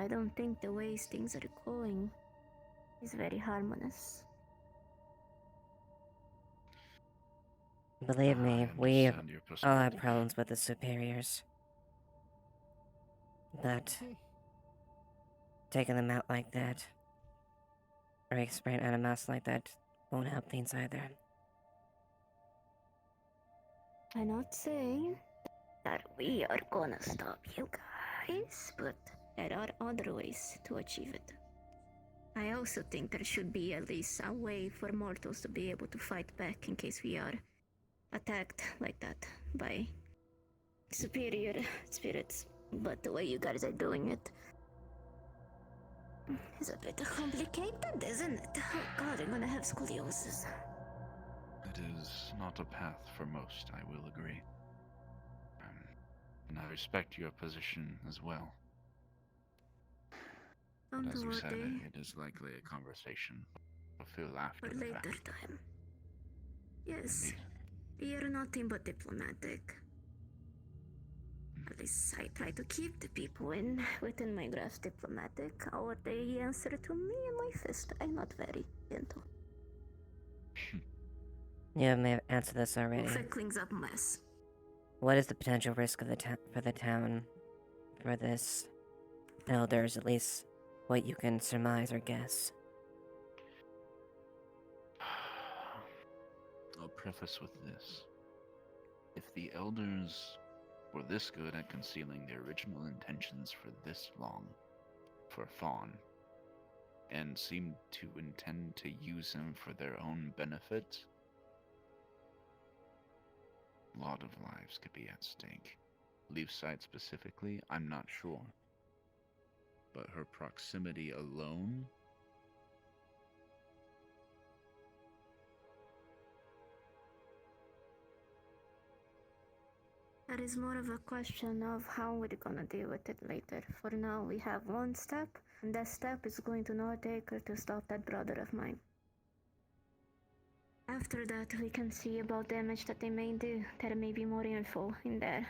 I don't think the ways things are going is very harmonious. Believe me, I we understand your all have perspective. problems with the superiors. But taking them out like that, or spraying animals like that, won't help things either. I'm not saying that we are gonna stop you guys, but there are other ways to achieve it. I also think there should be at least a way for mortals to be able to fight back in case we are attacked like that by superior spirits. But the way you guys are doing it is a bit complicated, isn't it? Oh god, I'm gonna have scoliosis. It is not a path for most, I will agree. And I respect your position as well. But as you said, it is likely a conversation to fill after for the later fact. time. Yes, Indeed. we are nothing but diplomatic. At least I try to keep the people within my grasp diplomatic. Or they answer to me and my fist. I'm not very gentle. You may have answered this already. If it cleans up mess. What is the potential risk of for the town for this elders, at least what you can surmise or guess? I'll preface with this. If the elders were this good at concealing their original intentions for this long, for Fawn, and seemed to intend to use him for their own benefit, a lot of lives could be at stake. Leafside specifically, I'm not sure. But her proximity alone... That is more of a question of how we're gonna deal with it later. For now, we have one step, and that step is going to not take her to stop that brother of mine. After that, we can see about damage that they may do. There may be more info in there.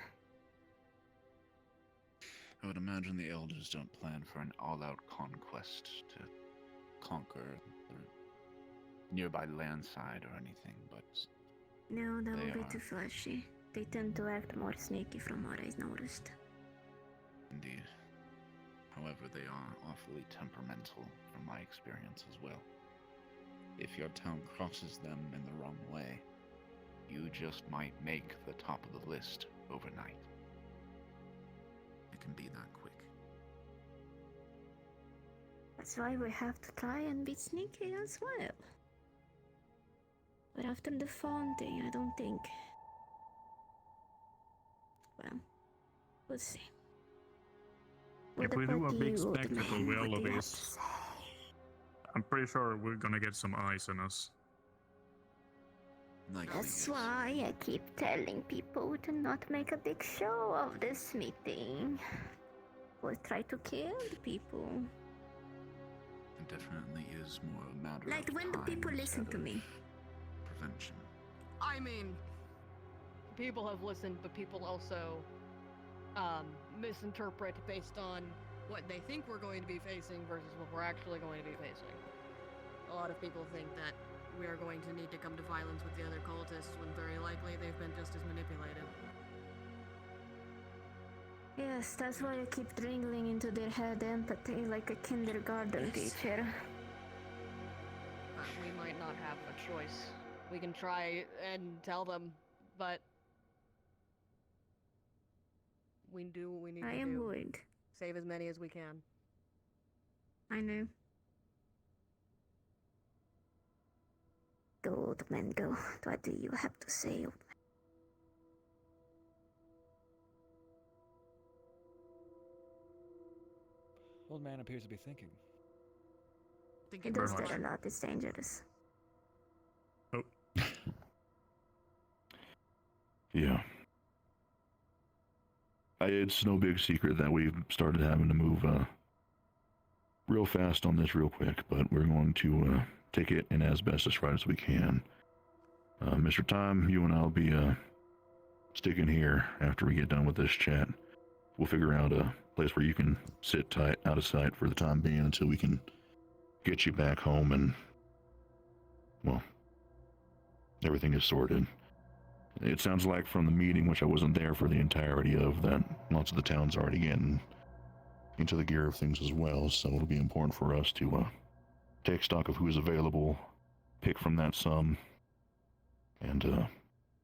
I would imagine the elders don't plan for an all-out conquest to conquer the nearby landside or anything, but... No, that They will be are. too flashy. They tend to act more sneaky from what I've noticed. Indeed. However, they are awfully temperamental from my experience as well. If your town crosses them in the wrong way, you just might make the top of the list overnight. It can be that quick. That's why we have to try and be sneaky as well. But after the phone thing, I don't think... Well, we'll see. If we do a big spectacle with all what of do you have this, to say? I'm pretty sure we're gonna get some eyes on us. Likely, That's yes. why I keep telling people to not make a big show of this meeting. Or try to kill the people. It definitely is more a matter Like of when the time people listen instead to of me. prevention. I mean, people have listened, but people also misinterpret based on what they think we're going to be facing versus what we're actually going to be facing. A lot of people think that we are going to need to come to violence with the other cultists when very likely they've been just as manipulated. Yes, that's why I keep drilling into their head empathy like a kindergarten teacher. But we might not have a choice. We can try and tell them, but we do what we need I to am do. worried. Save as many as we can. I know. Go, old man, go. What do you have to say, old man? Old man appears to be thinking. He does that a lot. It's dangerous. Oh, Yeah. It's no big secret that we've started having to move real fast on this real quick, but we're going to take it in as best as right as we can. Mr. Tom, you and I'll be sticking here after we get done with this chat. We'll figure out a place where you can sit tight, out of sight for the time being until we can get you back home and, well, everything is sorted. It sounds like from the meeting, which I wasn't there for the entirety of, that lots of the town's already getting into the gear of things as well, so it'll be important for us to take stock of who is available, pick from that sum, and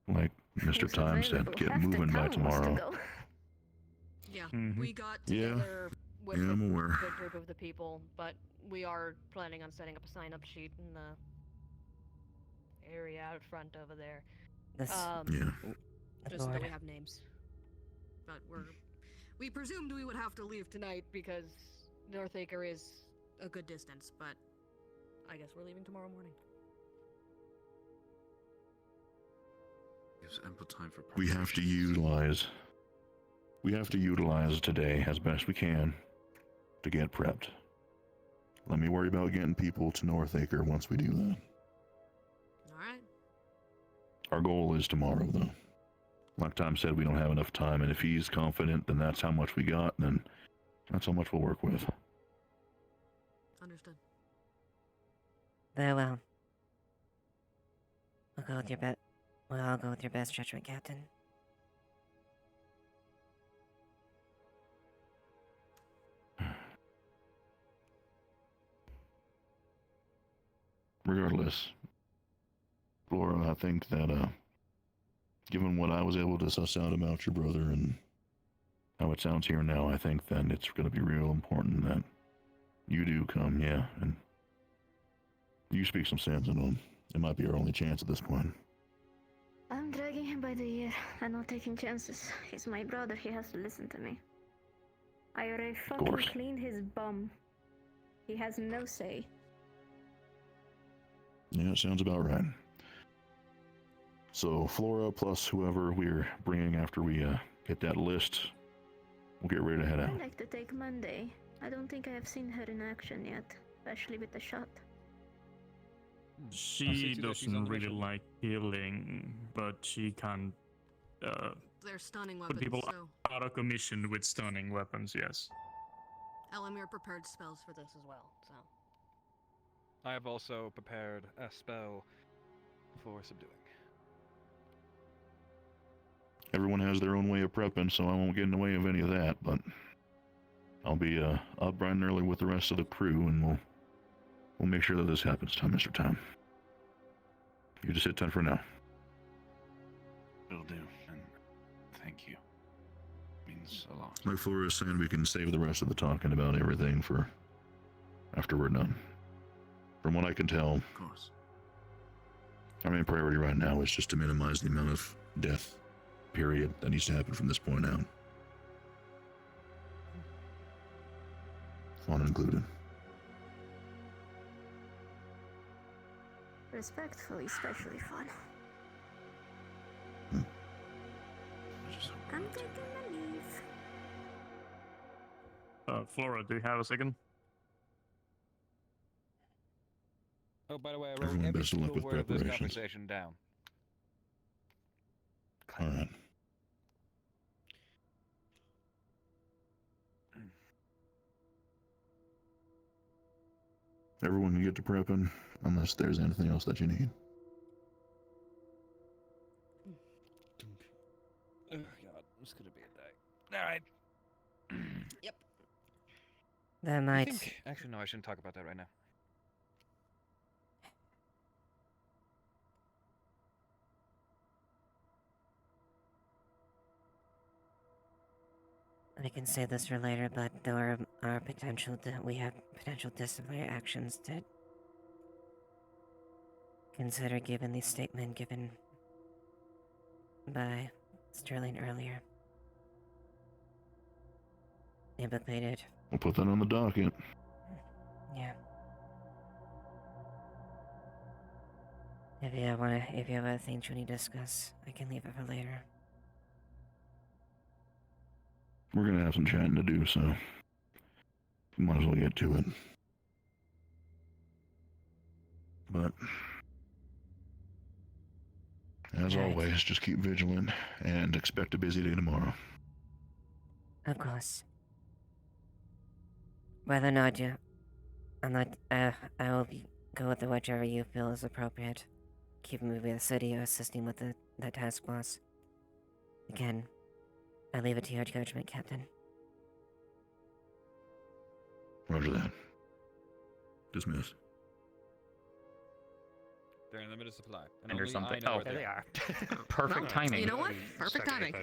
like Mr. Who's Time said, available? get Half the moving by town wants to tomorrow. go. Yeah, Mhm. we got Yeah. together with Yeah, I'm aware. a good group of the people, but we are planning on setting up a sign-up sheet in the area out front over there. This Yeah. Just so that board. we have names. But we presumed we would have to leave tonight because Northacre is a good distance, but I guess we're leaving tomorrow morning. Gives ample time for We have to preparations. utilize today as best we can to get prepped. Let me worry about getting people to Northacre once we do that. Alright. Our goal is tomorrow, though. Like Tom said, we don't have enough time, and if he's confident, then that's how much we got, then that's how much we'll work with. Understood. Very well. I'll go with your bet. Well, I'll go with your best judgment, Captain. Regardless, Laura, I think that, given what I was able to suss out about your brother and how it sounds here now, I think that it's going to be real important that you do come, yeah, and you speak some sense into him. It might be our only chance at this point. I'm dragging him by the ear. I'm not taking chances. He's my brother. He has to listen to me. I already fucking course. cleaned his bum. He has no say. Yeah, it sounds about right. So, Flora plus whoever we're bringing after we get that list, we'll get ready to head out. I'd like to take Monday. I don't think I have seen her in action yet, especially with the shot. I'll see She to that she's on doesn't the really mission. like healing, but she can They're stunning put weapons, people so out of commission with stunning weapons, yes. Elamir prepared spells for this as well, so. I have also prepared a spell for subduing. Everyone has their own way of prepping, so I won't get in the way of any of that, but I'll be up bright and early with the rest of the crew, and we'll make sure that this happens, Mr. Tom. You just sit tight for now. Will do, and thank you. Means a lot. Like Flora is saying, we can save the rest of the talking about everything for after we're done. From what I can tell, Of course. our main priority right now is just to minimize the amount of death, period, that needs to happen from this point out. Fun included. Respectfully, especially fun. I just hope we're I'm not too taking bad. the leave. Flora, do you have a second? Oh, by the way, I wrote Everyone every best of luck single with word of this preparations. conversation down. All right. Everyone can get to prepping, unless there's anything else that you need. Oh god, it's gonna be a day. Alright. That I might. think... Actually, no, I shouldn't talk about that right now. I can say this for later, but there are potential. We have potential disciplinary actions to consider given the statement given by Sterling earlier. Implicated. We'll put that on the docket. Yeah. If you have other things you need to discuss, I can leave it for later. We're gonna have some chatting to do, so might as well get to it. But as Right. always, just keep vigilant and expect a busy day tomorrow. Of course. whether or not you, I'm not. I will go with whichever you feel is appropriate. Keeping me with the city or assisting with the task force. Again, I leave it to your judgment, Captain. Roger that. Dismiss. They're in limited supply. And Or only something. I know Oh, where there they they are. Perfect Well, timing. You know what? Perfect timing.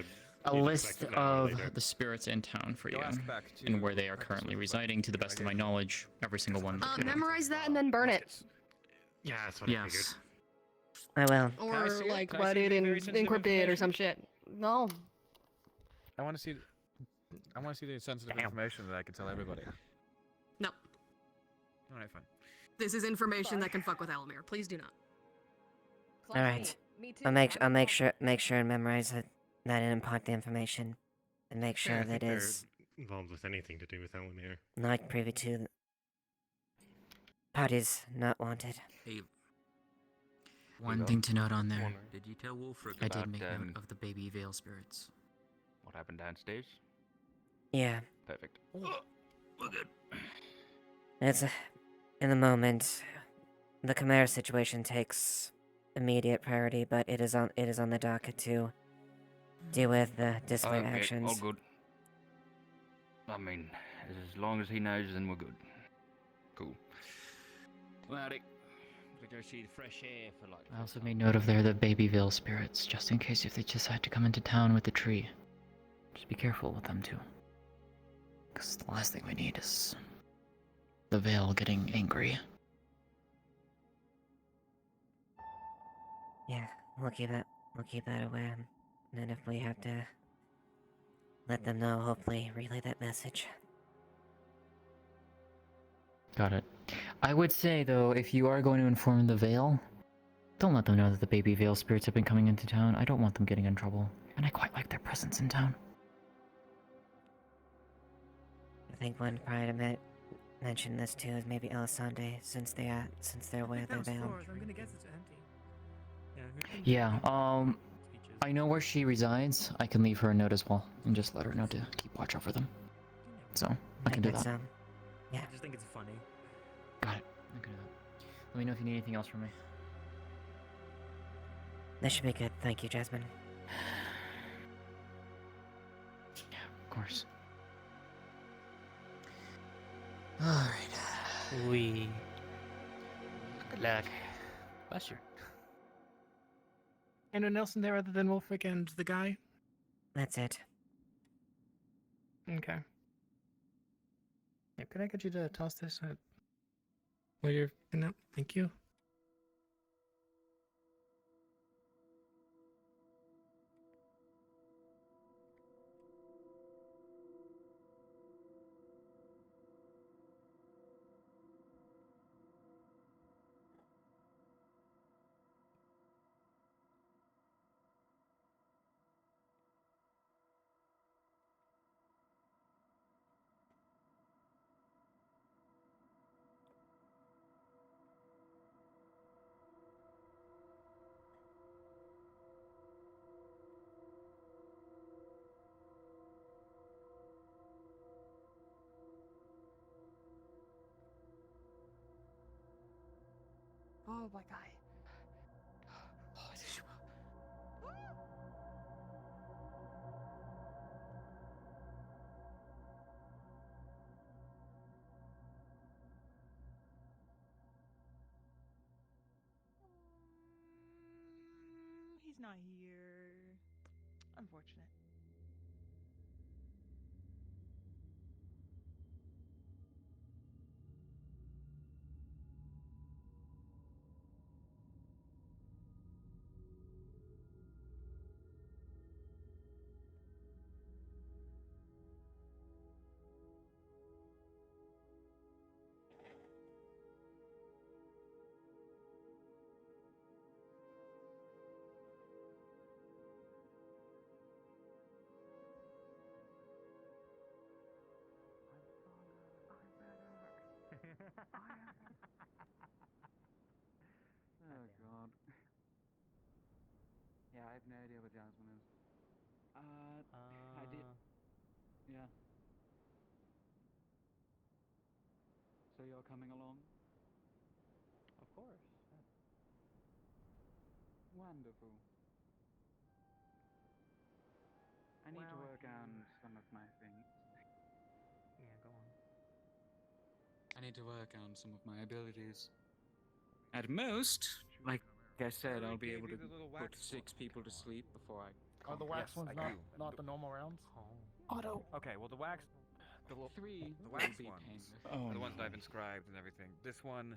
A list of the spirits in town for Go you, ask back to and where they are Marcus currently Whitford. residing, to the best of my knowledge. Every single one. Memorize that and then burn it. Yeah, that's what I figured. Yes. I will. Can I Or, see it? like, Can I write see it the in very sensitive encrypted or information? some shit. No. I want to see. I want to see the sensitive information that I can tell everybody. No. All right, fine. This is information that can fuck with Elamir. Please do not. All right. I'll make sure and memorize that and impart the information, and make sure Yeah, I that think it they're is involved with anything to do with Elamir. not privy to parties not wanted. Hey, One thing to note on there. did you tell Wolfric I about did make note of the baby veil spirits. what happened downstairs? Yeah, Perfect. Oh. We're good. it's in the moment. The Chimera situation takes immediate priority, but it is on the docket to deal with the disciplinary Okay, actions. all good. I mean, as long as he knows, then we're good. Cool. Howdy. We go see the fresh air for like. I also made note of the baby veil spirits, just in case if they decide to come into town with the tree. Just be careful with them too. Because the last thing we need is the veil getting angry. Yeah, we'll keep that aware. And then if we have to let them know, hopefully relay that message. Got it. I would say, though, if you are going to inform the Veil, don't let them know that the baby Veil spirits have been coming into town. I don't want them getting in trouble, and I quite like their presence in town. I think one prior to mention this too is maybe Elisande, since they're aware of their veil. I'm gonna guess it's empty. Yeah, I know where she resides. I can leave her a note as well, and just let her know to keep watch over them. So, I can do that. Yeah. I just think it's funny. Got it. I can do that. Let me know if you need anything else from me. That should be good. Thank you, Jasmine. Yeah, of course. Alright. We. Good luck. Bless you. Anyone else in there other than Wolfric and the guy? That's it. Okay. Yeah, could I get you to toss this while you're no, thank you. Oh my god. He's not here. Unfortunate. Oh god. Yeah, I have no idea what Jasmine is. I did. Yeah. you're coming along? Of course. Wonderful. I need to Well, work on some of my things. Yeah, go on. I need to work on some of my abilities. At most, like I said, I'll be able to put 6 people to sleep before I. Are the wax Yes, ones I not do. the normal rounds? Auto. Okay, well the wax, the 3 the will wax be ones painless. are the ones that I've inscribed and everything. This one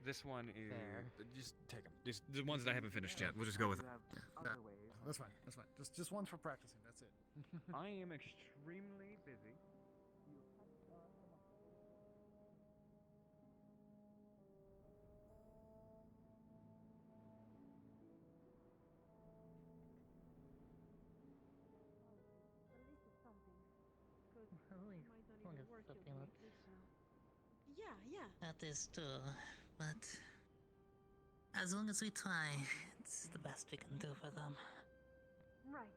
is Fair. just take them. Just the ones that I haven't finished yet. We'll just go with them. That's fine. That's fine. Just ones for practicing. That's it. I am extremely busy. At least it's something. Because Really? it might not Long even as work till something we that's- make this now. Yeah. That is true, but as long as we try, it's the best we can do for them. Right.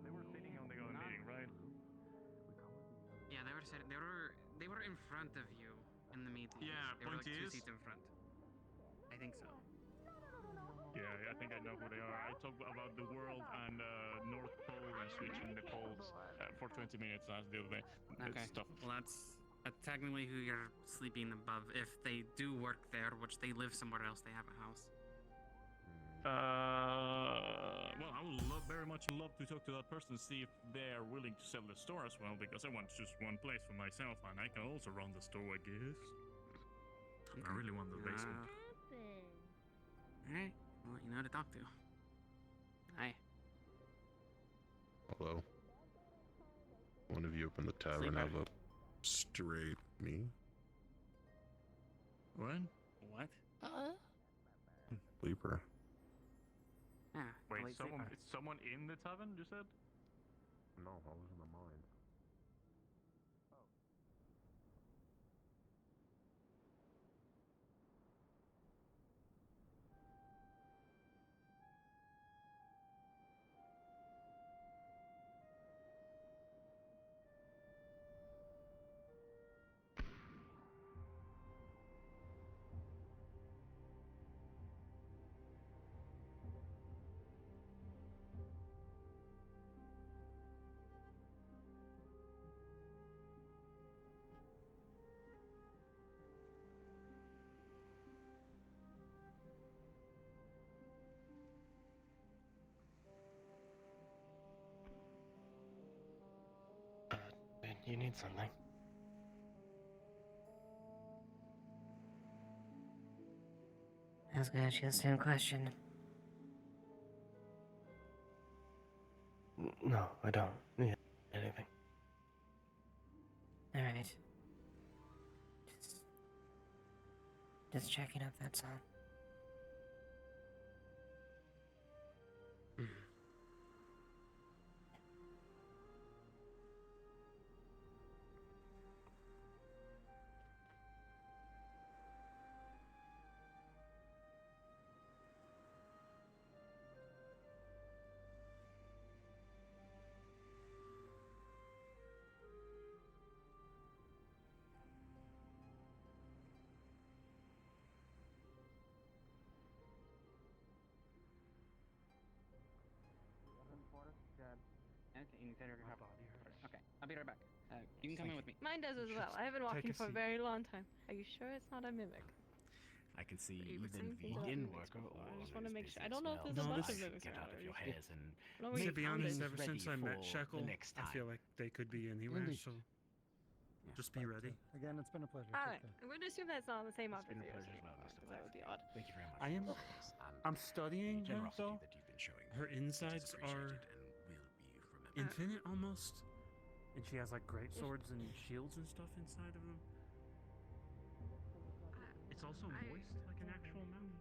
They were sitting on the other meeting, right? Yeah, they were in front of you in the meeting. Yeah, They were like point 2 is- seats in front. I think so. Yeah, I think I know who they are. I talked about the world and North Pole and switching the poles for 20 minutes last the other day. Okay. Stuff. Well, that's technically who you're sleeping above. If they do work there, which they live somewhere else, they have a house. Well, I would very much love to talk to that person, see if they are willing to sell the store as well, because I want just one place for myself, and I can also run the store, I guess. I really want the basement. Alright, well, you know who to talk to. Hi. Hello. One of you open the tavern of a straight me. What? What? Sleeper. Yeah. Wait, late someone, sleeper. it's someone in the tavern, you said? No, I was in the mines. You need something. I was gonna ask you the same question. No, I don't need anything. Alright. Just checking up, that's all. Okay, you need to recover. Okay, I'll be right back. You can come in with me. Mine does as well. I haven't walked in for a very long time. Are you sure it's not a mimic? I can see You would even think the they're inn mimics worker before. or I just want to make sure. I business don't know if there's a smells bunch like of mimics get around. out of or your just- hairs and I don't know To be honest, if ever ready since I met for Shackle, the next I feel time. like they could be anywhere, Indeed. so just be ready. Again, it's been a pleasure. All Take right, care. I'm going to assume that's not on the same It's outfit been a for pleasure yours, as well, Mr. because that would be odd. Thank you very much. I am. for this and I'm studying the her generosity though. that you've been showing. Her It is insides are appreciated and will be remembered. infinite almost, and she has like great swords and shields and stuff inside of them. It's also moist, like an actual mountain.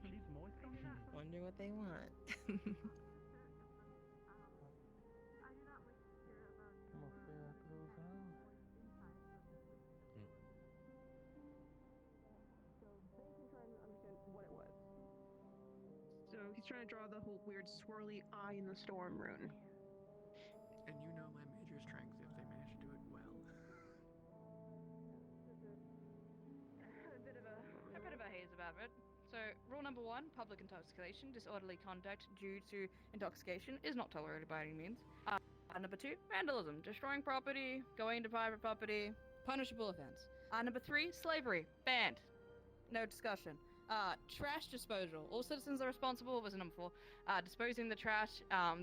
She's moist on that. Wonder what they want. So he's trying to draw the whole weird swirly eye in the storm rune. And you know my major strength if they manage to do it well. A bit of a haze about it. So, rule number 1, public intoxication, disorderly conduct due to intoxication is not tolerated by any means. Number 2, vandalism, destroying property, going into private property, punishable offense. Number 3, slavery, banned. No discussion. Trash disposal. All citizens are responsible, was number 4. Disposing the trash,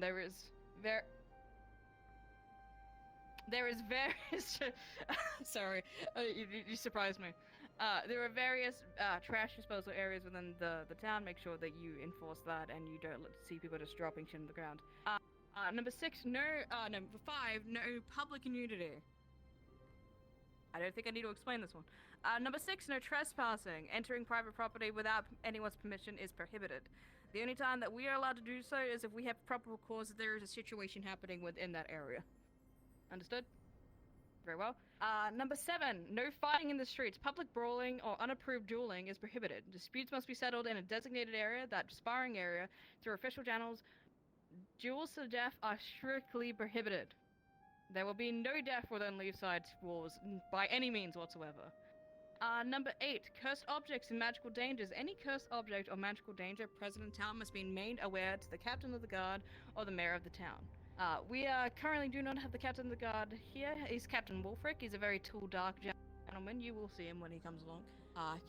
there is various sorry, you surprised me. There are various trash disposal areas within the town. Make sure that you enforce that and you don't see people just dropping shit on the ground. Number 6, number 5, no public nudity. I don't think I need to explain this one. Number 6, no trespassing. Entering private property without anyone's permission is prohibited. The only time that we are allowed to do so is if we have probable cause that there is a situation happening within that area. Understood? Very well. Number 7, no fighting in the streets. Public brawling or unapproved dueling is prohibited. Disputes must be settled in a designated area, that sparring area, through official channels. Duels to the death are strictly prohibited. There will be no death within Leafside walls by any means whatsoever. Number 8, cursed objects and magical dangers. Any cursed object or magical danger present in town must be made aware to the captain of the guard or the mayor of the town. We currently do not have the captain of the guard here. He's Captain Wolfric. He's a very tall, dark gentleman. You will see him when he comes along.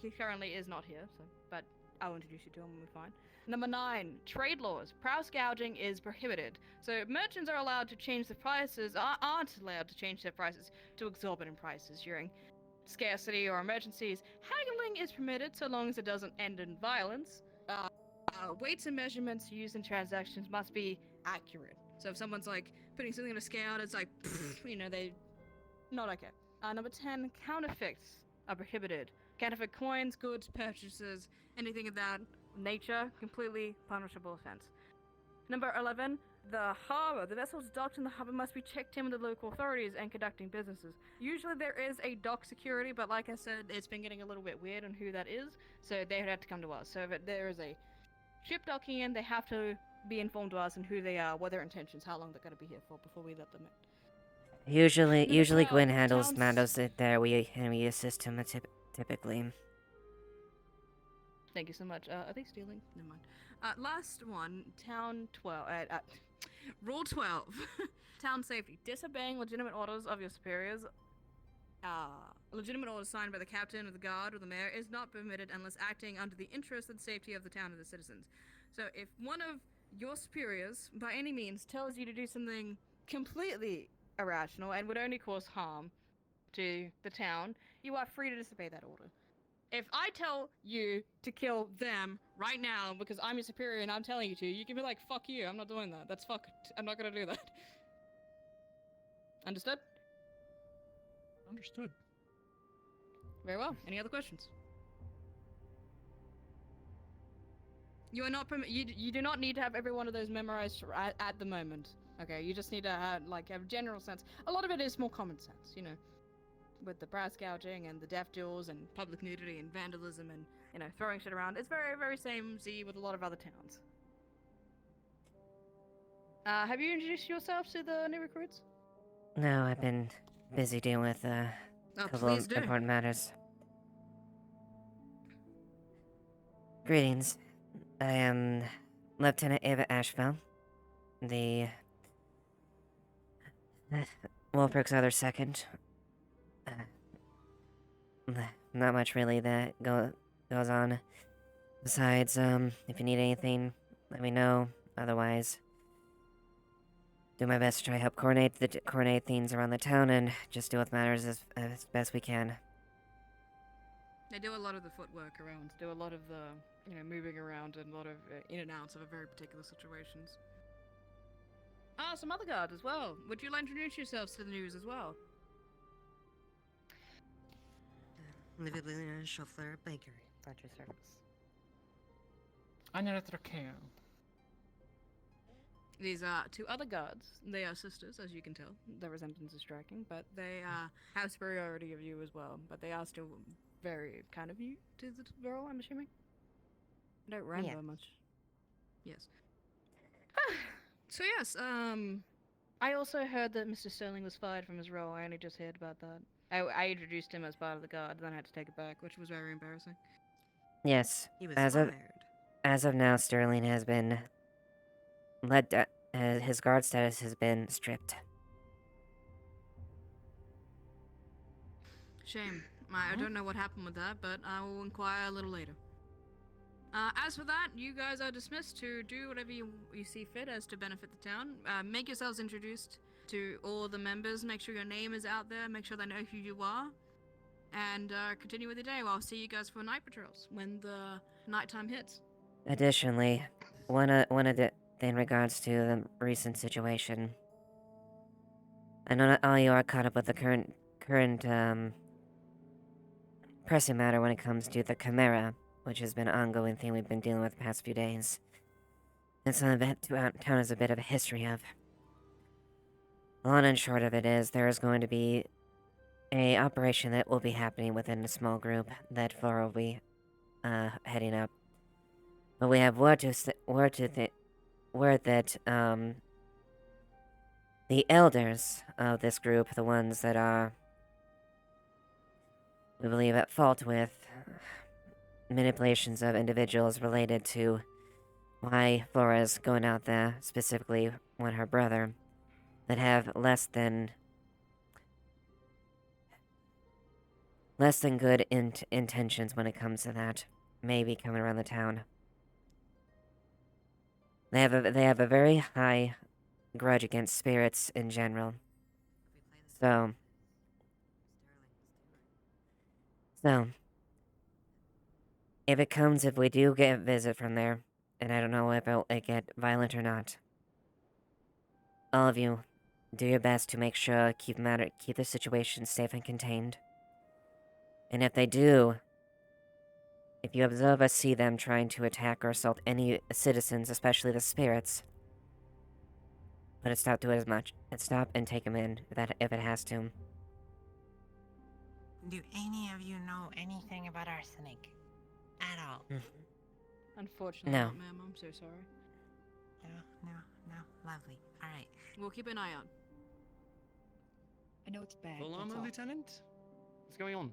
He currently is not here, but I'll introduce you to him when we find. Number 9, trade laws. Price gouging is prohibited. So merchants are allowed to change the prices, aren't allowed to change their prices to exorbitant prices during scarcity or emergencies. Haggling is permitted so long as it doesn't end in violence. Weights and measurements used in transactions must be accurate. So if someone's like putting something on a scale, it's like, they not okay. Number 10, counterfeits are prohibited. Counterfeit coins, goods, purchases, anything of that nature, completely punishable offense. Number 11, the harbor. The vessels docked in the harbor must be checked in with the local authorities and conducting businesses. Usually there is a dock security, but like I said, it's been getting a little bit weird on who that is, so they would have to come to us. So if there is a ship docking in, they have to be informed to us and who they are, what their intentions, how long they're going to be here for before we let them in. Usually 12, Gwen handles it there. We assist him typically. Thank you so much. Are they stealing? Never mind. Last one, Town 12. Rule 12. Town safety. Disobeying legitimate orders of your superiors. Legitimate orders signed by the captain of the guard or the mayor is not permitted unless acting under the interest and safety of the town and the citizens. So if one of your superiors, by any means, tells you to do something completely irrational and would only cause harm to the town, you are free to disobey that order. If I tell you to kill them right now because I'm your superior and I'm telling you to, you can be like, fuck you, I'm not doing that. That's fucked. I'm not gonna do that. Understood? Understood. Very well. Any other questions? You are not you do not need to have every one of those memorized at the moment. Okay, you just need to have a general sense. A lot of it is more common sense, with the brass gouging and the death duels and public nudity and vandalism and, throwing shit around. It's very, very same Z with a lot of other towns. Have you introduced yourself to the new recruits? No, I've been busy dealing with a couple of important matters. Greetings. I am Lieutenant Eva Ashevail, the Wolfrick's other second. Not much really that goes on. Besides, if you need anything, let me know. Otherwise, do my best to try help coordinate things around the town and just deal with matters as best we can. They do a lot of the footwork around, do a lot of the, moving around and a lot of in and outs of very particular situations. Some other guards as well. Would you like to introduce yourselves to the news as well? Livelina Shuffler Bakery. At your service. Anna Tracao. These are two other guards. They are sisters, as you can tell. The resemblance is striking, but they have superiority of you as well. But they are still very kind of new to the role, I'm assuming. I don't remember much. Yes. So yes, I also heard that Mr. Sterling was fired from his role. I only just heard about that. I introduced him as part of the guard, then I had to take it back, which was very embarrassing. Yes. He was As of now, Sterling has been his guard status has been stripped. Shame. I don't know what happened with that, but I will inquire a little later. As for that, you guys are dismissed to do whatever you see fit as to benefit the town. Make yourselves introduced to all the members. Make sure your name is out there. Make sure they know who you are. And continue with the day. Well, I'll see you guys for night patrols when the nighttime hits. Additionally, in regards to the recent situation, I know not all you are caught up with the current pressing matter when it comes to the Chimera, which has been an ongoing thing we've been dealing with the past few days. It's something that town has a bit of a history of. The long and short of it is, there is going to be a operation that will be happening within a small group that Flora will be heading up. But we have word that the elders of this group, the ones that are we believe at fault with manipulations of individuals related to why Flora's going out there, specifically when her brother, that have less than good intentions when it comes to that, may be coming around the town. They have a very high grudge against spirits in general. So, if we do get a visit from there, and I don't know if it'll get violent or not, all of you, do your best to make sure keep the situation safe and contained. And if they do, if you observe or see them trying to attack or assault any citizens, especially the spirits, put a stop to it as much. And stop and take them in if it has to. Do any of you know anything about arsenic? At all? Unfortunately, No. not, ma'am. I'm so sorry. No. Lovely. Alright. We'll keep an eye out. I know it's bad. Full that's armor, all. Lieutenant? What's going on?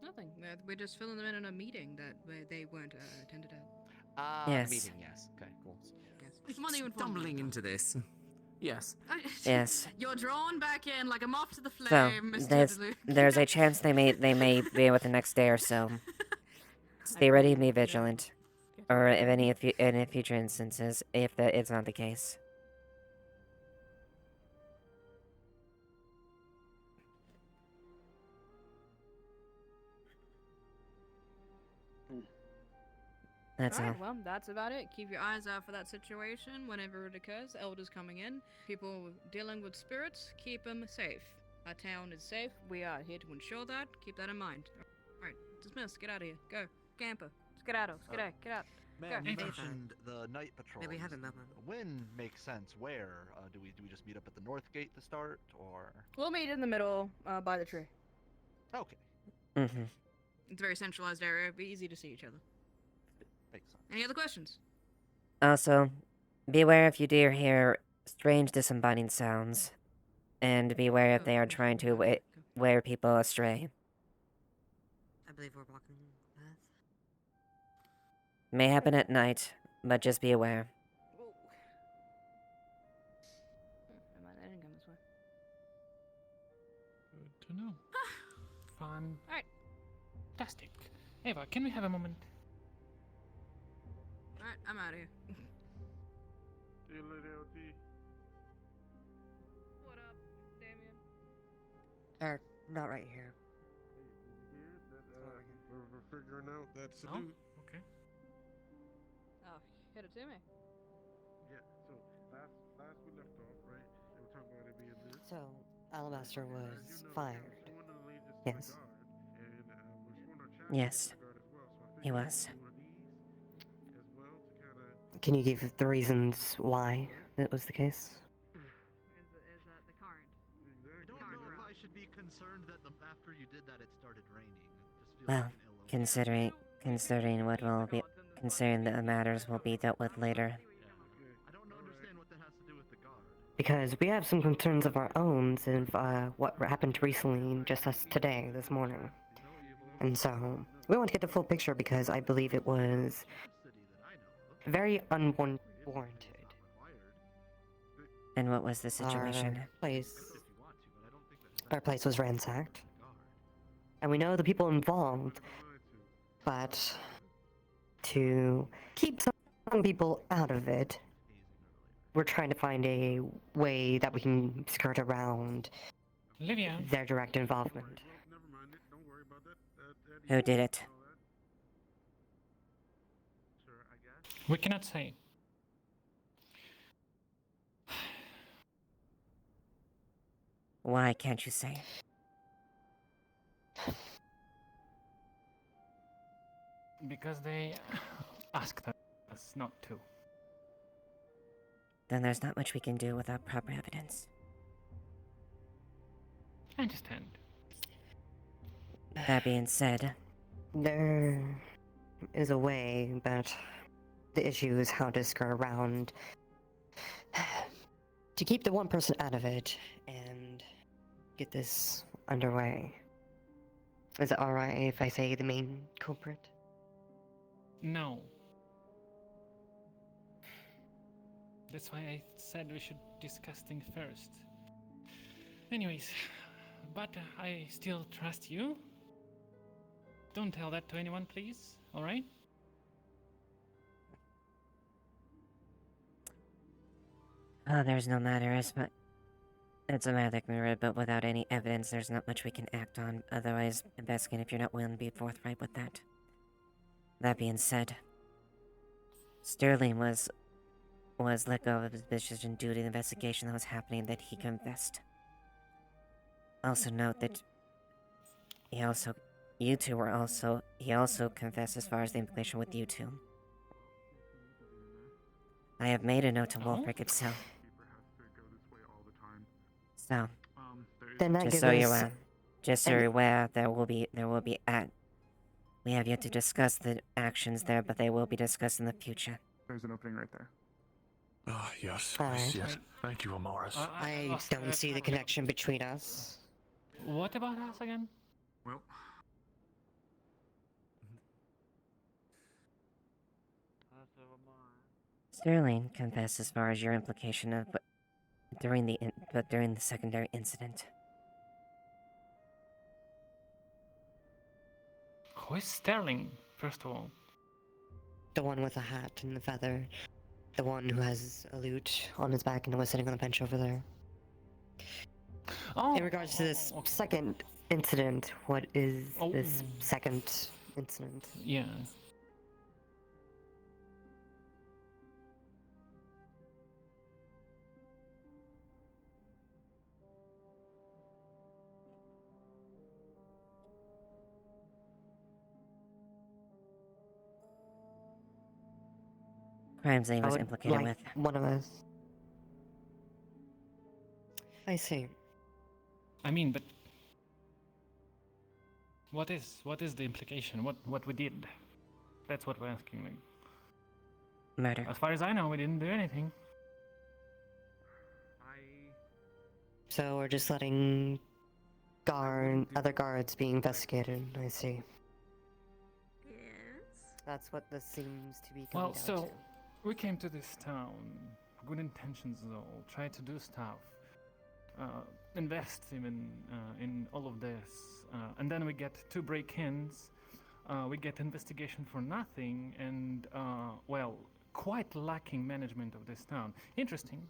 Nothing. We're just filling them in on a meeting that they weren't attended at. Yes. The meeting, yes. Okay, cool. Yes. Money would Stumbling into this. Yes. Yes. You're drawn back in like a moth to the So, flame, Mr. DeLuke. there's a chance they may be able the next day or so. Stay ready and be vigilant. Or if any future instances, if that is not the case. That's all. Alright, well, that's about it. Keep your eyes out for that situation whenever it occurs. Elders coming in, people dealing with spirits, keep them safe. Our town is safe. We are here to ensure that. Keep that in mind. Alright, dismissed. Get out of here. Go. Camper. Skedaddle. Skedaddle. Get out. Ma'am, Go. you mentioned the night patrol. Yeah, we haven't met them. When makes sense? Where? Do we just meet up at the north gate to start, or? We'll meet in the middle by the tree. Okay. Mm-hmm. It's a very centralized area. It'll be easy to see each other. Makes sense. Any other questions? Also, beware if you do hear strange disembodied sounds. And beware if they are trying to wear people astray. I believe we're walking the path. May happen at night, but just be aware. I didn't come this way. Good to know. Fun. Alright. Fantastic. Ava, can we have a moment? Alright, I'm out of here. See you later, LT. What up, Damien? Not right here. Here, that, we're figuring out that Oh, salute. okay. Oh, hit it to me. Yeah, so last we left off, right? They were talking about it being this. So, Alabaster was fired. Yes. Yes. He was. Can you give the reasons why that was the case? Is that the current? I don't know if I should be concerned that after you did that, it started raining. It just feels Well, like an ill considering what will be, considering the matters will be dealt with later. I don't understand what that has to do with the guard. Because we have some concerns of our own of what happened recently, just us today, this morning. And so, we want to get the full picture because I believe it was very unwarranted. And what was the situation? Our place was ransacked. And we know the people involved, but to keep some people out of it, we're trying to find a way that we can skirt around Olivia. their direct involvement. Who did it? We cannot say. Why can't you say? Because they asked us not to. Then there's not much we can do without proper evidence. I understand. That being said, There is a way, but the issue is how to skirt around to keep the one person out of it and get this underway. Is it alright if I say the main culprit? No. That's why I said we should discuss things first. Anyways, but I still trust you. Don't tell that to anyone, please. Alright? Oh, there's no matter, it's a magic mirror, but without any evidence, there's not much we can act on. Otherwise, investigate if you're not willing to be forthright with that. That being said, Sterling was let go of his position due to the investigation that was happening that he confessed. Also note that he also confessed as far as the implication with you two. I have made a note to Wolfric himself. So, Then that just gives so you're us aware, we have yet to discuss the actions there, but they will be discussed in the future. There's an opening right there. Ah, yes, All I see right. it. Thank you, Amaris. I don't see the connection between us. What about us again? Well, Sterling confessed as far as your implication of during the secondary incident. Who is Sterling, first of all? The one with the hat and the feather. The one who has a lute on his back and was sitting on a bench over there. Oh, in regards to this second incident, what is this second incident? Yeah. Crimes that he I was would implicated like with. one of us. I see. I mean, but what is the implication? What we did? That's what we're asking. Like, murder. As far as I know, we didn't do anything. So we're just letting other guards being investigated. I see. Yes. That's what this seems to be coming Well, down so to. we came to this town, good intentions though, try to do stuff, invest even in all of this, and then we get 2 break-ins, we get investigation for nothing, and well, quite lacking management of this town. Interesting.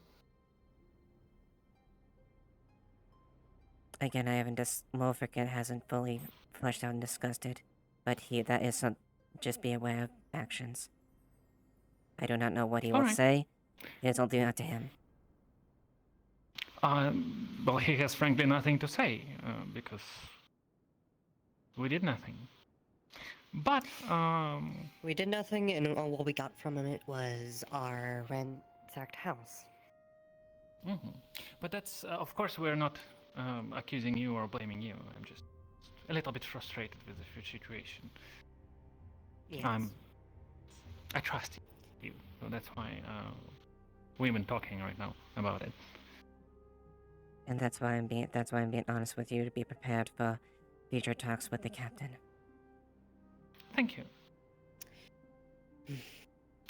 Again, I haven't Wolfric hasn't fully fleshed out and discussed it, but that is just be aware of actions. I do not know what he will say. It is all due out to him. Well, he has frankly nothing to say, because we did nothing. But, we did nothing, and all what we got from it was our ransacked house. But that's, of course, we're not accusing you or blaming you. I'm just a little bit frustrated with the situation. Yes. I trust you, so that's why we've been talking right now about it. And that's why I'm being honest with you, to be prepared for future talks with the captain. Thank you.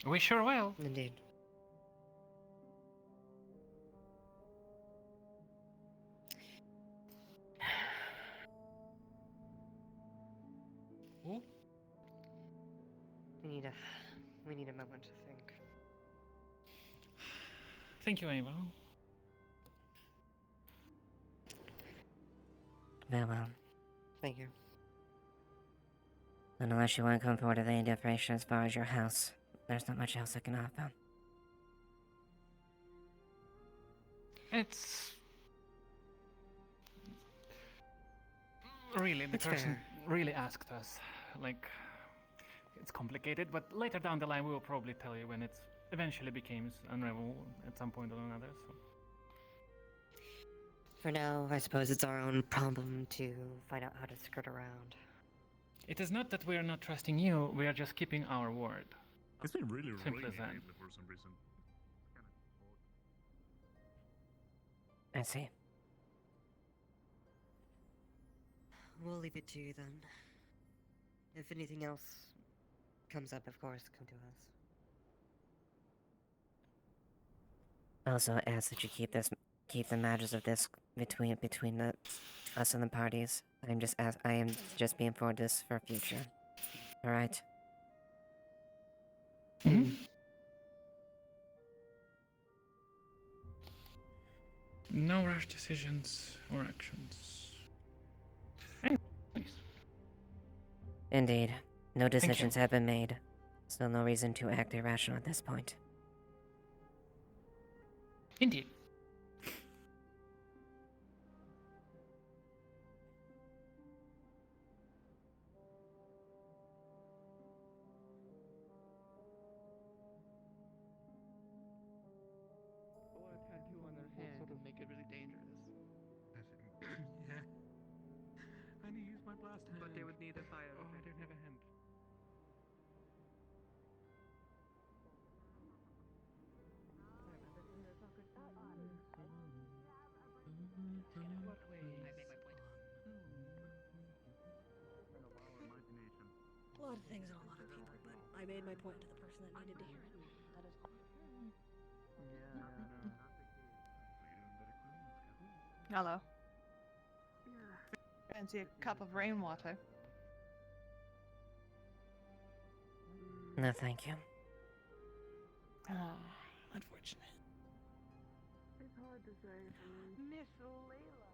We sure will. Indeed. Ooh. We need a moment to think. Thank you, Ava. Farewell. Thank you. And unless you want to come forward with any information as far as your house, there's not much else I can offer. It's really, the It's person fair. really asked us. Like, it's complicated, but later down the line we will probably tell you when it eventually becomes unravel at some point or another. So. For now, I suppose it's our own problem to find out how to skirt around. It is not that we are not trusting you, we are just keeping our word. It's been really Simple rainy as that. lately for some reason. I see. we'll leave it to you then. If anything else comes up, of course, come to us. Also ask that you keep the matters of this between us and the parties. I am just being for this for future. All right. No rash decisions or actions. Indeed, no decisions have been made. Still no reason to act irrational at this point. Indeed. Or a tattoo on their hand would make it really dangerous. Yeah. I need to use my blast hand. But they would need a fire. Oh, I don't have a hand. What way? I made my point. A lot of things and a lot of people, but I made my point to the person that needed to hear it. That is all. Hello. Fancy a cup of rainwater? No, thank you. Ah, unfortunate. It's hard to say. Miss Layla.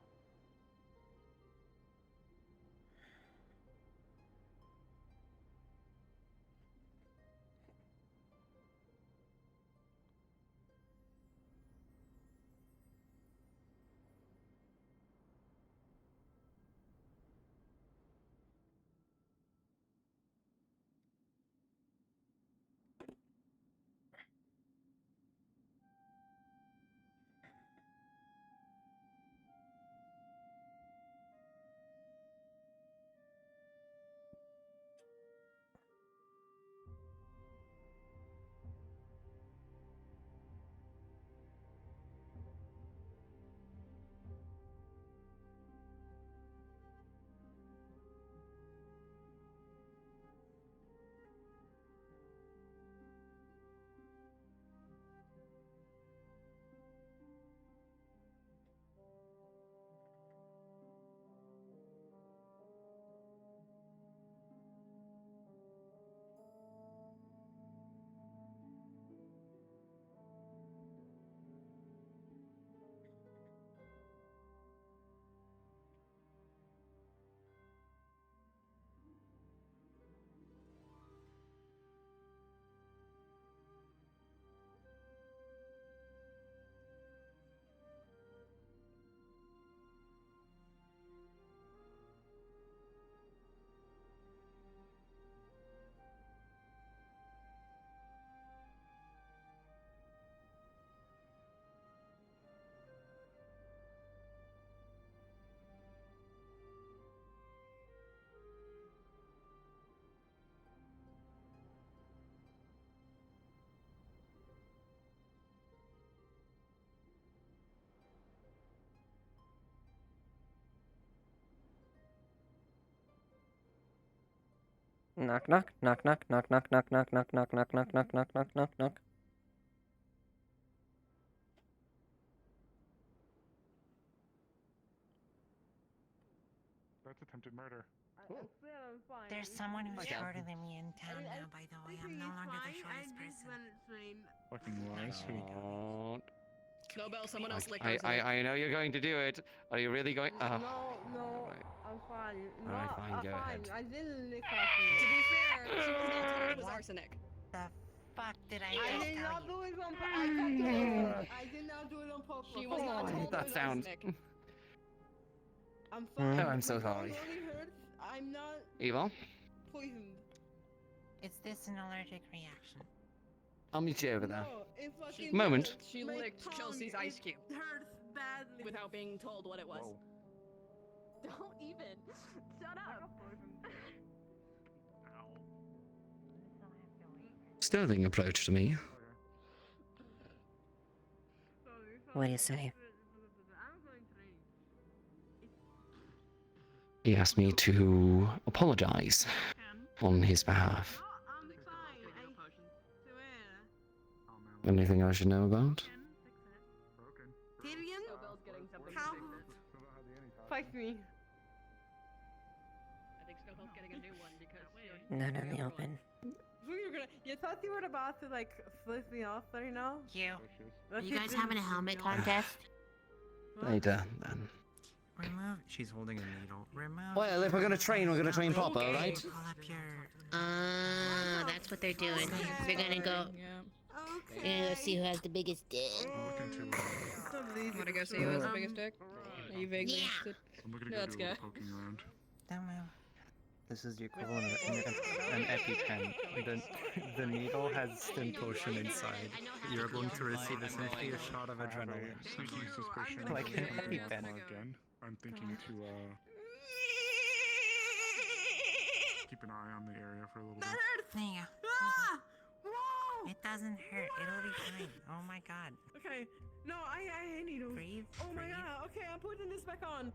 Knock knock knock knock knock knock knock knock knock knock knock knock knock knock knock knock knock. That's attempted murder. There's someone who's shorter than me in town now, by the way. I'm no longer the shortest person. Fucking lies. Nobel, someone else licked I know you're going to do it. Are you really going? Oh. No, Right. I'm fine. All right, fine, I'm go fine. ahead. I didn't lick To arsenic. be fair, she was not told it was arsenic. The fuck did I I just did tell not you? do it on purpose. I did not do it on purpose. She was not told it That was sounds. arsenic. I'm fine. Oh, I'm so My sorry. tongue only hurts. I'm not Evil, poisoned. Is this an allergic reaction? I'll meet you over there. No, it fucking Moment. hurts. She My licked tongue, Chelsea's ice it cube hurts badly. without being told what it was. Whoa. Don't even. Shut up. Sterling approached me. What do you say? he asked me to apologize on his behalf. Anything I should know about? Tyrion? How? Fight me. I think Snowbell's getting a new one because Not in the open. You thought you were about to like flip me off right now? You. What You you guys do? having a helmet contest? Later, then. Remove. She's holding a needle. Remove. Well, if we're gonna train proper, right? Pull up your. That's what they're doing. They're gonna go. You're gonna go see who has the biggest dick. Wanna go see who has the biggest dick? Are you vaguely interested? Let's go. Don't move. This is the equivalent of an EpiPen. The needle has stim potion inside. You're going to receive essentially a shot of adrenaline. Seeking suspicion. Like an EpiPen. Again, I'm thinking to keep an eye on the area for a little bit. There. It doesn't hurt. It'll be fine. Oh my god. Okay. No, I needles. Breathe. Oh my breathe. god. Okay, I'm putting this back on.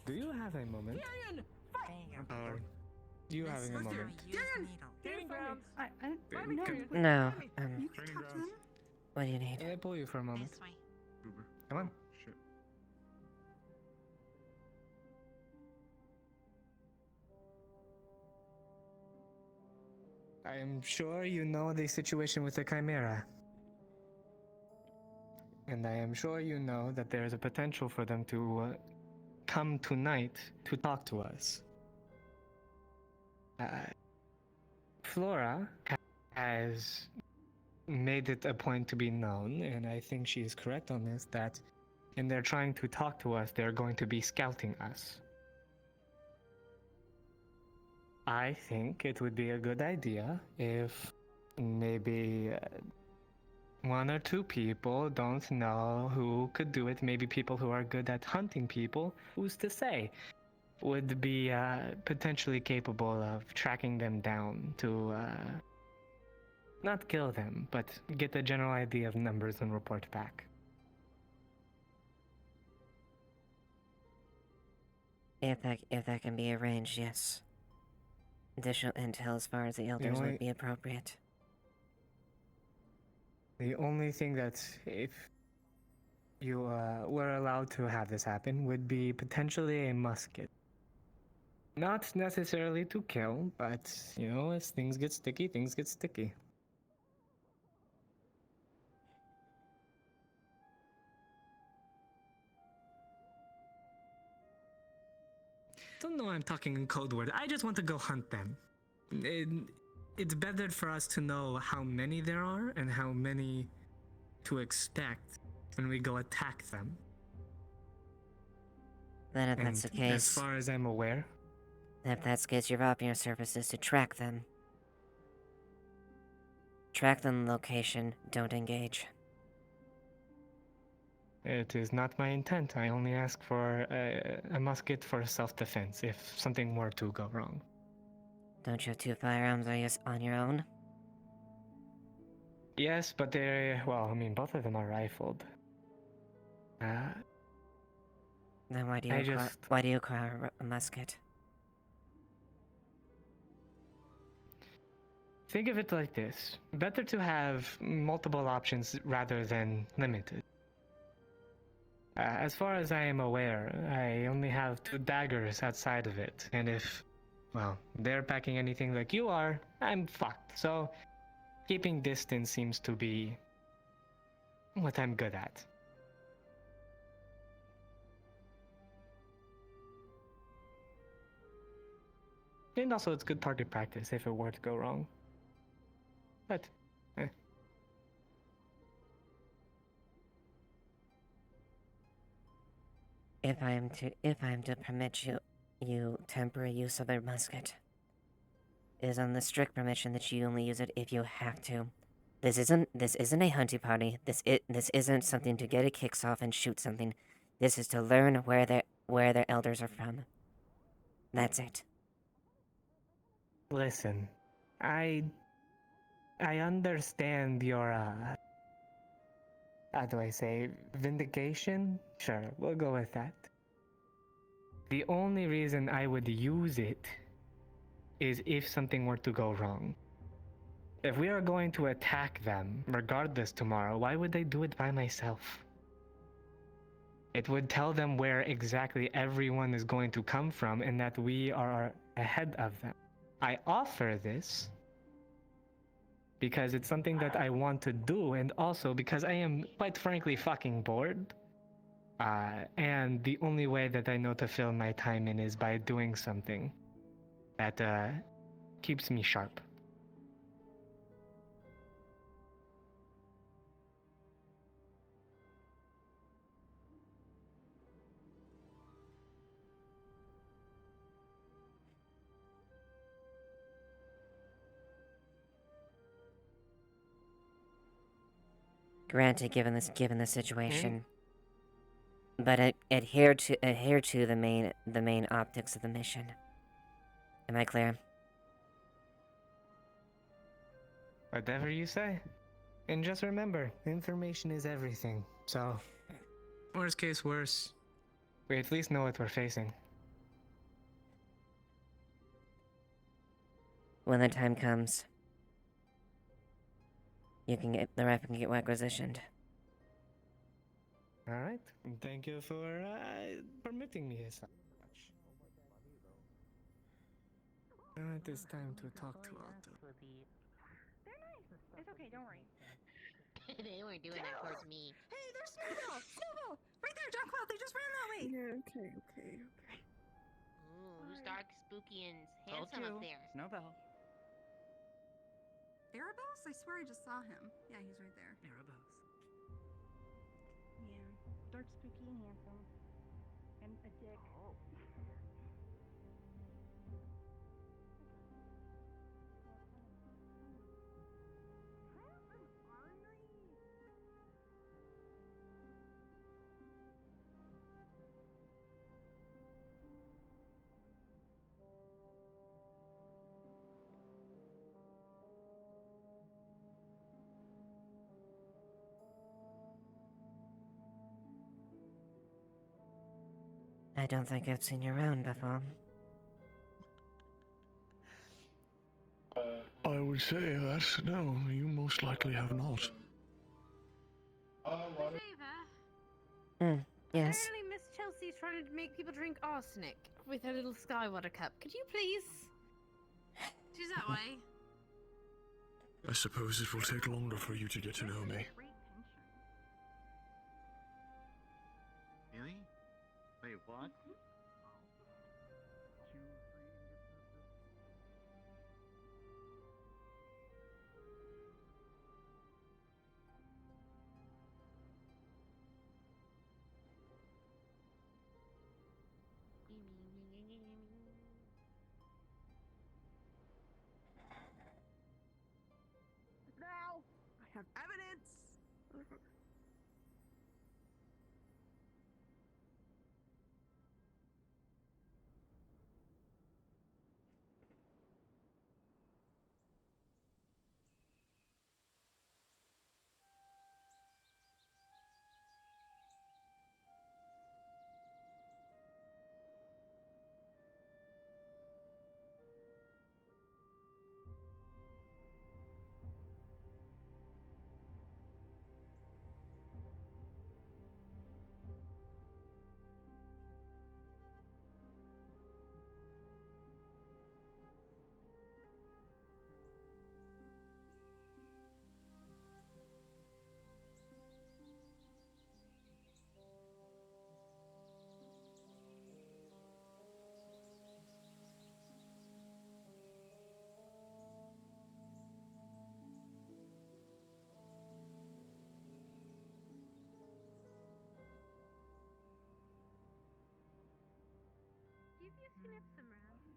Do you have a moment? Tyrion! You having a moment? Tyrion, grabs. No. Training grounds. What do you need? Can I pull you for a moment? Uber. Come on. Shit. I'm sure you know the situation with the Chimera. And I am sure you know that there is a potential for them to come tonight to talk to us. Flora has made it a point to be known, and I think she is correct on this, that when they're trying to talk to us, they're going to be scouting us. I think it would be a good idea if maybe one or two people don't know who could do it. Maybe people who are good at hunting people, who's to say, would be potentially capable of tracking them down to not kill them, but get a general idea of numbers and report back. If that can be arranged, yes. Additional intel as far as the elders would be appropriate. The only thing that, if you were allowed to have this happen, would be potentially a musket. Not necessarily to kill, but, you know, as things get sticky, things get sticky. Don't know I'm talking in code word. I just want to go hunt them. It's better for us to know how many there are and how many to expect when we go attack them. Then if that's the case... As far as I'm aware... If that's the case, you're offering your services to track them. Track them location, don't engage. It is not my intent. I only ask for a musket for self-defense if something were to go wrong. Don't you have 2 firearms on your own? Yes, but they're... well, I mean, both of them are rifled. Then why do you acquire a musket? Think of it like this. Better to have multiple options rather than limited. As far as I am aware, I only have 2 daggers outside of it, and if, well, they're packing anything like you are, I'm fucked. So, keeping distance seems to be what I'm good at. And also, it's good target practice if it were to go wrong. But, If I am to permit you temporary use of a musket, it is on the strict permission that you only use it if you have to. This isn't a hunting party. This isn't something to get a kicks off and shoot something. This is to learn where their elders are from. That's it. Listen, I understand your how do I say, vindication? Sure, we'll go with that. The only reason I would use it is if something were to go wrong. If we are going to attack them, regardless tomorrow, why would they do it by myself? It would tell them where exactly everyone is going to come from and that we are ahead of them. I offer this because it's something that I want to do, and also because I am, quite frankly, fucking bored. And the only way that I know to fill my time in is by doing something that keeps me sharp. Granted, given the situation, but adhere to the main optics of the mission. Am I clear? Whatever you say. And just remember, information is everything. So, Worst case, worse. we at least know what we're facing. When the time comes, the rifle can get requisitioned. All right. Thank you for permitting me as such. Now it is time to talk to Otto. They're nice. It's okay, don't worry. They weren't doing that towards me. Hey, there's Snowball! Snowball! Right there, John Cloud, they just ran that way! Yeah, okay. Ooh, who's dark, spooky, and Told handsome you. up there? Snowbell. Erebos? I swear I just saw him. Yeah, he's right there. Erebos. Yeah. Dark, spooky, and handsome. And a dick. Oh. I don't think I've seen you around before. I would say that, no, you most likely have not. Yes. Apparently Miss Chelsea's trying to make people drink arsenic with her little skywater cup. Could you please? She's that way. I suppose it will take longer for you to get to know me. Really? Wait, what? Now! I have evidence!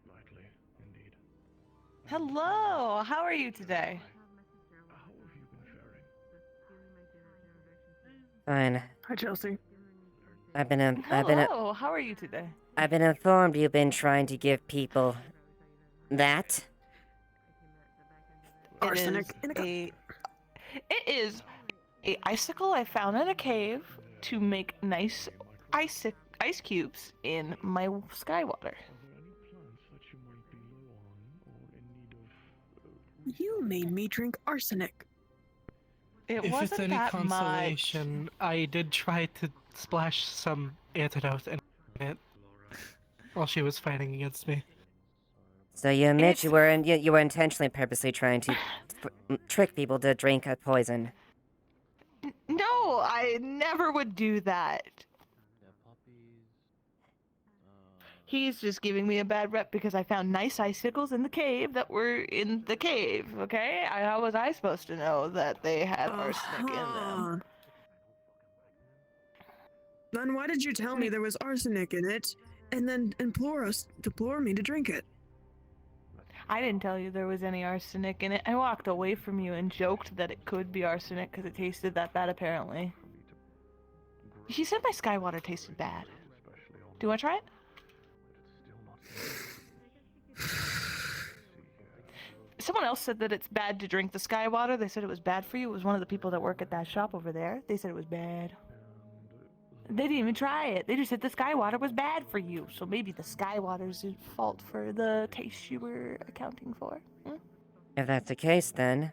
Likely, indeed. Hello, how are you today? How have you been faring? Fine. Hi, Chelsea. Hello, how are you today? I've been informed you've been trying to give people that. Arsenic in a cup. It is a icicle I found in a cave to make nice ice cubes in my sky water. You made me drink arsenic. It If it's wasn't any that much. consolation, I did try to splash some antidote in it while she was fighting against me. So you admit It's- you were intentionally, purposely trying to trick people to drink a poison. No, I never would do that. He's just giving me a bad rep because I found nice icicles in the cave that were in the cave, okay? How was I supposed to know that they had arsenic in them? Then why did you tell me there was arsenic in it, and then implore me to drink it? I didn't tell you there was any arsenic in it. I walked away from you and joked that it could be arsenic because it tasted that bad, apparently. He said my sky water tasted bad. Do you want to try it? Someone else said that it's bad to drink the sky water. They said it was bad for you. It was one of the people that work at that shop over there. They said it was bad. They didn't even try it. They just said the sky water was bad for you. So maybe the sky water's at fault for the taste you were accounting for. Hmm? If that's the case, then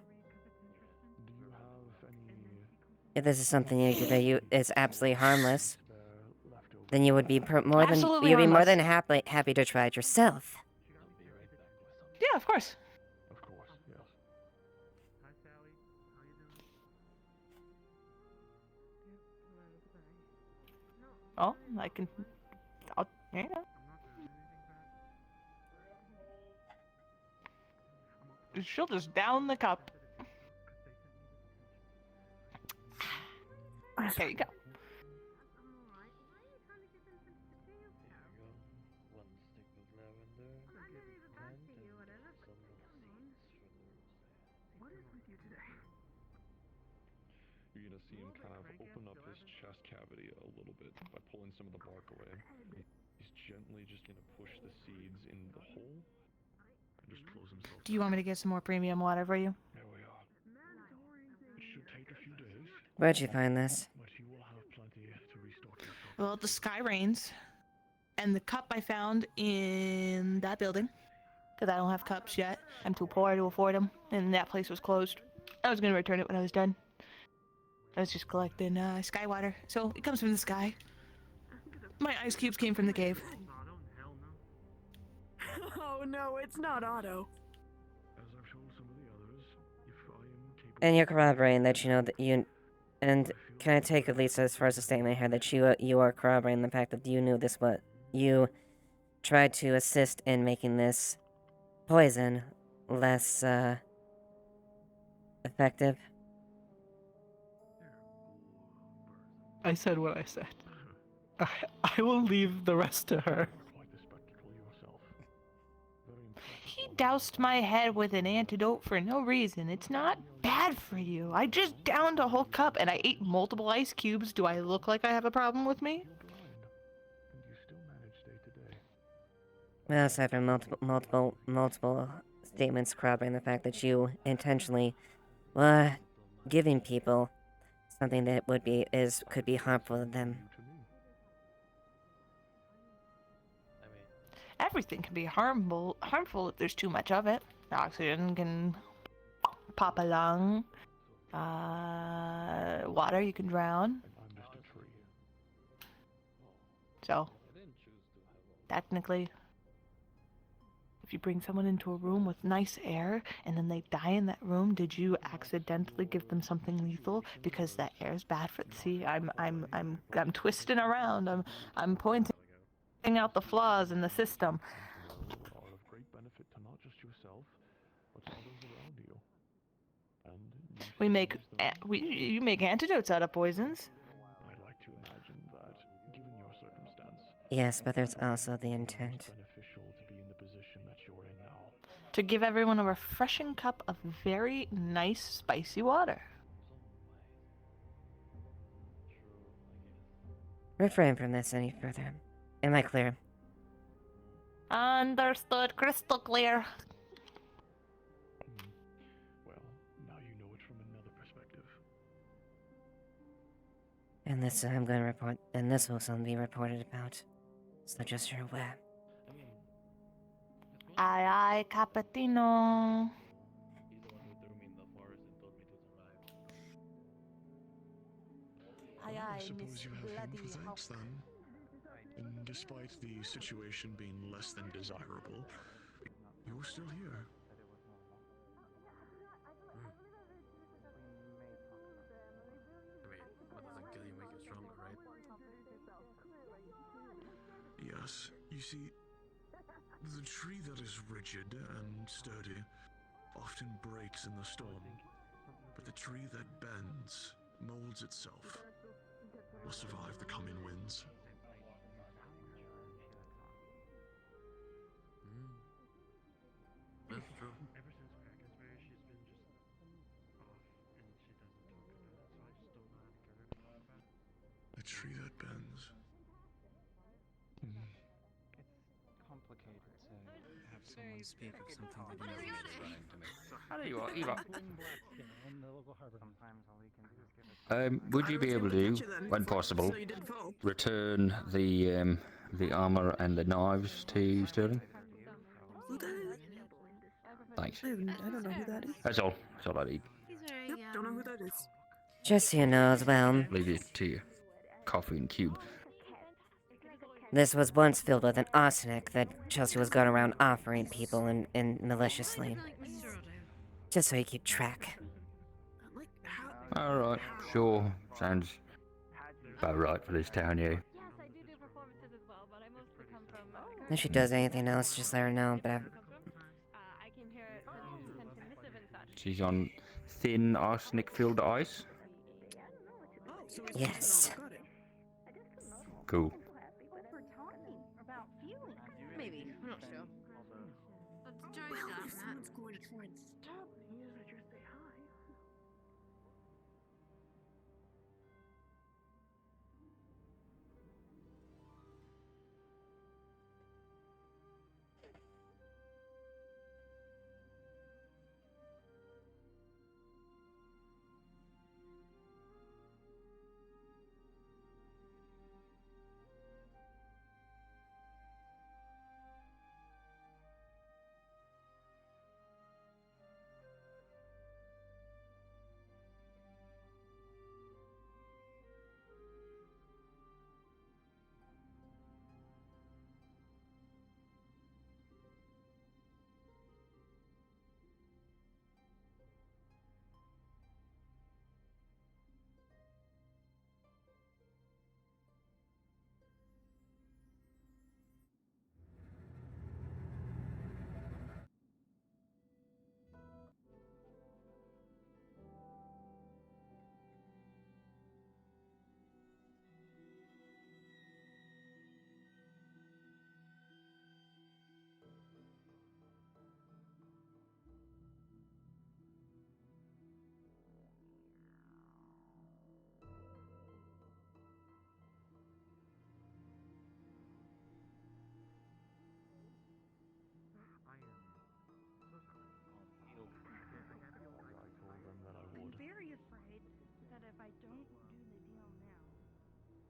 if this is something is absolutely harmless, then you would be more than happy to try it yourself. Yeah, of course. Oh, I can. There you go. She'll just down the cup. There you go. You're gonna see him kind of open up his chest cavity a little bit by pulling some of the bark away. He's gently just gonna push the seeds in the hole and just close himself. Do you want me to get some more premium water for you? There we are. It should take a few days. Where'd you find this? But you will have plenty to restock your cup. Well, the sky rains, and the cup I found in that building, because I don't have cups yet. I'm too poor to afford them, and that place was closed. I was gonna return it when I was done. I was just collecting sky water, so it comes from the sky. My ice cubes came from the cave. Oh no, it's not Otto. As I've shown some of the others, if I am capable. And you're corroborating that you know that you. And can I take at least as far as a statement here that you are corroborating the fact that you knew this, what you tried to assist in making this poison less effective? I said what I said. I will leave the rest to her. He doused my head with an antidote for no reason. It's not bad for you. I just downed a whole cup and I ate multiple ice cubes. Do I look like I have a problem with me? Well, aside from multiple statements corroborating the fact that you intentionally were giving people something that could be harmful to them. Everything can be harmful if there's too much of it. Oxygen can pop a lung. Water you can drown. So, technically, if you bring someone into a room with nice air and then they die in that room, did you accidentally give them something lethal because that air is bad for? See, I'm twisting around. I'm pointing out the flaws in the system. Are of great benefit to not just yourself, but to others around you. And You make antidotes out of poisons. I'd like to imagine that, given your circumstance, Yes, but there's also the intent. beneficial to be in the position that you're in now. To give everyone a refreshing cup of very nice spicy water. Refrain from this any further. Am I clear? Understood. Crystal clear. Well, now you know it from another perspective. And this I'm going to report, and this will soon be reported about. So just you're aware. Aye, aye, Capitino. He's the one who threw me in the forest and told me to survive. Aye, Well, I aye, suppose Miss you have him Bloody for thanks Hawk. then. And despite the situation being less than desirable, you're still here. Wait, what doesn't kill you make you stronger, right? Yes, you see, the tree that is rigid and sturdy often breaks in the storm, but the tree that bends, molds itself, will survive the coming winds. That's true. Ever since Kraken's she's been just off and she doesn't talk about it, so I just don't know how to get her to talk about it. A tree that bends. It's complicated to have someone speak of something that you know is running to me. How do you are, Eva? Sometimes all you can do is give it. Would you be able to, when possible, return the armor and the knives to Sterling? Who that is? Thanks. I don't know who that is. That's all. That's all I need. Yep, don't know who that is. Just so you know as well, Leave it to you. Coffee and cube. this was once filled with an arsenic that Chelsea was going around offering people in maliciously. Just so you keep track. Alright, sure. Sounds about right for this town, yeah. If she does anything else, just let her know, but She's on thin arsenic-filled ice. yes. Cool. Maybe. I'm not sure. Let's try Well, if that. someone's going to try and stop me, I just say hi. I'm very afraid that if I don't do the deal now,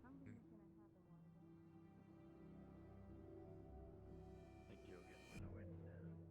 something's gonna happen one day. Thank you again for the witness.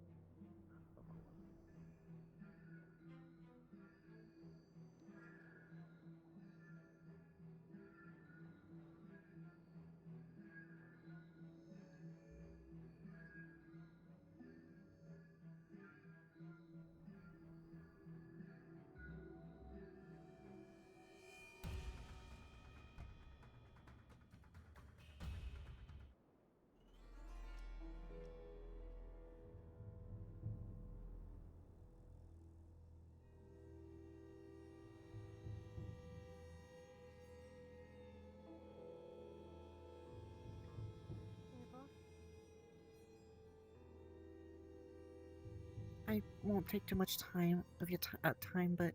I won't take too much time of your time, but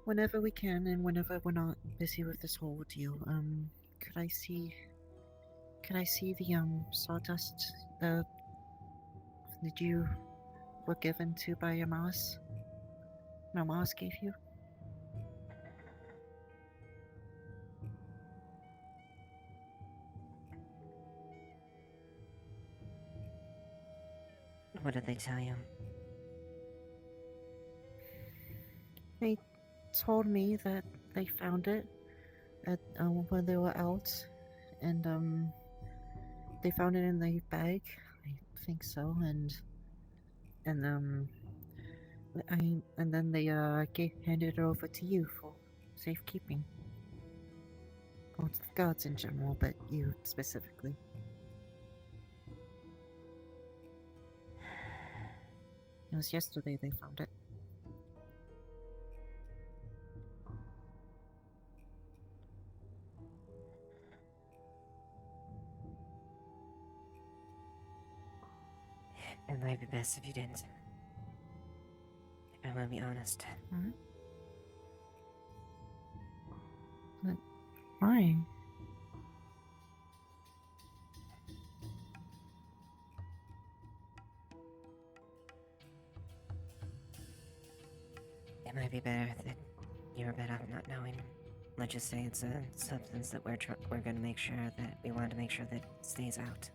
whenever we can and whenever we're not busy with this whole deal, could I see the sawdust that you were given to by your mouse? My mouse gave you? What did they tell you? They told me that they found it at when they were out, and they found it in the bag. I think so, and and then they handed it over to you for safekeeping. Well, it's the guards in general, but you specifically. It was yesterday they found it. It might be best if you didn't. If I'm gonna be honest. Hmm? But why? It might be better that you're better off not knowing. Let's just say it's a substance that we're gonna make sure that we want to make sure that it stays out.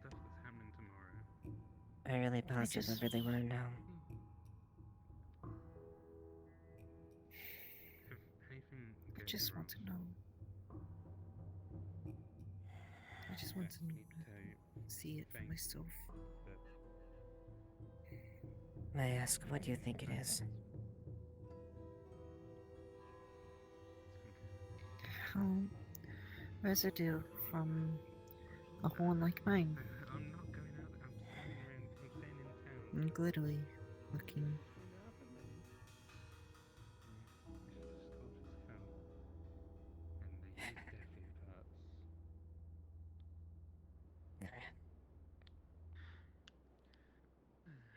Stuff that's happening tomorrow. I really positively really want to know. If anything I goes just wrong, want to know. I just want to see it for myself. May I ask what you think it is? Residue from a horn like mine. I'm not going out. I'm staying around. I'm staying in town. And glittery looking. And they use death in parts.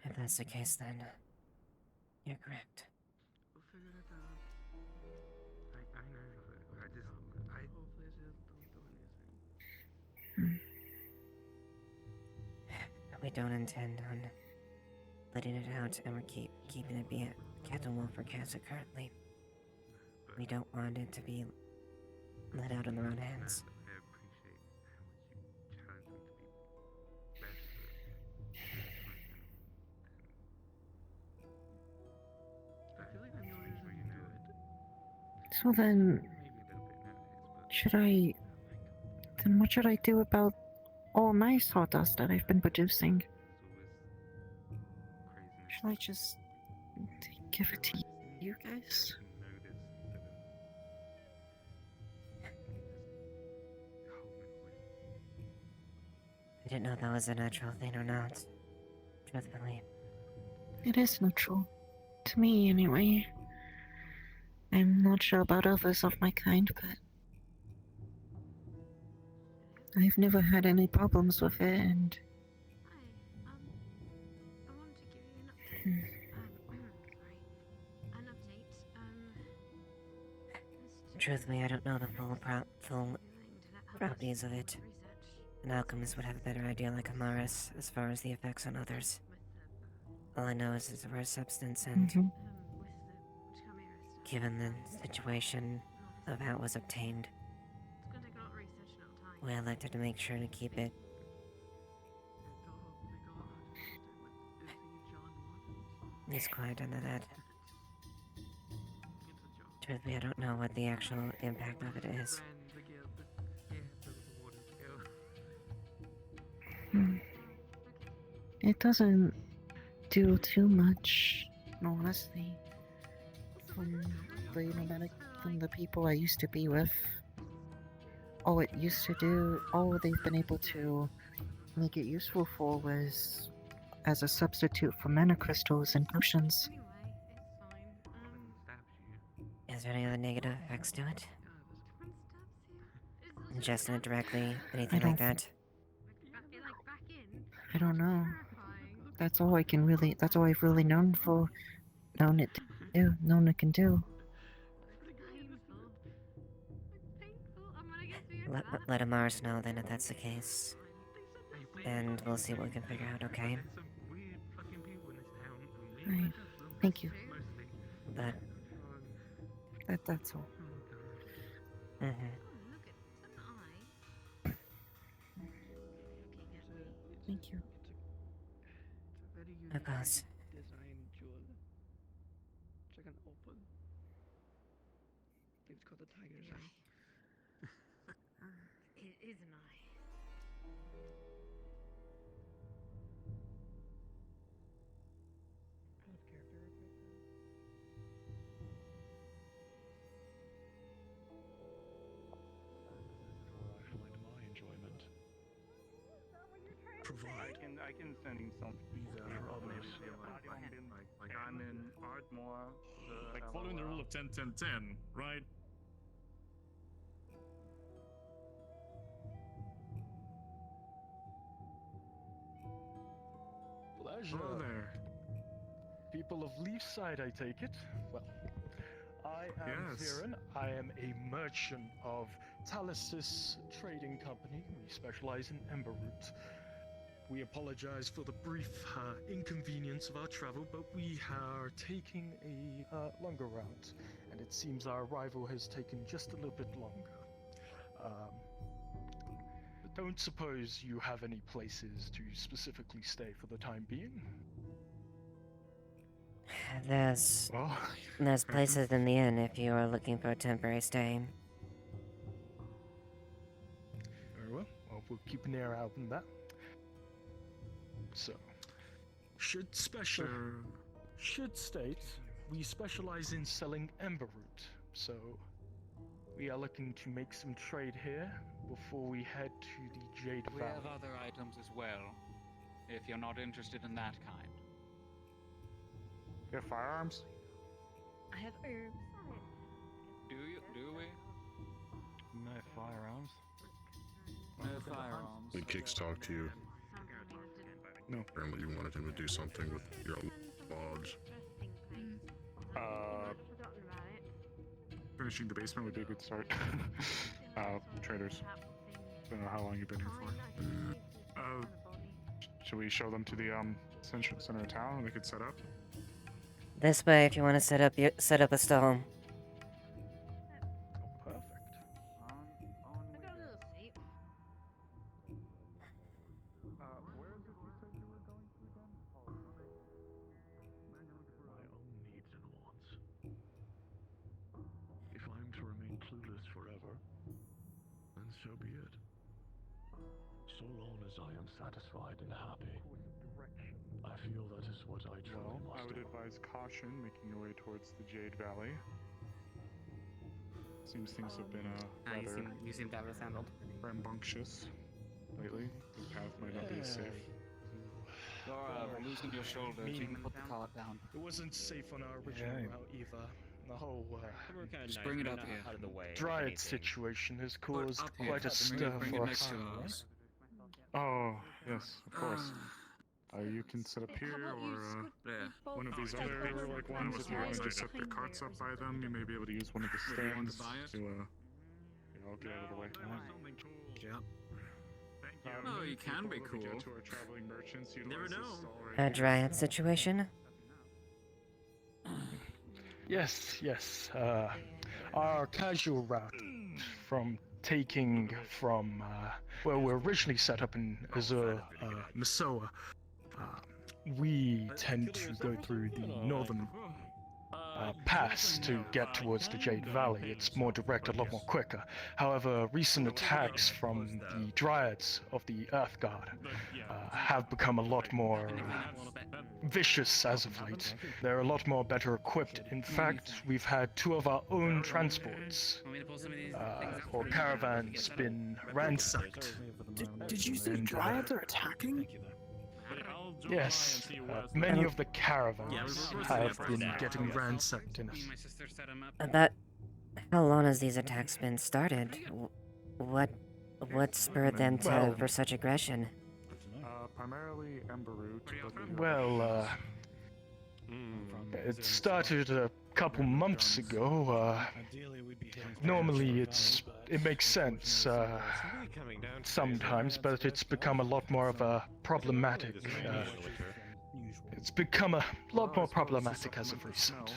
If that's the case, then you're correct. We'll figure it out. I know. I just. Hopefully, just don't do anything. We don't intend on letting it out, and we're keeping it be a cat and wolf for Casa currently. We don't want it to be let out in the wrong hands. I appreciate how much you challenge me to be better. I feel like I know this is good. So then, then what should I do about all my sawdust that I've been producing? Should I just give it to you guys? I didn't know that was a natural thing or not. Truthfully. It is natural. To me, anyway. I'm not sure about others of my kind, but I've never had any problems with it, and I wanted to give you an update. Truthfully, I don't know the full properties of it. An alchemist would have a better idea like Amaris as far as the effects on others. All I know is it's a rare substance, and given the situation of how it was obtained, we elected to make sure to keep it. He's quiet under that. Truthfully, I don't know what the actual impact of it is. It doesn't do too much, honestly. From the people I used to be with, all it used to do, all they've been able to make it useful for was as a substitute for mana crystals and potions. Is there any other negative effects to it? Ingesting it directly, anything like that? I don't know. That's all I've really known it can do. Let Amaris know then if that's the case. And we'll see what we can figure out, okay? Alright. Thank you. But That's all. mhm. Thank you. It's a very Of course. unique design jewel. It's like an opal. It's got the tiger's eye. It is an eye. Out of character, Where I find my enjoyment. Provide. I can send him some teaser of maybe like I'm in Ardmore. Like following the rule of 10-10-10, right? Pleasure. Hello there. People of Leafside, I take it. Well, I am Yes. Viren. I am a merchant of Talysis Trading Company. We specialize in Emberroot. We apologize for the brief inconvenience of our travel, but we are taking a longer route, and it seems our arrival has taken just a little bit longer. Don't suppose you have any places to specifically stay for the time being? There's places in the inn if you are looking for a temporary stay. Very well. Well, we'll keep an ear out on that. So, should state we specialize in selling Emberroot. So, we are looking to make some trade here before we head to the Jade We Valley. have other items as well, if you're not interested in that kind. You have firearms? I have herbs. Do we? No firearms. No firearms. Did Kix talk to you? No. Apparently you wanted him to do something with your lodge. Finishing the basement would be a good start. Traders. Don't know how long you've been here for. Should we show them to the center of town and we could set up? This way, if you want to set up a stall. Perfect. Where is it you said you were going to again? My own needs and wants. If I'm to remain clueless forever, then so be it. So long as I am satisfied and happy, I feel that is what I truly Well, must I would do. advise caution making your way towards the Jade Valley. Seems things have been rather you seem to have this handled. rambunctious lately. The path might not be as safe. You're losing your shoulder. You can put the cart down. It wasn't safe on our original route either. The whole Just bring it up here. out of the way. Dryad situation has caused up here. quite a stir Bring it for next us. to ours. Oh, yes, of course. You can set up here or one of these other like ones. If you want to just set the carts up by them, you may be able to use one of the stands to here, I'll get out of the way. Yep. Oh, you can be before we cool. get to our traveling merchants, Never utilize this know. stall right A here. dryad situation? Yes. Our casual route from taking from where we're originally set up in Azure, Masoa. We tend to go through the northern pass to get towards the Jade Valley. It's more direct, a lot more quicker. However, recent attacks from the Dryads of the Earth Guard have become a lot more vicious as of late. They're a lot more better equipped. In fact, we've had two of our own transports or caravans been ransacked. Did you say Dryads are attacking? Yes, many of the caravans have been getting ransacked in us. About how long has these attacks been started? What spurred them to Well- for such aggression? Primarily Emberroot. Well, it started a couple months ago. Normally it makes sense sometimes, but it's become a lot more of a problematic It's become a lot more problematic as of recent.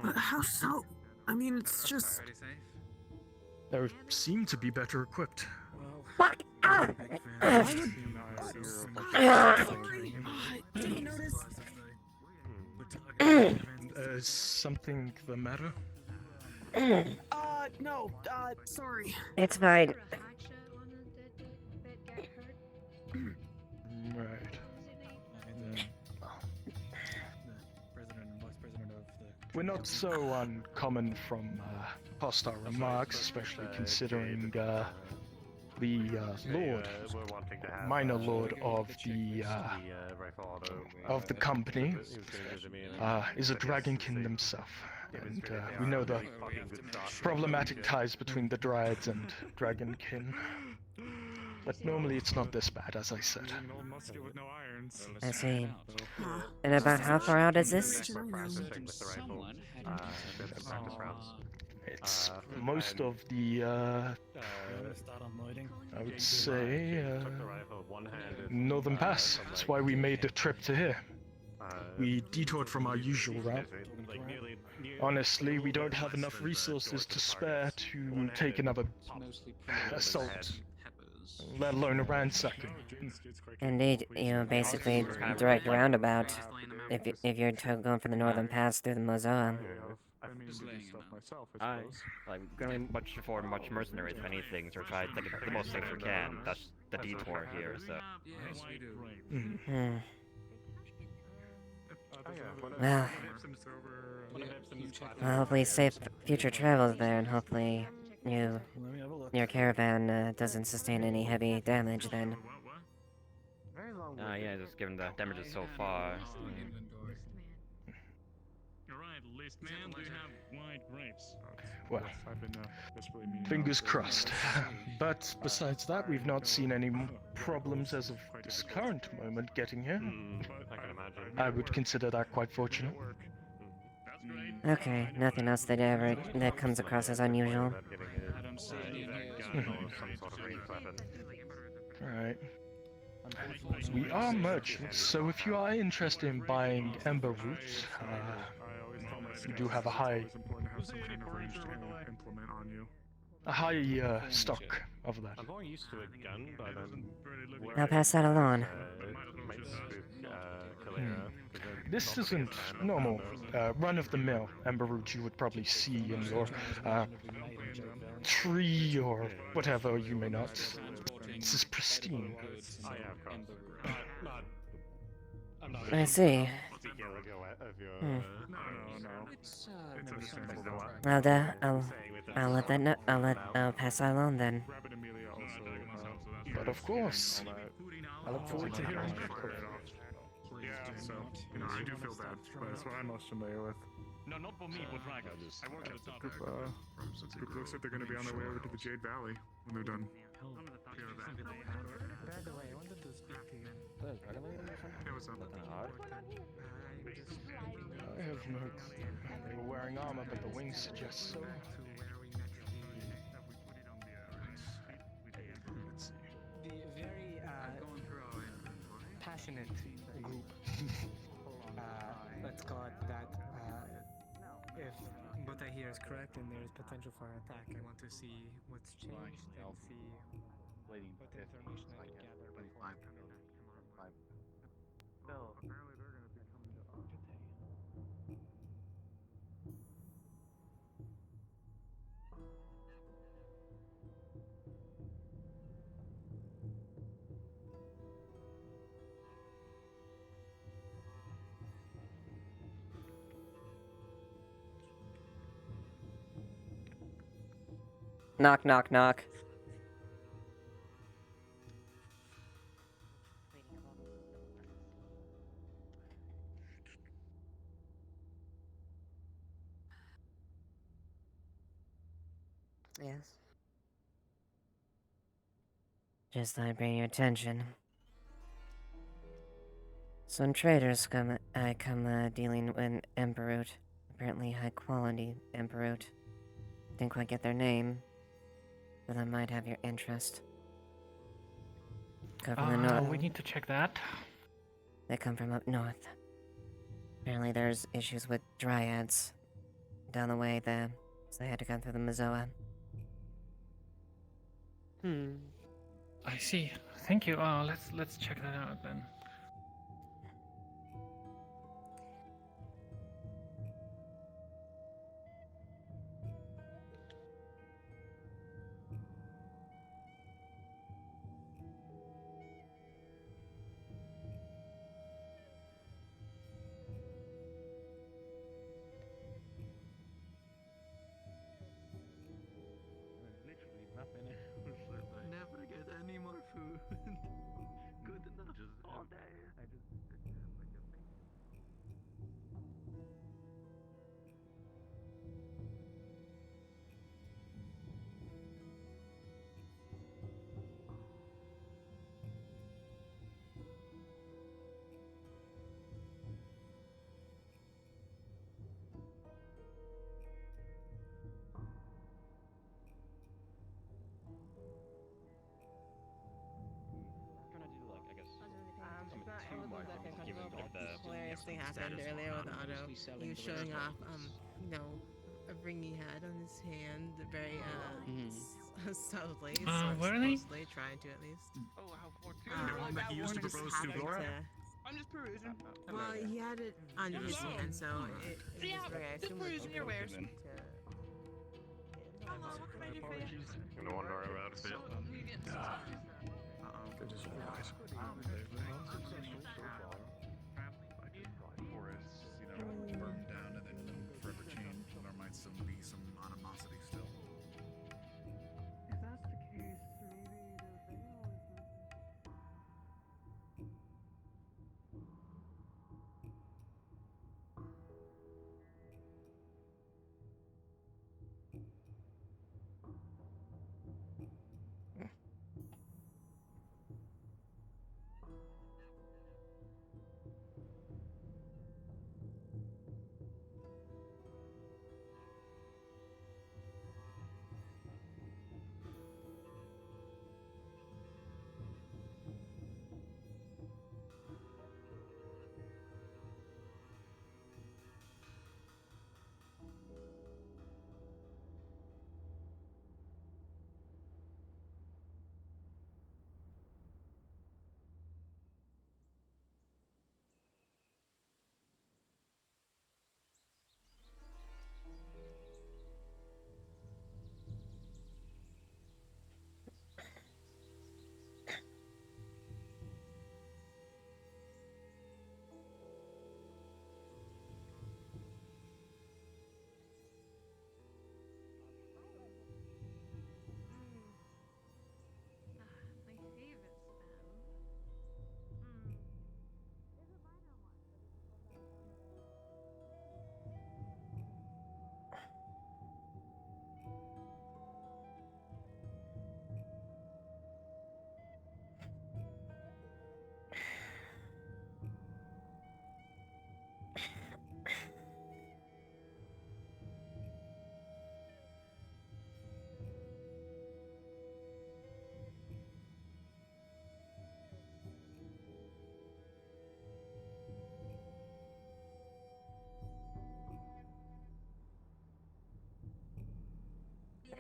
But how so? I mean, it's just. They seem to be better equipped. What? Did you notice? Is something the matter? No, sorry. It's fine. Right. We're not so uncommon from hostile remarks, especially considering the lord, minor lord of the company, is a dragonkin himself, and we know the problematic ties between the dryads and dragonkin. But normally it's not this bad, as I said. I see. And about how far out is this? It's most of the, I would say, Northern Pass. That's why we made the trip to here. We detoured from our usual route. Honestly, we don't have enough resources to spare to take another assault, let alone a ransacking. Indeed, you basically direct roundabout if you're going for the Northern Pass through the Mozoa. Like, going much mercenaries if anything, to try to take it the most safe we can. That's the detour here, so. Well, hopefully safe future travels there, and hopefully your caravan doesn't sustain any heavy damage then. Yeah, just given the damages so far. Alright, list man, do you have white grapes? Well, fingers crossed. But besides that, we've not seen any problems as of this current moment getting here. I can imagine. I would consider that quite fortunate. Okay, nothing else that comes across as unusual. Alright. We are merchants, so if you are interested in buying ember roots, we do have a high stock of that. I'm more used to a gun, but I'll pass that along. This isn't normal, run-of-the-mill ember roots you would probably see in your tree or whatever you may not. This is pristine. I see. I'll pass that along then. But of course, I look forward to hearing. Yeah, so, I do feel bad, but that's what I'm most familiar with. No, not for me, for dragons. I work at the top. Group looks like they're going to be on their way over to the Jade Valley when they're done. By the way, I wanted to speak to you. Yeah, what's up? I have no clue. They were wearing armor, but the wings suggest so. The very passionate group, let's call it that, if what I hear is correct and there is potential for an attack, I want to see what's changed and see what information I can gather before. Bill, apparently they're going to be coming to us. Knock, knock, knock. Yes. Just thought I'd bring your attention. Some traders come dealing with Emperor. Apparently high quality Emperor. Didn't quite get their name, but that might have your interest. Go from the north. We need to check that. They come from up north. Apparently there's issues with dryads down the way there, so they had to come through the Mazoa. I see. Thank you. Let's check that out then. Literally nothing else. Never get any more food. Good enough. Just all day. I just Trying to do like I guess. It's not two everyone's that microphones, can given control, like but the hilarious thing happened status earlier with bar. Otto. He was showing off, a ring he had on his hand, very, subtly, Were they? supposedly, trying to at least. Oh, how The one that he used to propose to Flora? I'm just perusing. Well, he had it on his hand, so it Yeah, was very, I just assume, perusing your wares. Hello, what can I do for you? Gonna wonder about it. It is alright. They've been unsuccessful so far. Forests, burn down and then forever change, and there might still be some animosity still. If that's the case, maybe the veil is missing.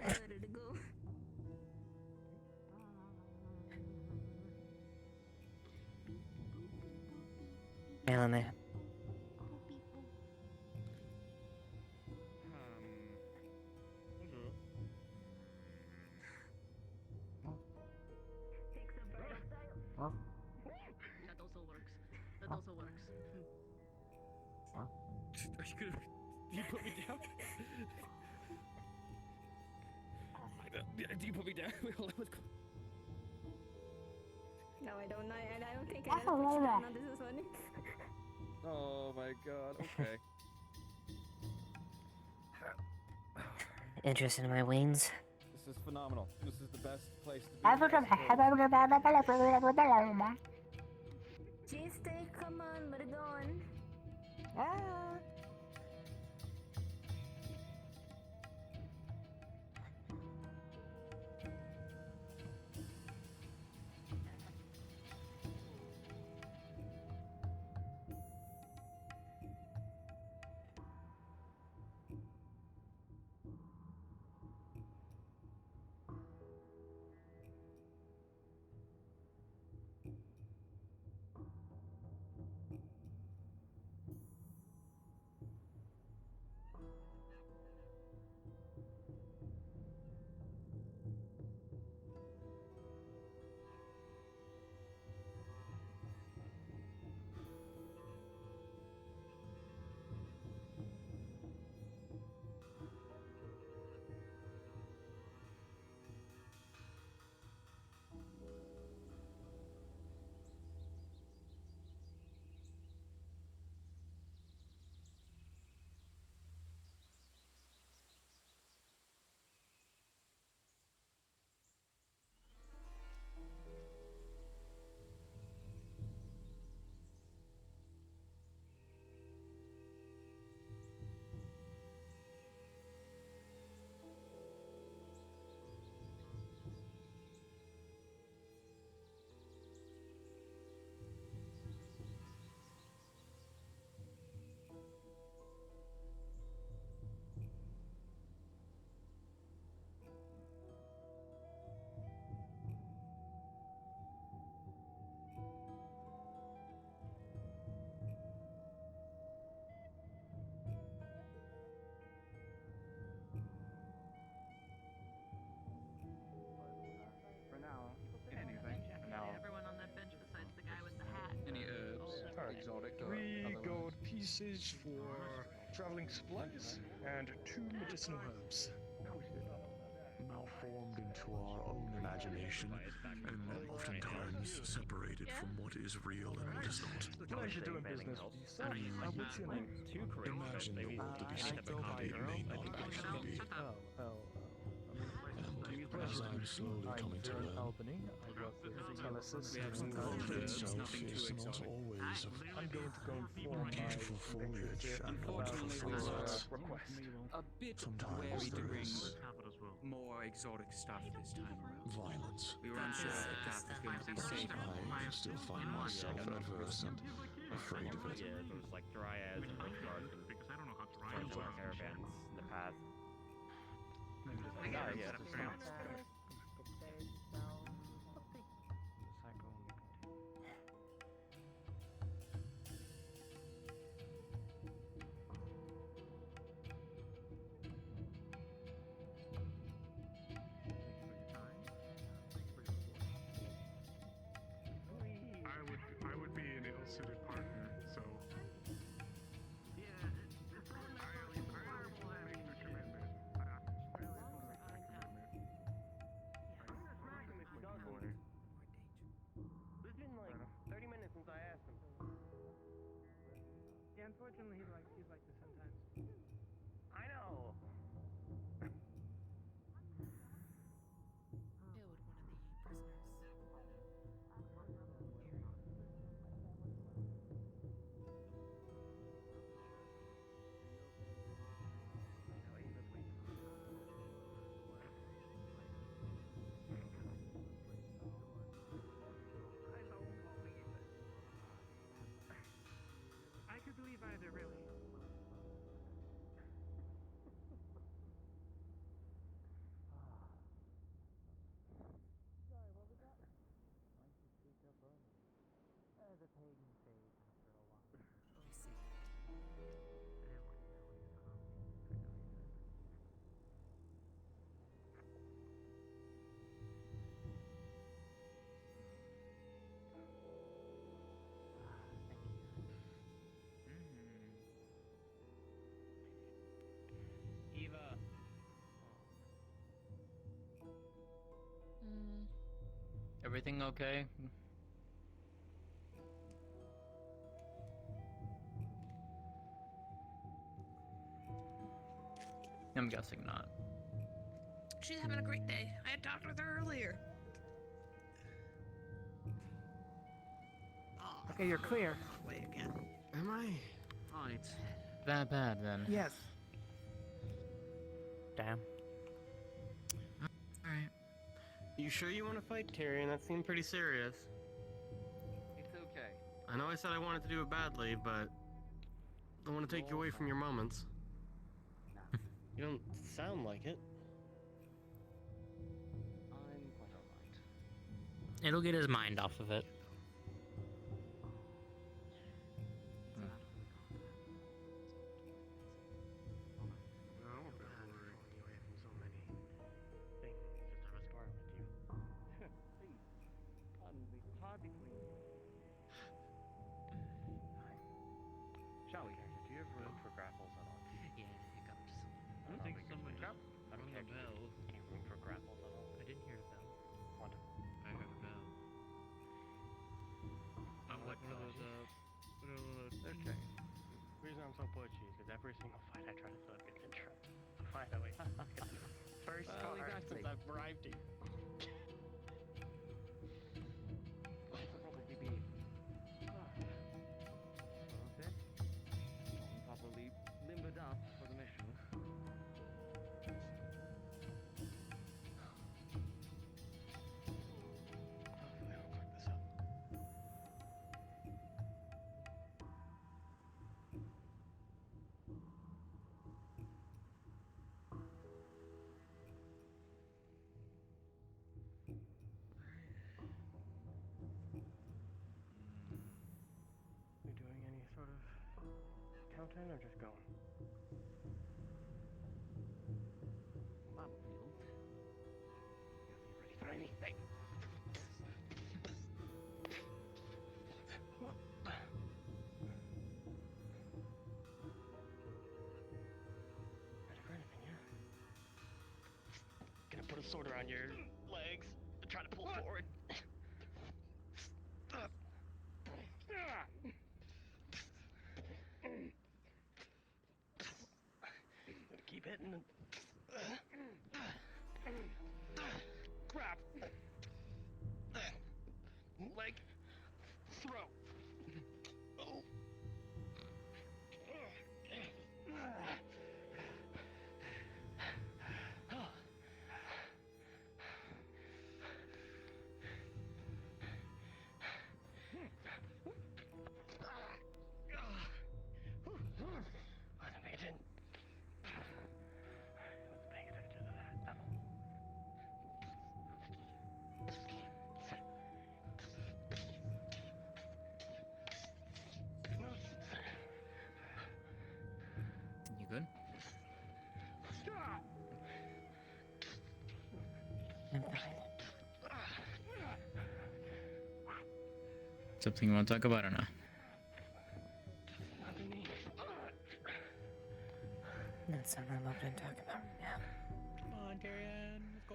Ready to go. Elena. That also works. That also works. You put me down. Do you put me down? Wait, hold on, let's go. No, I don't. I don't think I put you down. No, this is funny. Oh my god. Okay. Interested in my wings? This is phenomenal. This is the best place to be. Cheesesteak, come on, let it go on. Ah. exotic. 3 gold pieces for traveling supplies, and 2 medicinal herbs. Malformed into our own imagination, and oftentimes separated from what is real and what is not. Pleasure doing business with you, sir. What's your name? Imagine the world to be something that it may not actually be. And as I'm slowly coming to learn, Albany. I work with Telesis. the world itself is not always of I'm going to go inform my beautiful foliage and wonderful sunsets. request. A bit Sometimes wary to there bring is more exotic stuff this time around. violence. We were unsure if the path was going to be safe. I still find myself adverse and afraid of it. Yeah, those like dryads and witch guards and Because I don't know how to friends of our caravans in the past. Yeah. I would be an ill-suited partner, so. It's been like 30 minutes since I asked him. Yeah, unfortunately, he's like this sometimes. I know. Killed one of the prisoners. I could believe either, really. Sorry, what was that? Why don't you speak up early? The pain fades after a while. I see. Eva. Everything okay? I'm guessing not. She's having a great day. I had talked with her earlier. Okay, you're clear. Way again. Am I? Right. That bad then? Yes. Damn. Alright. You sure you want to fight Tyrion? That seemed pretty serious. It's okay. I know I said I wanted to do it badly, but I don't want to take you away from your moments. You don't sound like it. I'm quite alright. It'll get his mind off of it. Shall we? Do you have room for grapples at all? Yeah, hiccups. I think someone just rung a bell. Room for grapples at all? I didn't hear a bell. Wonderful. I heard a bell. What bell? Okay. The reason I'm so butchy is because every single fight I try to set up gets interrupted. Finally. First card since I've arrived here. This will probably be okay. Properly limbered up for the mission. Hopefully I'll fuck this up. We doing any sort of countdown or just going? Battlefield. Be ready for anything. sword around your legs and try to pull forward. Keep hitting and grab. Leg. Throw. Oh. Wasn't paying attention. Wasn't paying attention to that. You good? I'm fine. Something you want to talk about or not? That's something I'm open to talk about now. Come on, Tyrion, let's go.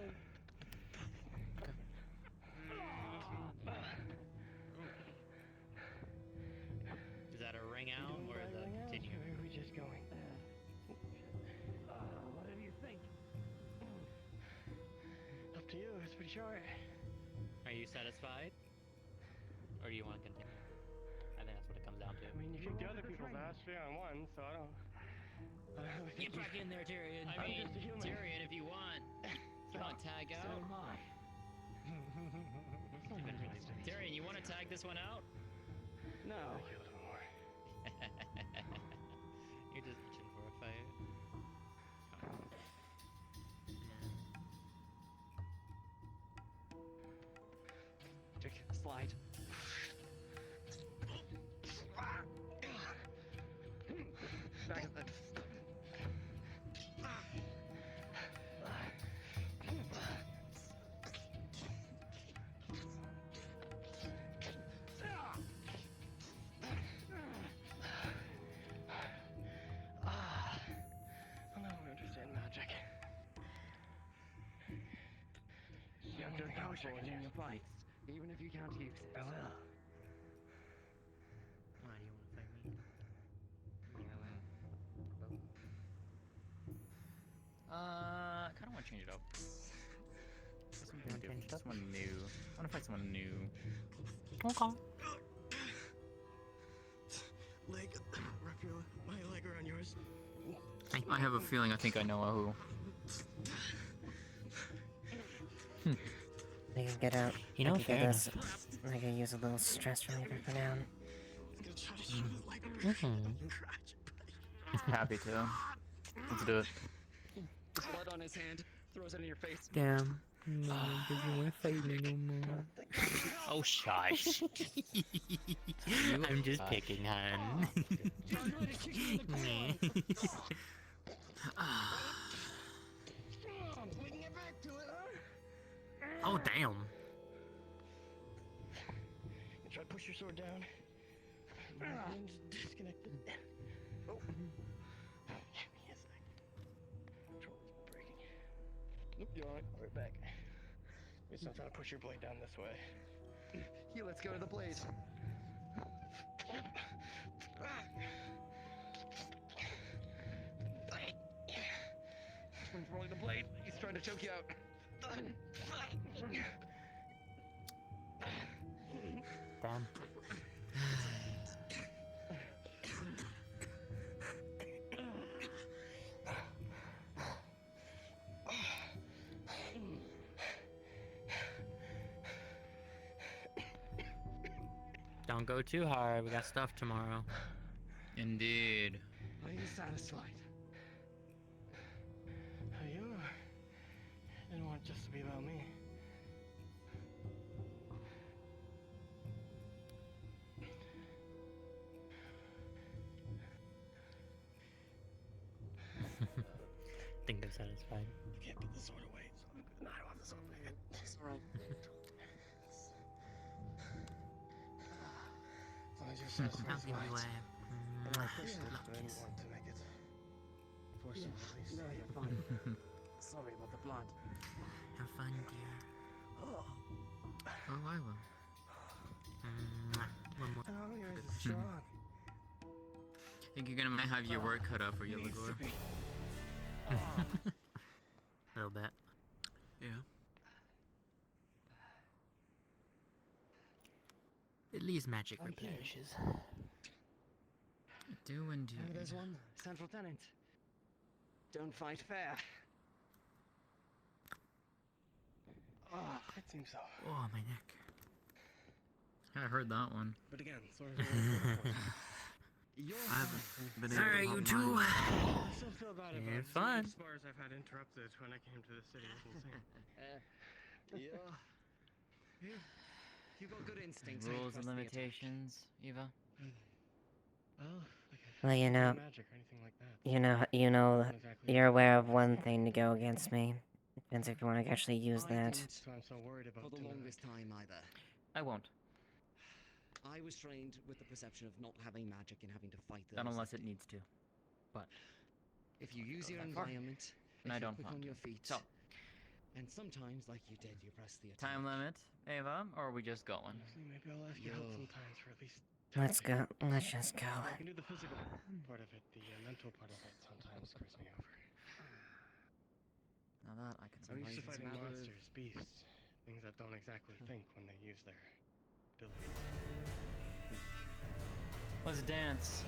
Is that a ring out or is that continue? Or are we just going? What do you think? Up to you. It's pretty short. Are you satisfied? Or do you want to continue? I think that's what it comes down to. I mean, you kicked the other people's ass 3-on-1, so I don't. Get back in there, Tyrion. I mean, just a human. Tyrion, if you want. You want to tag out? So am I. Tyrion, you want to tag this one out? No. You're just itching for a fight. Take it. Slide. Back of the... I'll never understand magic. You have to be careful in your fights, even if you can't use it. I will. Why do you want to fight me? I kind of want to change it up. Something different. Someone new. I want to fight someone new. Okay. Leg, wrap my leg around yours. I have a feeling I think I know who. I can get out. You know, I can fair get this. enough. I can use a little stress reliever for now. Happy to. Let's do it. Blood on his hand. Throws it in your face. Damn. No, doesn't want to fight me no more. Oh, shush. I'm just picking, hun. Oh, damn. You try to push your sword down. My hand's disconnected. Oh. Give me a sec. Controller's breaking. Nope, you're alright. Right back. It's not trying to push your blade down this way. Here, let's go to the blade. Controlling the blade. He's trying to choke you out. Damn. Don't go too hard. We got stuff tomorrow. Indeed. Are you satisfied? Are you? Didn't want it just to be about me. Think they're satisfied. You can't put the sword away, so I'm good. No, I don't have the sword away. It's alright. As long as you're satisfied. I'll give you a... I pushed it, but I didn't want to make it forceful, at least. No, you're fine. sorry about the blood. Have fun, dear. Oh, I will. One more. Oh, yours is strong. Think you're gonna have your work cut out for you, Ligor? A little bit. Yeah. At least magic Thank you. replenishes. Do indeed. Oh, there's one. Central tenant. Don't fight fair. Oh, it seems so. Oh, my neck. I heard that one. But again, sorry for I haven't been able to Alright, pop you two. mine. I still feel bad about Have it. fun. As far as I've had interrupted when I came to the city is insane. Yeah. You got good instincts. Rules and limitations, Eva. Well, you know, magic or anything like that. you're aware of one thing to go against me. Depends if you want to actually use that. So I'm so worried about For the longest time either. I won't. I was trained with the perception of not having magic and having to fight those. Not unless it needs to. But If you use go your that far. environment, And I if you're don't quick want on to. your feet. So, And sometimes, like you did, you press the attack. time limit, Ava, or are we just going? Maybe I'll ask you help sometimes for at least. Let's go. Let's just go. I can do the physical part of it. The mental part of it sometimes screws me over. Now that I can I'm used to survive. fighting monsters, beasts, things that don't exactly think when they use their abilities. Let's dance.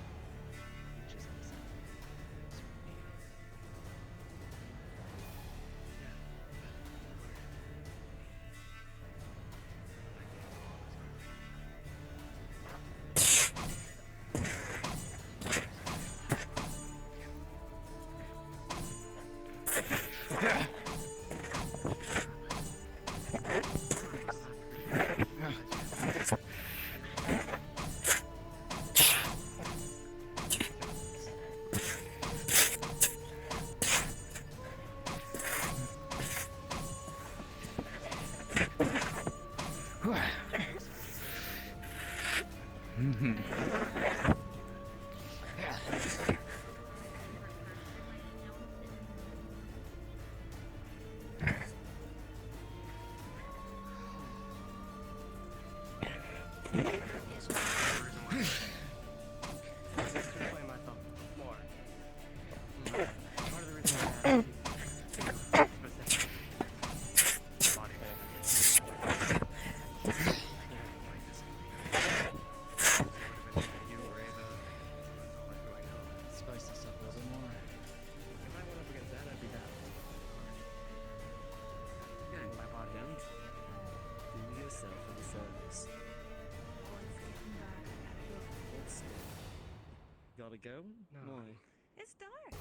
Gotta go? No. Why? It's dark.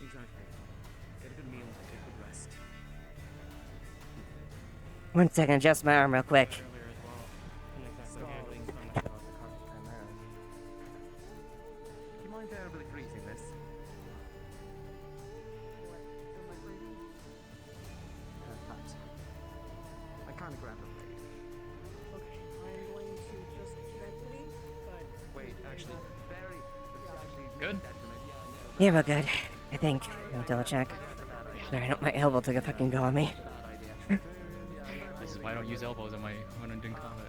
Exactly. Get a good meal, get a good rest. 1 second, adjust my arm real quick. Do you mind terribly freezing this? Perhaps. I can't grab a plate. Okay, I'm going to just gently, but... Wait, actually, very... Good? Yeah, we're good. I think. I'll double check. Sorry, my elbow took a fucking go on me. This is why I don't use elbows when I'm doing combat.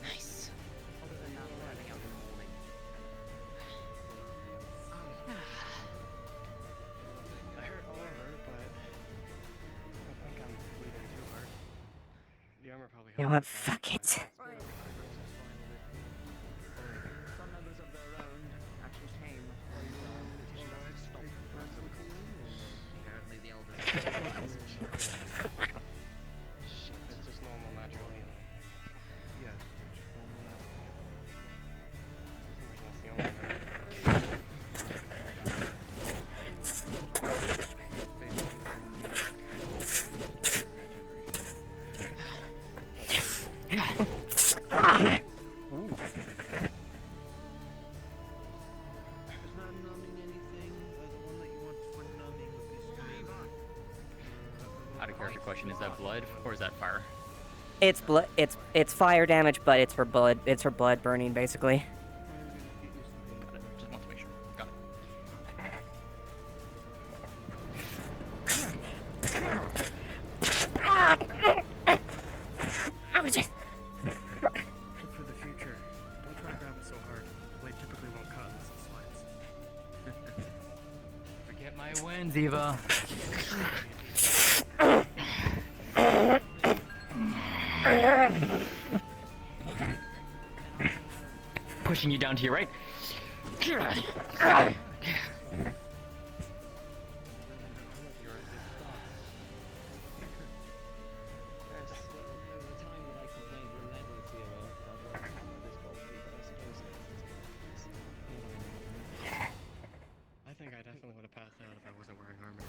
Nice. I hurt all over, but I think I'm bleeding too hard. The armor probably You know what? Fuck it. Some members of their own actually came to stop the apparently the elders numbing anything? The one that you want for numbing would be Out of character question, is that blood or is that fire? It's blood. It's fire damage, but it's for blood. It's for blood burning, basically. Got it. Just want to make sure. Got it. For the future, don't try to grab it so hard. The blade typically won't cut unless it slides. Forget my wins, Eva. Pushing you down to your right. I think I definitely would have passed out if I wasn't wearing armor.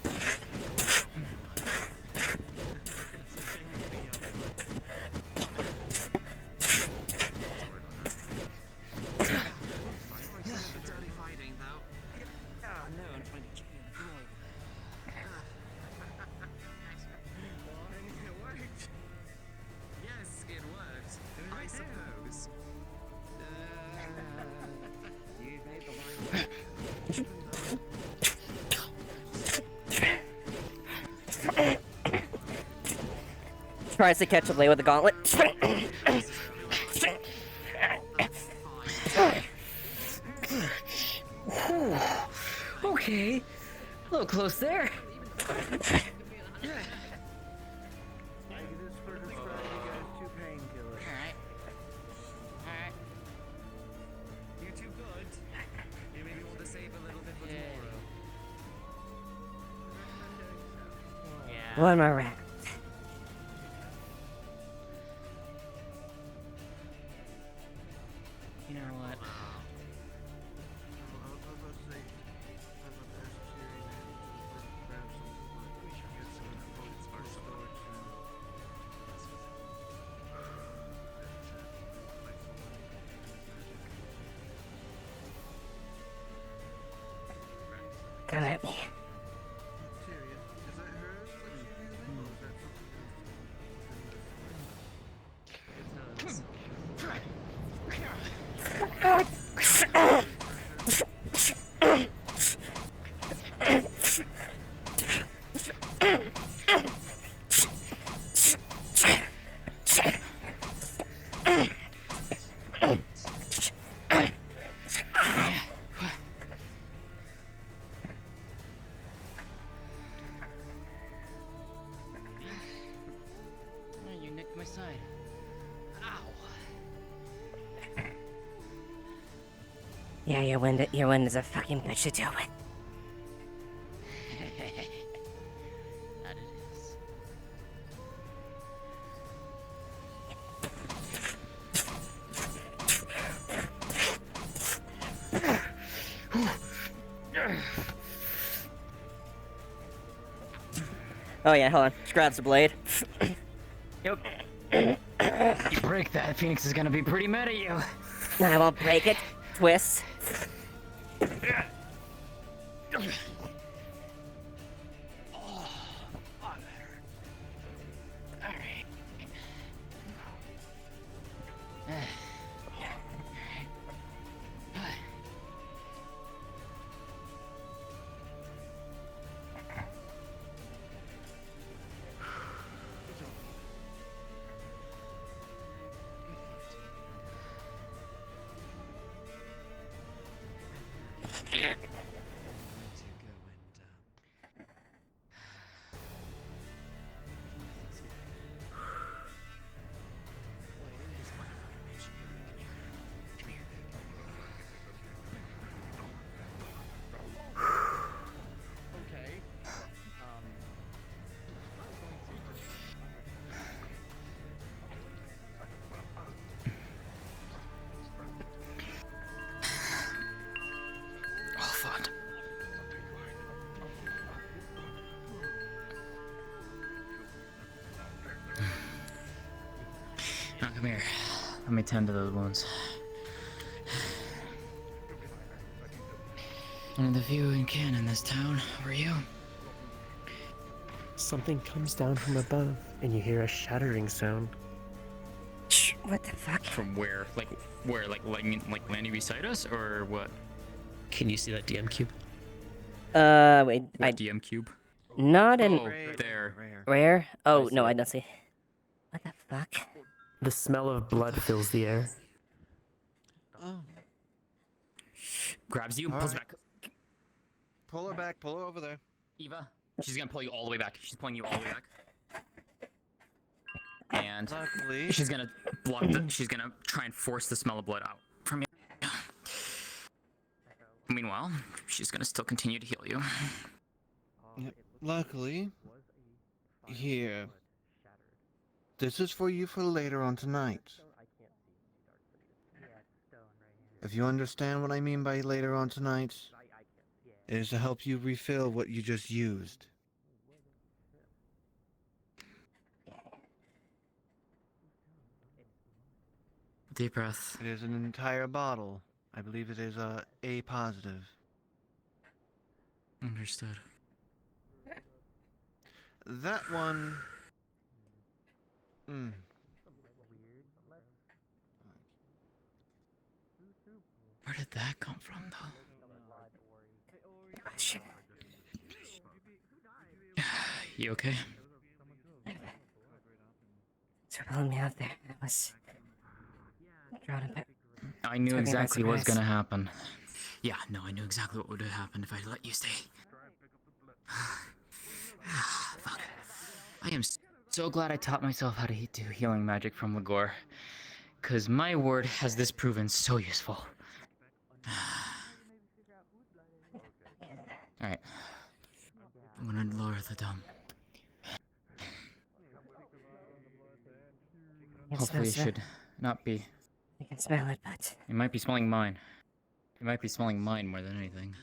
Dirty fighting, though. Oh no, I'm trying to cheat in the floor. It worked. Yes, it worked. I suppose. You made the line. Tries to catch a blade with the gauntlet. Okay. A little close there. You're too good. You maybe want to save a little bit for tomorrow. Yeah. One more round. You know what? Come at me. You nicked my side. Ow. Yeah, your wind is a fucking bitch to deal with. That it is. Oh yeah, hold on. Just grabs the blade. Yep. You break that, Phoenix is gonna be pretty mad at you. I won't break it. Twist. Now come here. Let me tend to those wounds. One of the few in kin in this town. Were you? Something comes down from above, and you hear a shattering sound. Shh, what the fuck? From where? Like where? Like landing beside us, or what? Can you see that DM cube? Wait, What DM cube? Not in... Oh, there. Where? Oh, see no, it. I don't see. What the fuck? The smell of blood fills the air. Oh. Grabs you, All pulls right. back. Pull her back. Pull her over there. Eva, she's gonna pull you all the way back. She's pulling you all the way back. And Luckily, she's gonna block the. She's gonna try and force the smell of blood out from you. Meanwhile, she's gonna still continue to heal you. Luckily, here. This is for you for later on tonight. If you understand what I mean by later on tonight, it is to help you refill what you just used. Deep breath. It is an entire bottle. I believe it is A positive. Understood. That one. Where did that come from, though? Shit. You okay? So pulling me out there. I was... drawn a bit. I knew Took me by exactly what was surprise. gonna happen. Yeah, no, I knew exactly what would have happened if I let you stay. Fuck. I am so glad I taught myself how to do healing magic from Ligor. Cause my word has this proven so useful. Alright. I'm gonna lower the dome. Hopefully it should not be. You can smell it, but... It might be smelling mine. It might be smelling mine more than anything.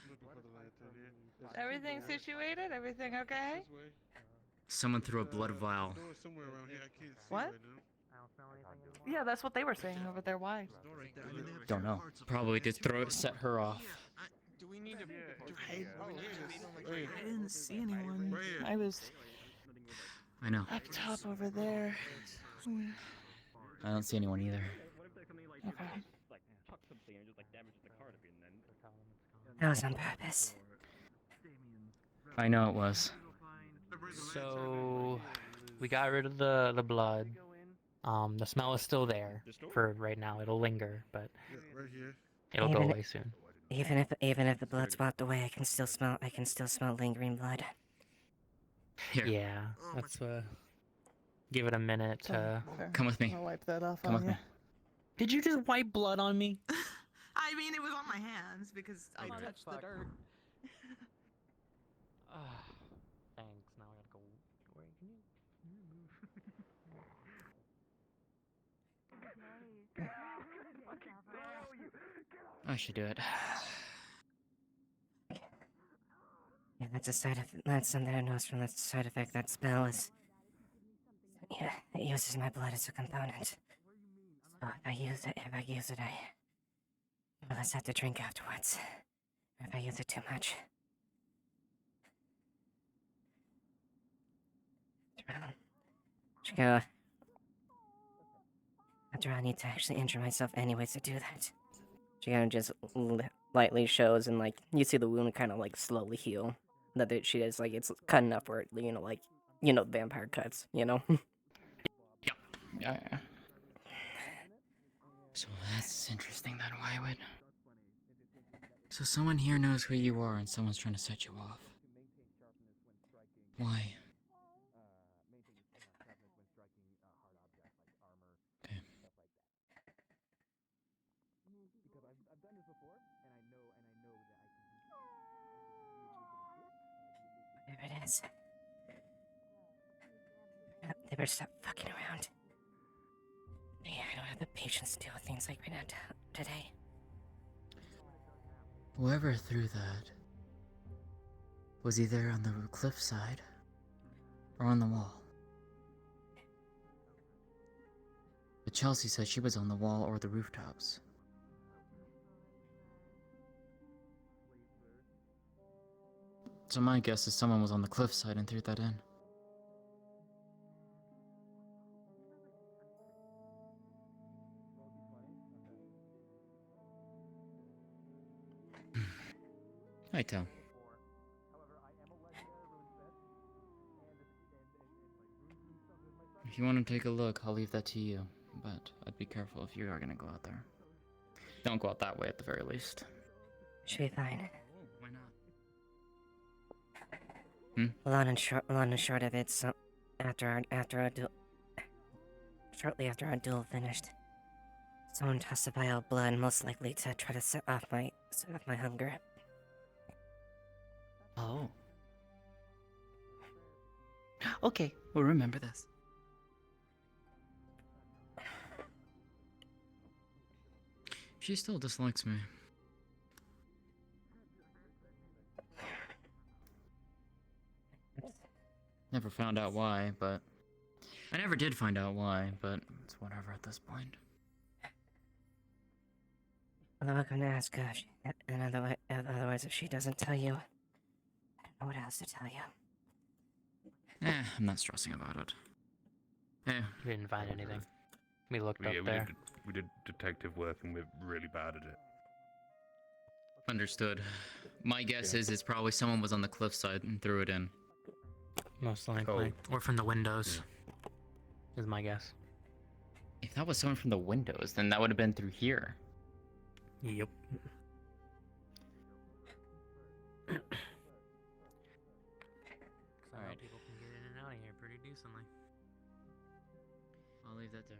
Everything situated? Everything okay? Someone threw a blood vial. What? Yeah, that's what they were saying over there. Why? Don't know. Probably just set her off. Do we need to? I didn't see anyone. I was I know. up top over there. I don't see anyone either. Okay. That was on purpose. I know it was. So we got rid of the blood. The smell is still there for right now. It'll linger, but it'll go away soon. Even if the blood's wiped away, I can still smell lingering blood. Here. Yeah, let's give it a minute to Come with me. I'll wipe that off Come on with you. me. Did you just wipe blood on me? I mean, it was on my hands because I touched the dirt. Thanks. Now I gotta go. Where can you I should do it. Yeah, that's something I noticed from that side effect. That spell is... yeah, it uses my blood as a component. So if I use it, I will just have to drink afterwards. If I use it too much. After I need to actually injure myself anyways to do that. She kind of just lightly shows, and like you see the wound kind of like slowly heal. That she is like it's cut enough where it, vampire cuts, Yeah. So that's interesting then. Why would... So someone here knows who you are and someone's trying to set you off. Why? Okay. Whatever it is. They better stop fucking around. Yeah, I don't have the patience to deal with things like right now today. Whoever threw that was either on the cliffside or on the wall. But Chelsea said she was on the wall or the rooftops. So my guess is someone was on the cliffside and threw that in. Hi, Tal. If you want to take a look, I'll leave that to you. But I'd be careful if you are gonna go out there. Don't go out that way at the very least. Should be fine. Why not? Long and short of it, so shortly after our duel finished, someone tossed a vial of blood, most likely to try to set off my hunger. Oh. Okay, we'll remember this. She still dislikes me. Never found out why, but... I never did find out why, but it's whatever at this point. Although I'm gonna ask her, otherwise if she doesn't tell you, I don't know what else to tell you. I'm not stressing about it. We didn't find anything. We looked up there. We did detective work and we're really bad at it. Understood. My guess is it's probably someone was on the cliffside and threw it in. Most likely. Or from the windows. Is my guess. If that was someone from the windows, then that would have been through here. Yep. Alright. People can get in and out of here pretty decently. I'll leave that to her.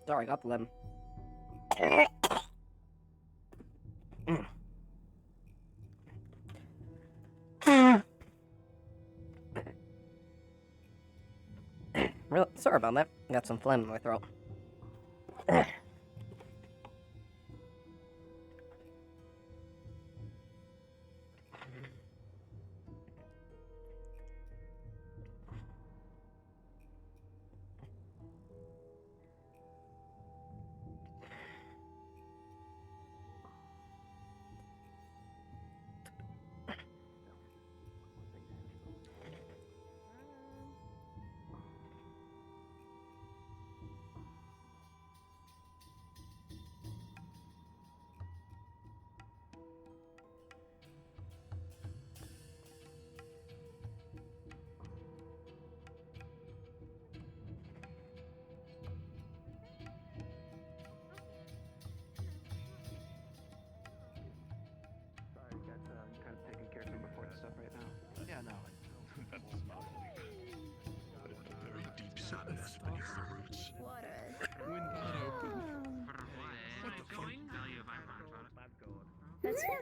Sorry, got the lemon. Really sorry about that. Got some phlegm in my throat.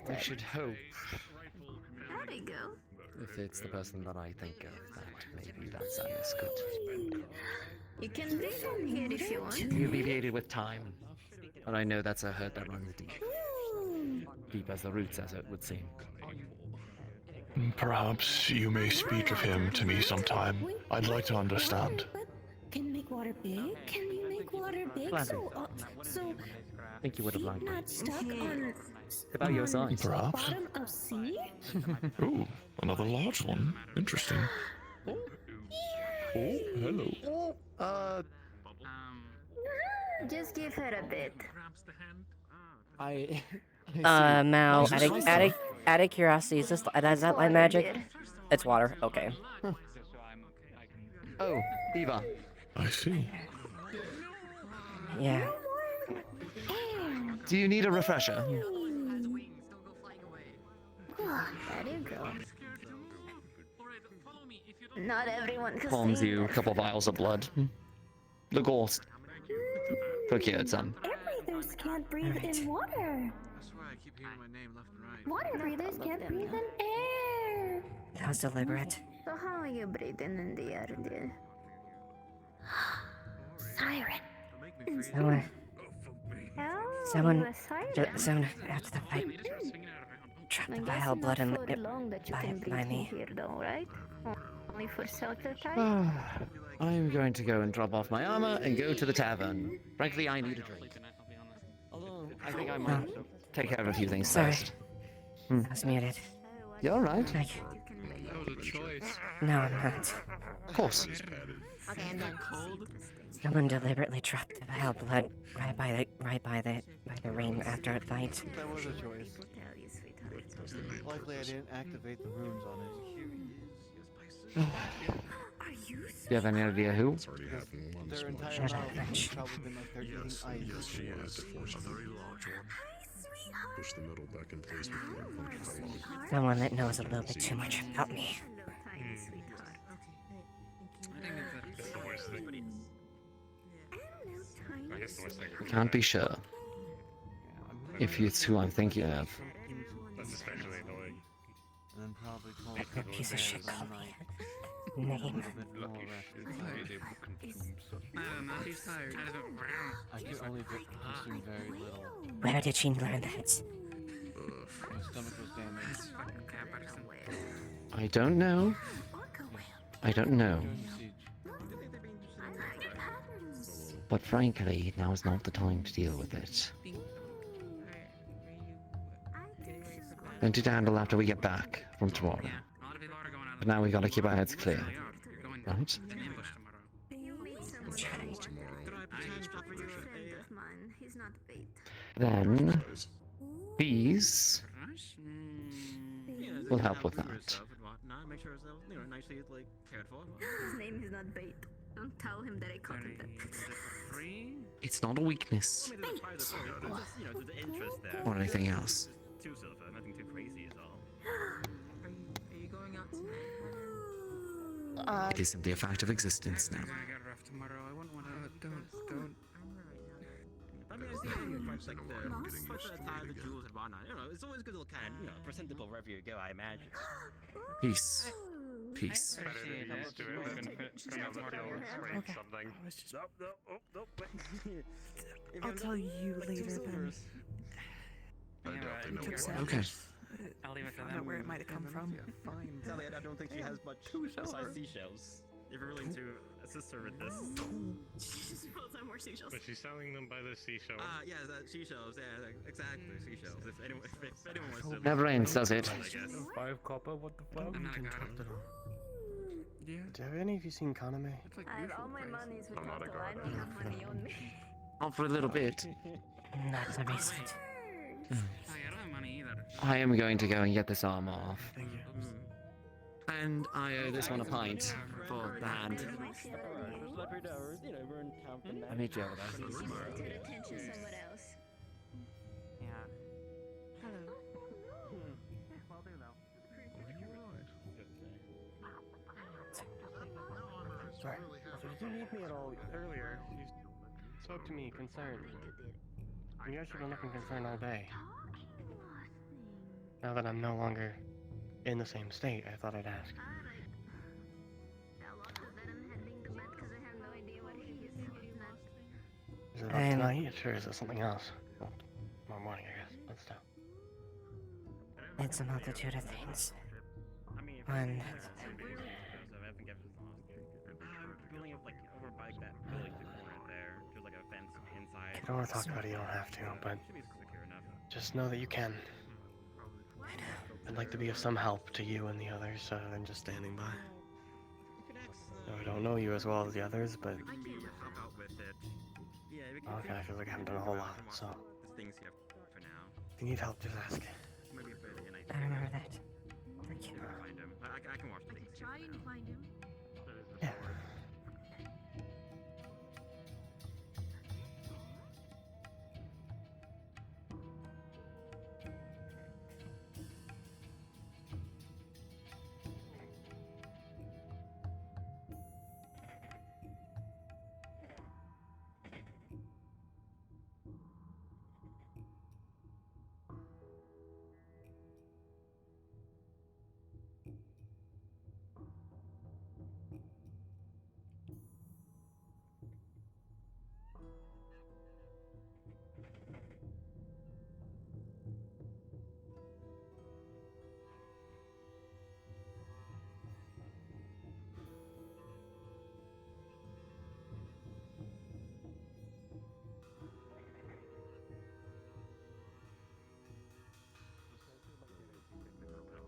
I should hope, Howdy, go. if it's the person that I think of, that maybe that sadness could You can breathe in here if you want. be alleviated with time. But I know that's a hurt that runs deep. Deep as the roots, as it would seem. Perhaps you may speak of him to me sometime. I'd like to understand. Can you make water big? Can you make water big? Gladly. So I think you would have liked not it. stuck on About your size. Perhaps. bottom of sea? Ooh, another large one. Interesting. Oh, hello. Just give her a bit. Mal, out of curiosity, is that light magic? It's water. Okay. Oh, Eva. I see. Yeah. Do you need a refresher? There you go. Not everyone can Palms see you a couple vials of blood. The ghost. Procured some. Air breathers can't breathe in water. I swear I keep hearing my name left and right. Water breathers can't breathe in air. That was deliberate. So how are you breathing in the air, dear? Siren. Someone Oh, someone after the fight dropped the vial of blood in by me. Here, though, right? Only for shelter time. I'm going to go and drop off my armor and go to the tavern. Frankly, I need a drink. Although, I think I might take care of a few things Sorry. first. I was muted. You're alright. Like, That was a choice. no, I'm not. Of course. Okay, I'm done. Someone deliberately dropped the vial of blood by the ring after a fight. That was a choice. Likely I didn't activate the runes on it. Do you have any idea who? Their entire Shut up, mouth French. has probably been like they're eating ice. Yes, she is. A very large one. Push the middle back in place before it fell off. Someone that knows a little bit too much about me. I can't be sure. If it's who I'm thinking of. That's especially annoying. And then probably call That good piece of shit called me name. I don't know, he's tired. I can only consume very little. Where did she learn that? My stomach was damaged. I don't know. I don't know. But frankly, now is not the time to deal with it. Then to handle after we get back from tomorrow. But now we gotta keep our heads clear. Right? Then, bees will help with that. Make sure it's nicely like cared for. His name is not bait. Don't tell him that I called him that. It's not a weakness. The interest there. Or anything else. Two silver, nothing too crazy at all. Are you going out tonight? It is simply a fact of existence now. I got rough tomorrow. I wouldn't want to. Don't. I mean, it's like the tie the jewels and whatnot. It's always good to look kind of, presentable wherever you go, I imagine. Peace. Peace. Better than used to it. Okay. Something. I was just... Nope. I'll tell you later then. Took some- Okay. I'll leave it to them. Where it might have come from. Fine. Sally, I don't think she has much besides seashells. If you're willing to assist her with this. More seashells. But she's selling them by the seashell. Yeah, seashells. Yeah, exactly, seashells. If anyone wants to. Never ends, does it? I guess. 5 copper, what the fuck? Yeah. Have any of you seen Kaname? I have all my monies without the line. I have money on me. Not for a little bit. Not the recent. Oh, yeah, I don't have money either. I am going to go and get this armor off. And I owe this one a pint for the hand. I'll meet you over there. Attention somewhere else. Yeah. Hello. Sorry. Did you need me at all earlier? You spoke to me concerned. You guys have been looking concerned all day. Now that I'm no longer in the same state, I thought I'd ask. Is it about tonight, or is it something else? Well, tomorrow morning, I guess. Let's do. It's a multitude of things. One, If you don't want to talk about it, you don't have to, but just know that you can. I'd like to be of some help to you and the others, other than just standing by. No, I don't know you as well as the others, but okay, I feel like I haven't done a whole lot, so if you need help, just ask. I remember that. Thank you. I can watch things. Try and find him. Yeah.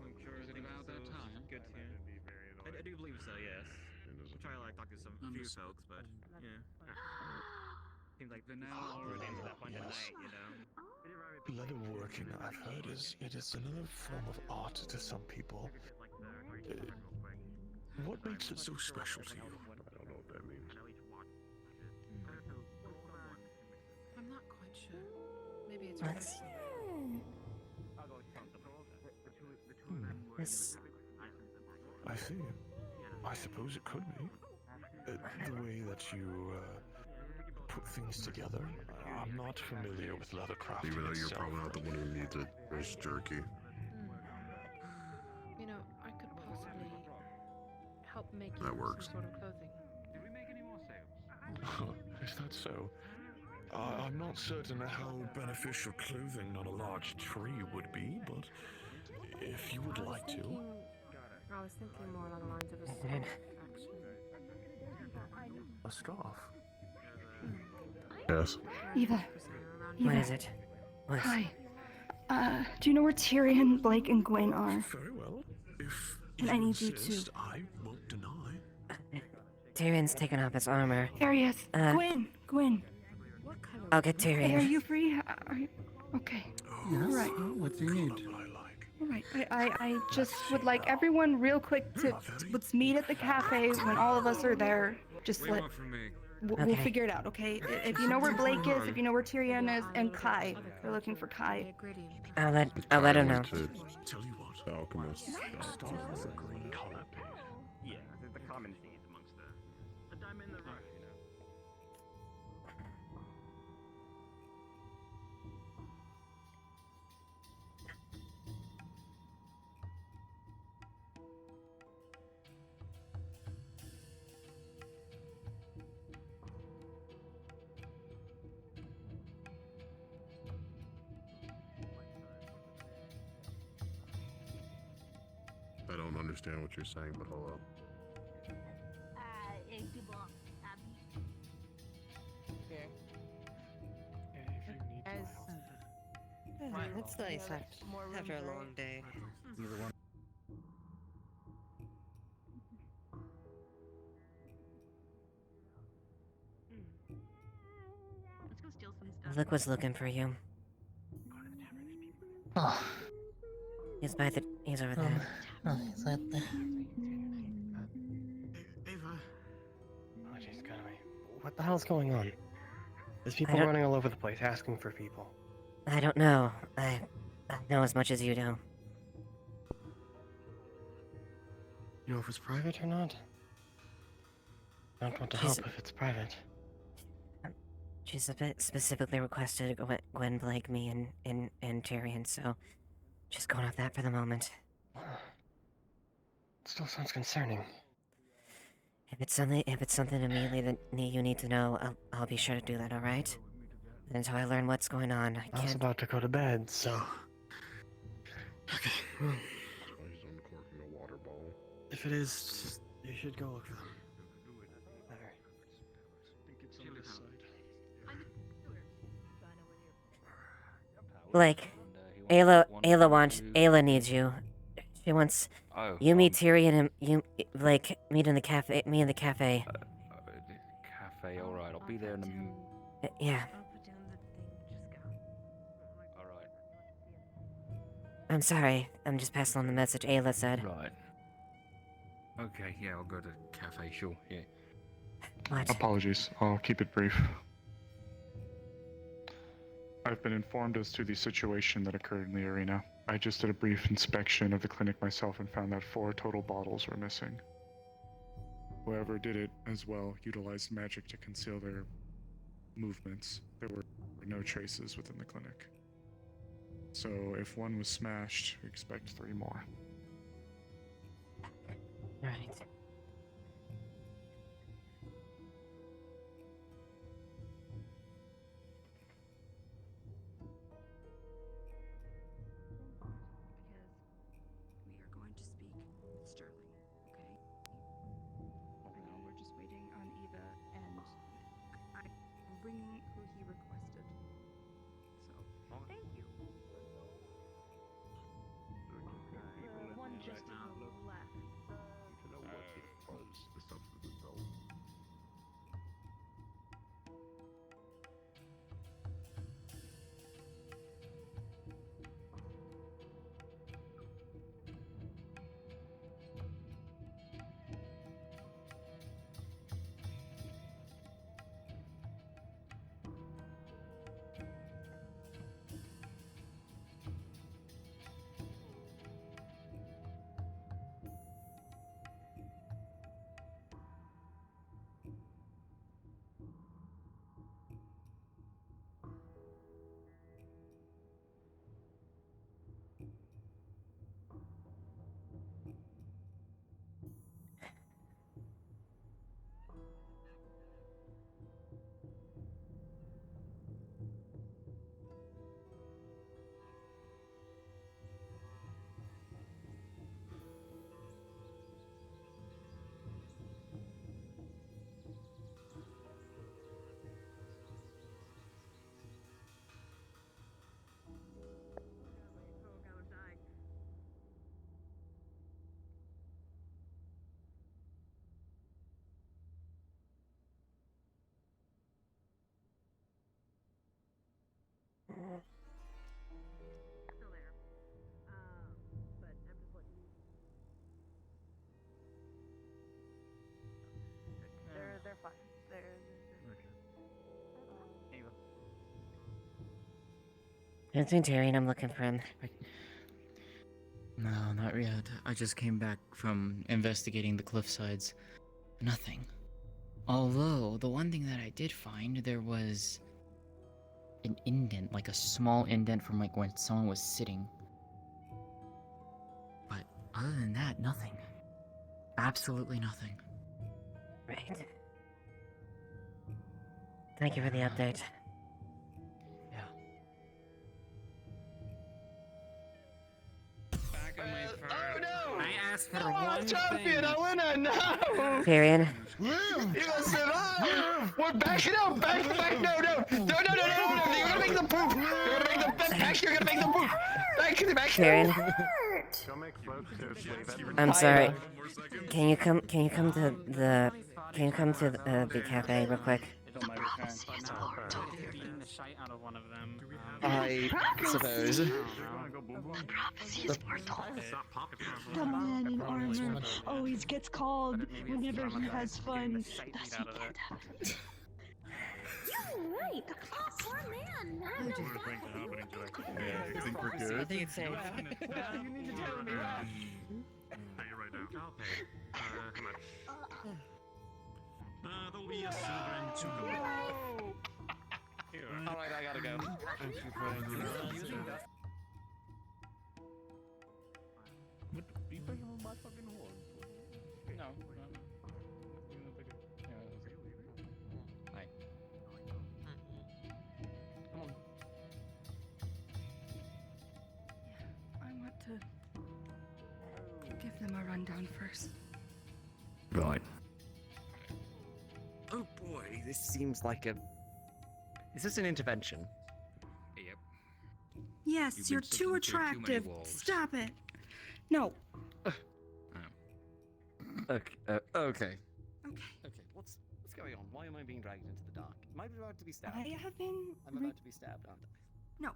I'm sure it's about that time. Good to hear. I do believe so, yes. We'll try to talk to some few folks, but yeah. Seems like they're now already into that point of night, you know. Leatherworking, I've heard, it is another form of art to some people. What makes it so special to you? I don't know what that means. I'm not quite sure. Maybe it's What? Hmm. This. I see. I suppose it could be. The way that you put things together. I'm not familiar with leathercrafting. Even though you're itself. probably not the one who needs it. There's jerky. You know, I could possibly help make you That works. some sort of clothing. Is that so? I'm not certain how beneficial clothing on a large tree would be, but if you would like to. I was thinking more along the lines of a scarf, actually. A scarf? Yes. Eva. What is it? What? Hi. Do you know where Tyrion, Blake, and Gwen are? Very well. If And I need you to. insist, I won't deny. Tyrion's taken off his armor. There he is. Gwen. What kind of... I'll get Tyrion. Hey, are you free? Are you... Okay. Yes. All right. What do you need? All right. I just would like everyone real quick to let's meet at the cafe when all of us are there. Just What do you want from me? We'll figure it out, okay? If you know where Blake is, if you know where Tyrion is, and Kai. They're looking for Kai. I'll let him know. Tell you what, alchemist. Start with a green color base. Yeah, the common seeds amongst the diamond, the rock, you know. I don't understand what you're saying, but hello. It's nice after a long day. Either one. Let's go steal some stuff. Luke was looking for you. Oh. He's over there. Is that the... Ava. Oh, jeez, gotta be. What the hell's going on? There's people don't- running all over the place asking for people. I don't know. I know as much as you do. You know if it's private or not? I don't want to She's- help if it's private. She's a bit specifically requested Gwen, Blake, me, and Tyrion, so Just going off that for the moment. Still sounds concerning. If it's something immediately that you need to know, I'll be sure to do that. All right? Until I learn what's going on, I I was can't. about to go to bed, so. Okay. Well, He's uncorking a water bottle. if it is, just, you should go look for them. Like, Ayla needs you. She wants you meet Tyrion and meet in the cafe. Me in the cafe. Cafe, alright, I'll be there in a Yeah. Alright. I'm sorry. I'm just passing on the message Ayla said. Right. Okay, yeah, I'll go to cafe, sure, yeah. What? Apologies, I'll keep it brief. I've been informed as to the situation that occurred in the arena. I just did a brief inspection of the clinic myself and found that 4 total bottles were missing. Whoever did it, as well, utilized magic to conceal their movements. There were no traces within the clinic. So if one was smashed, we expect 3 more. Right. We are going to speak with Sterling, okay? I know we're just waiting on Eva, and I'm bringing who he requested. So, thank you. The one just left. To know what it was, the substance itself. Still there. But I'm just looking. They're fine. They're It's in Tyrion. I'm looking for him. No, not yet. I just came back from investigating the cliffsides. Nothing. Although, the one thing that I did find, there was an indent, like a small indent from like when someone was sitting. But other than that, nothing. Absolutely nothing. Right. Thank you for the update. Oh no! I asked for no, one I'm champion! thing. I win! No! Tyrion. Live! You're gonna survive! We're backing up! Back! No! You're gonna make the poop! You're gonna make the back! You're gonna make the poop! Back! Tyrion. I'm sorry. Can you come to the cafe real quick? I suppose. The man in armor always gets called whenever he has fun. Thus he can't have it. You're right. Oh, poor man. What do you think is happening to I think we're good. I think it's safe. You need to tell me. Pay right now. I'll pay. How much? There'll be a silver and 2 gold. Alright, I gotta go. fucking horn. No, no. Even a bigger. Yeah, Hi. Come on. I want to give them a rundown first. Right. Oh boy, this seems like a... Is this an intervention? Yep. Yes, You've you're been too sticking to too many attractive. walls. Stop it. No. Okay. Okay. Okay. Okay. What's going on? Why am I being dragged into the dark? Am I about to be stabbed? I have been. I'm about to be stabbed, aren't I? No.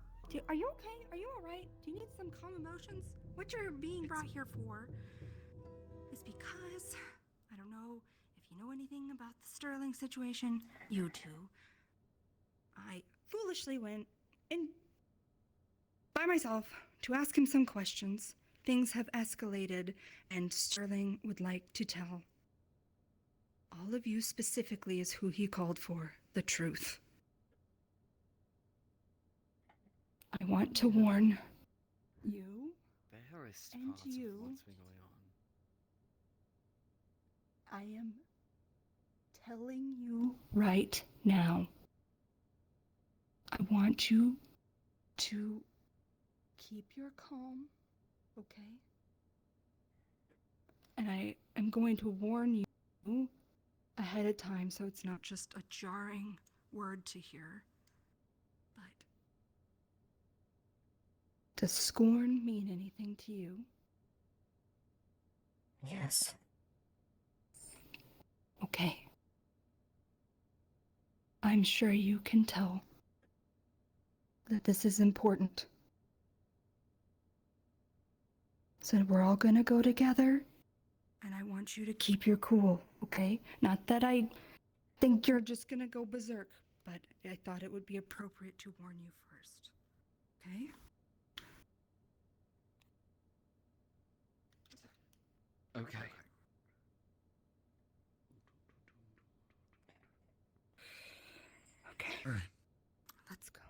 Are you okay? Are you alright? Do you need some calm emotions? What you're being brought here for is because I don't know if you know anything about the Sterling situation. You two. I foolishly went in by myself to ask him some questions. Things have escalated, and Sterling would like to tell all of you specifically is who he called for, the truth. I want to warn you Barest and parts you. of what's been going on. I am telling you right now. I want you to keep your calm, okay? And I am going to warn you ahead of time so it's not just a jarring word to hear. But does scorn mean anything to you? Yes. Okay. I'm sure you can tell that this is important. So we're all gonna go together, and I want you to keep your cool, okay? Not that I think you're just gonna go berserk, but I thought it would be appropriate to warn you first, okay? Okay. Okay. All right. Let's go.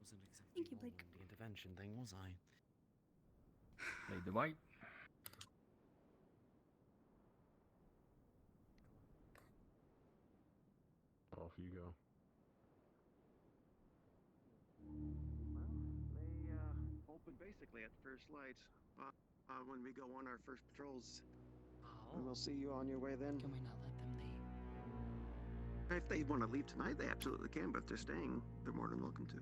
Wasn't exactly Thank you, wrong Blake. on the intervention thing, was I? Lead the way. Off you go. They open basically at first light. When we go on our first patrols. And we'll see you on your way then. Can we not let them leave? If they want to leave tonight, they absolutely can, but if they're staying, they're more than welcome to.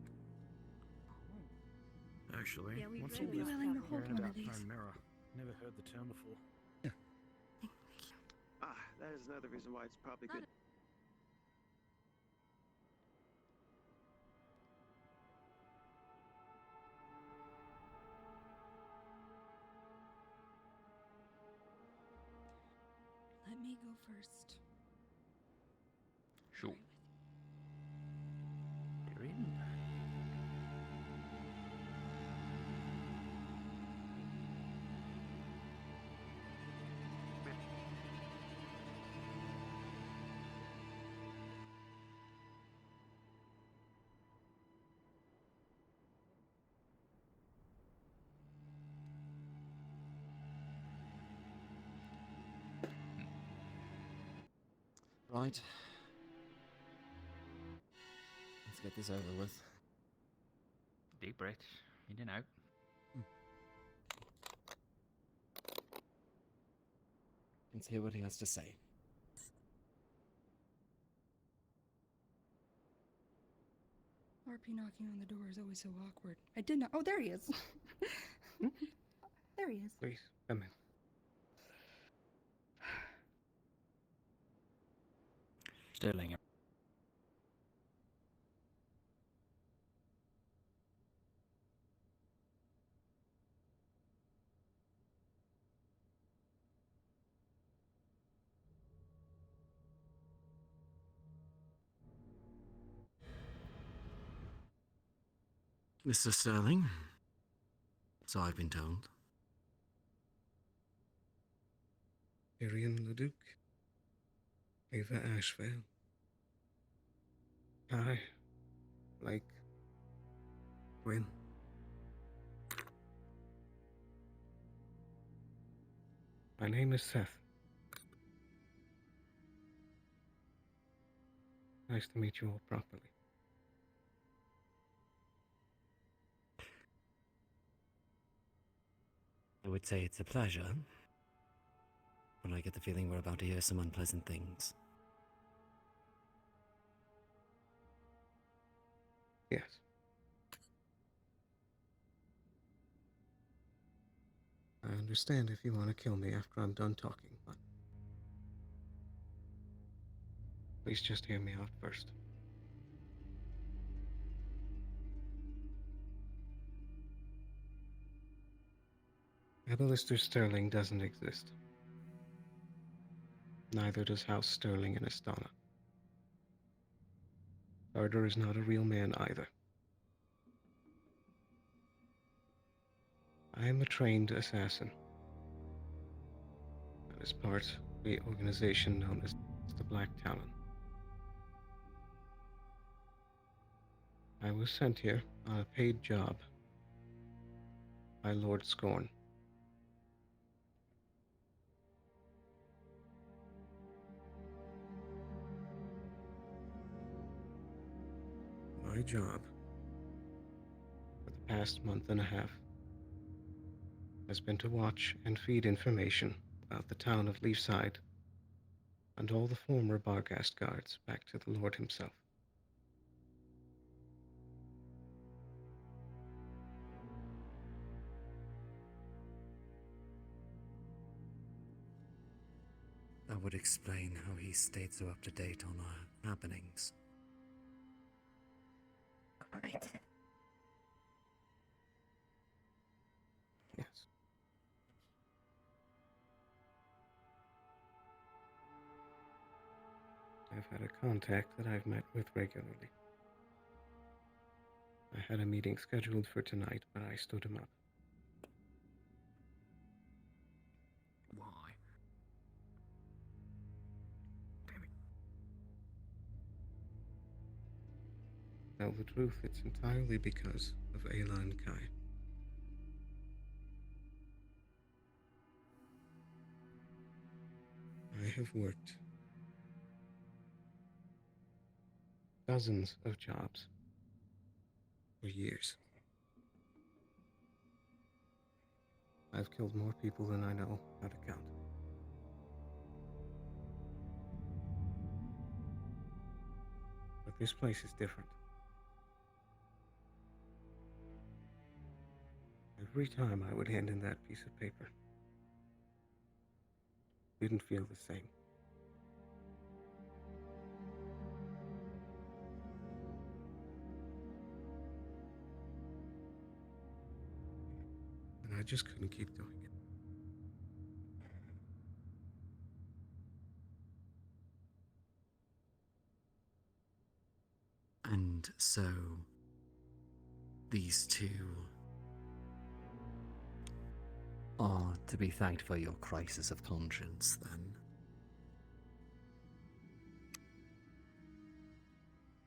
Actually, Yeah, we'd what's really all be this willing to hold hearing one of about these. Chimera? Never heard the term before. That is another reason why it's probably good. Let me go first. Sure. You're in. Right. Let's get this over with. Deep breath. In and out. Let's hear what he has to say. RP knocking on the door is always so awkward. I did not. Oh, there he is. There he is. Please, come in. Sterling. Mr. Sterling? So I've been told. Tyrion the Duke. Over Ashevail. Hi. Like... When? My name is Seth. Nice to meet you all properly. I would say it's a pleasure, but I get the feeling we're about to hear some unpleasant things. Yes. I understand if you want to kill me after I'm done talking, but... Please just hear me out first. Aberlister Sterling doesn't exist. Neither does House Sterling in Astana. Carter is not a real man either. I am a trained assassin. And as part of the organization known as the Black Talon. I was sent here on a paid job by Lord Scorn. My job for the past month and a half has been to watch and feed information about the town of Leafside and all the former Barghast guards back to the Lord himself. That would explain how he stayed so up to date on our happenings. Right. Yes. I've had a contact that I've met with regularly. I had a meeting scheduled for tonight, but I stood him up. Why? Damn it. To tell the truth, it's entirely because of Ayla and Kai. I have worked dozens of jobs for years. I've killed more people than I know how to count. But this place is different. Every time I would hand in that piece of paper, it didn't feel the same. And I just couldn't keep doing it. And so, these two are to be thanked for your crisis of conscience, then.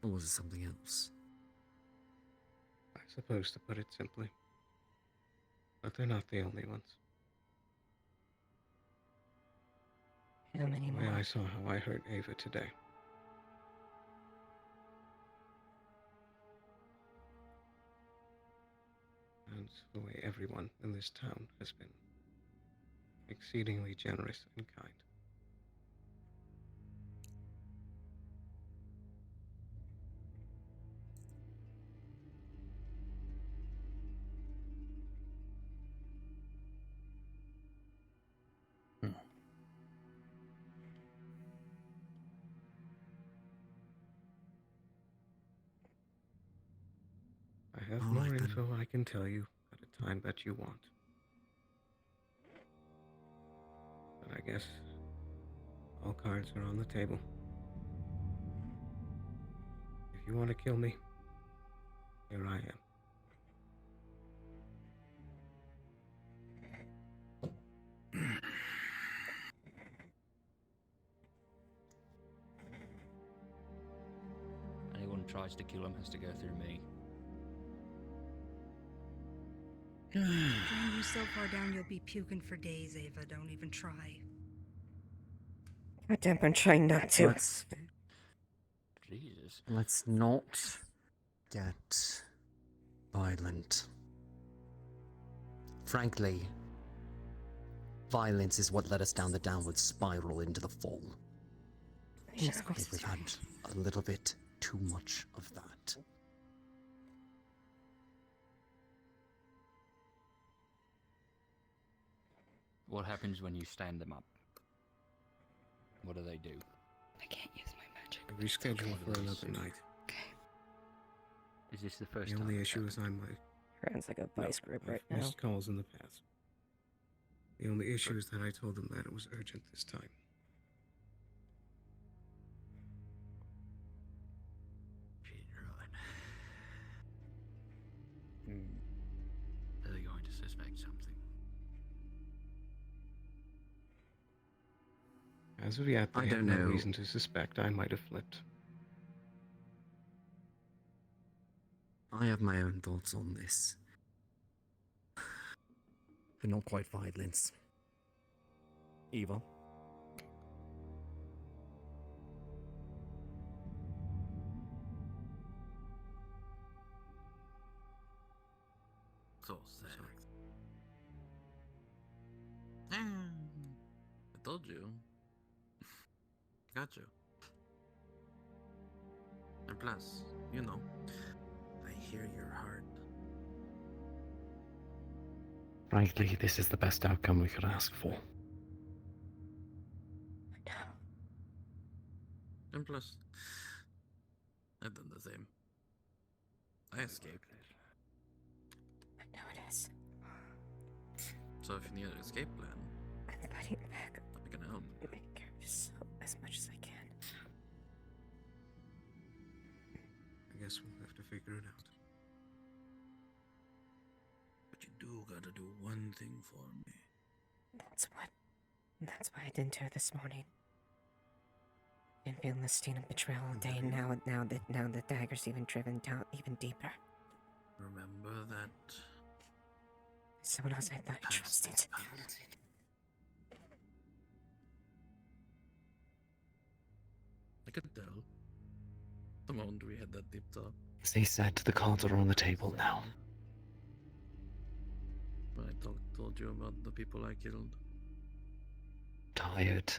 Or was it something else? I suppose to put it simply. But they're not the only ones. How many more? I saw how I hurt Ava today. And the way everyone in this town has been exceedingly generous and kind. I have more info I can tell you at a time that you want. But I guess all cards are on the table. If you want to kill me, here I am. Anyone tries to kill him has to go through me. Drain you so far down you'll be puking for days, Ava. Don't even try. Goddamn, I'm trying not to. Jesus. Let's not get violent. Frankly, violence is what led us down the downward spiral into the fall. We've had a little bit too much of that. What happens when you stand them up? What do they do? I can't use my magic. Reschedule for another night. Is this the first The time? only issue is I might. Sounds like a vice group right I've now. missed calls in the past. The only issue is that I told them that it was urgent this time. Are they going to suspect something? As of yet, I they have don't no know. reason to suspect I might have flipped. I have my own thoughts on this. But not quite violence. Evil. So sad. I told you. Got you. And plus, you know, I hear your heart. Frankly, this is the best outcome we could ask for. And plus, I've done the same. I escaped. I know it is. So if you need an escape plan, I'm fighting back. I can help. Take care of yourself as much as I can. I guess we'll have to figure it out. But you do gotta do one thing for me. That's why I didn't do it this morning. Been feeling the stain of betrayal all day, and now the dagger's even driven down even deeper. Remember that Someone else I thought I trusted. I could tell. The moment we had that deep talk. As they said, the cards are on the table now. When I told you about the people I killed. Tired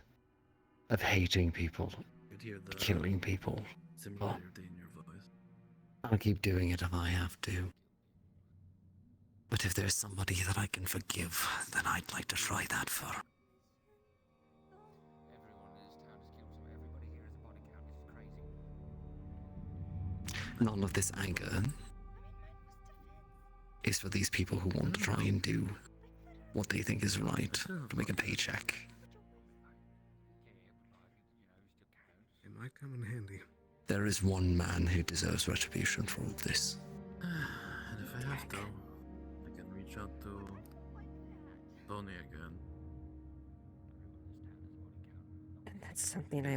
of hating people, You could hear the killing people. similarity in your voice. I'll keep doing it if I have to. But if there's somebody that I can forgive, then I'd like to try that for. None of this anger is for these people who want to try and do what they think is right to make a paycheck. It might come in handy. There is one man who deserves retribution for all this. And if I have to, I can reach out to Tony again. And that's something I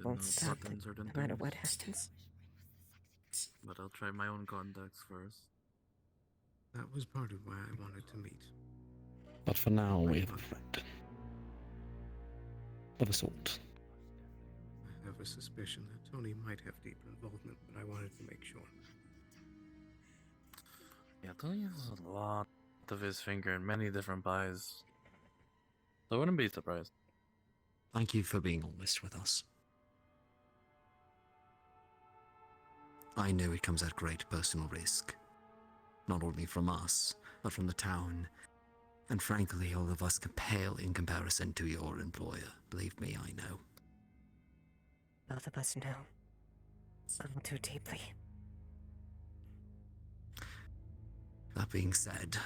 won't stop, no matter what happens. But I'll try my own contacts first. That was part of why I wanted to meet. But for now, we have a friend. Of a sort. I have a suspicion that Tony might have deeper involvement, but I wanted to make sure. Yeah, Tony has a lot of his finger in many different pies. So I wouldn't be surprised. Thank you for being honest with us. I know it comes at great personal risk. Not only from us, but from the town. And frankly, all of us can pale in comparison to your employer. Believe me, I know. Both of us know. A little too deeply. That being said,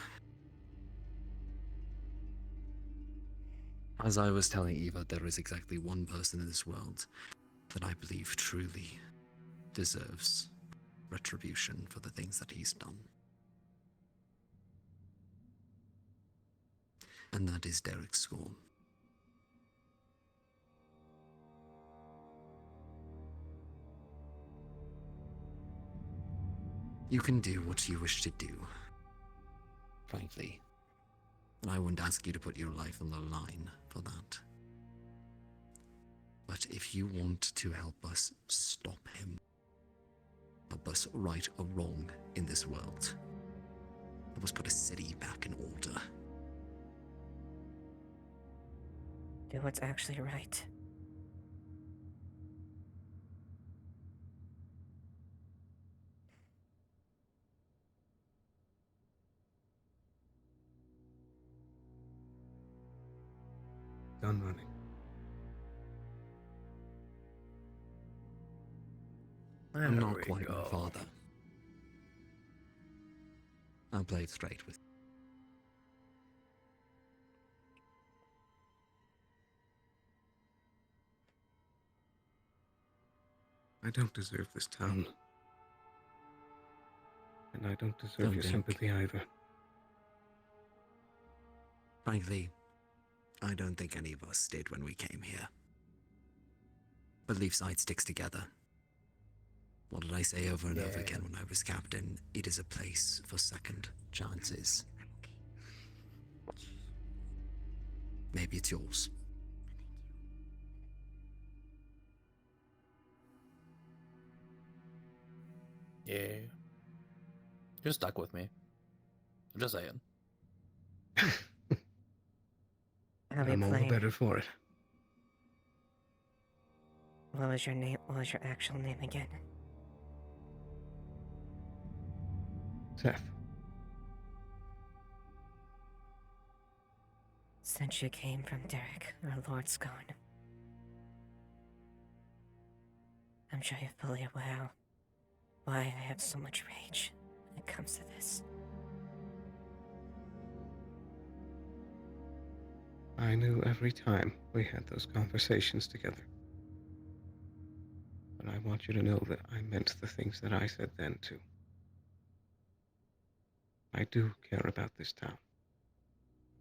as I was telling Eva, there is exactly one person in this world that I believe truly deserves retribution for the things that he's done. And that is Derek Scorn. You can do what you wish to do. Frankly, I wouldn't ask you to put your life on the line for that. But if you want to help us stop him, help us right a wrong in this world, help us put a city back in order. Do what's actually right. Done running. I'm There not we quite my go. father. I'll play it straight with you. I don't deserve this town. And I don't deserve Don't your think. sympathy either. Frankly, I don't think any of us did when we came here. But Leafside sticks together. What did I say over and over again when I was captain? It is a place for second chances. Maybe it's yours. Yeah. You're stuck with me. I'm just saying. I'm all the better for it. What was your name? What was your actual name again? Seth. Since you came from Derek, our Lord's gone. I'm sure you're fully aware why I have so much rage when it comes to this. I knew every time we had those conversations together. But I want you to know that I meant the things that I said then, too. I do care about this town.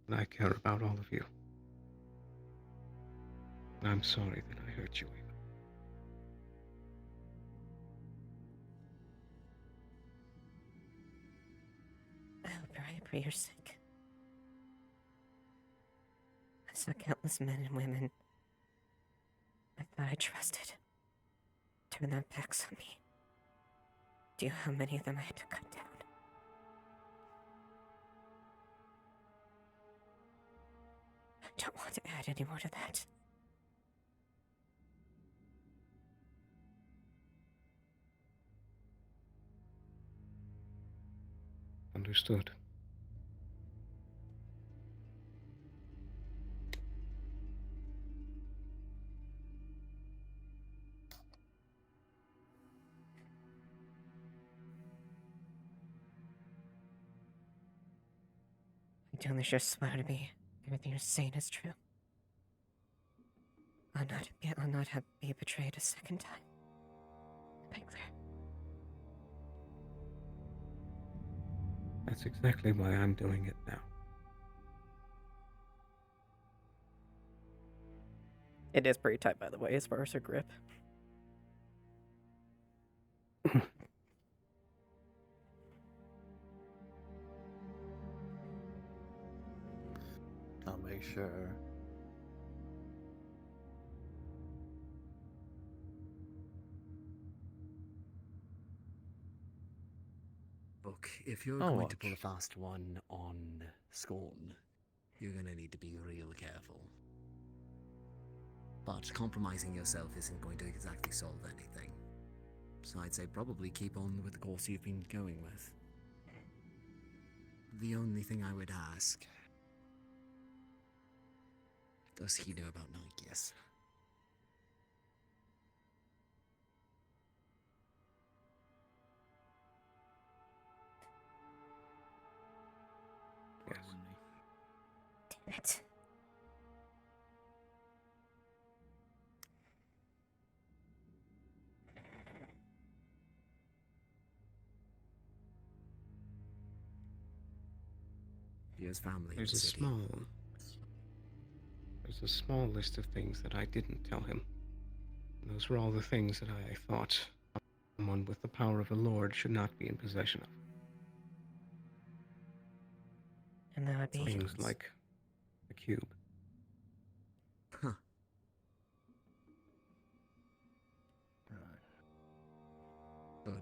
And I care about all of you. And I'm sorry that I hurt you, Eva. I hope you're right for your sake. I saw countless men and women I thought I trusted turn their backs on me. Do you know how many of them I had to cut down? I don't want to add any more to that. Understood. I do only just swear to me everything you're saying is true. I'll not have be betrayed a second time. Am I clear? That's exactly why I'm doing it now. It is pretty tight, by the way, as far as her grip. I'll make sure. Look, if you're I'll going to watch. pull a fast one on Scorn, you're going to need to be real careful. But compromising yourself isn't going to exactly solve anything. So I'd say probably keep on with the course you've been going with. The only thing I would ask... Does he know about Nikeus? Yes. Damn it. He has family in There's the a city. There's a small list of things that I didn't tell him. And those were all the things that I thought someone with the power of a lord should not be in possession of. And that would be Things like the cube. Huh. Good.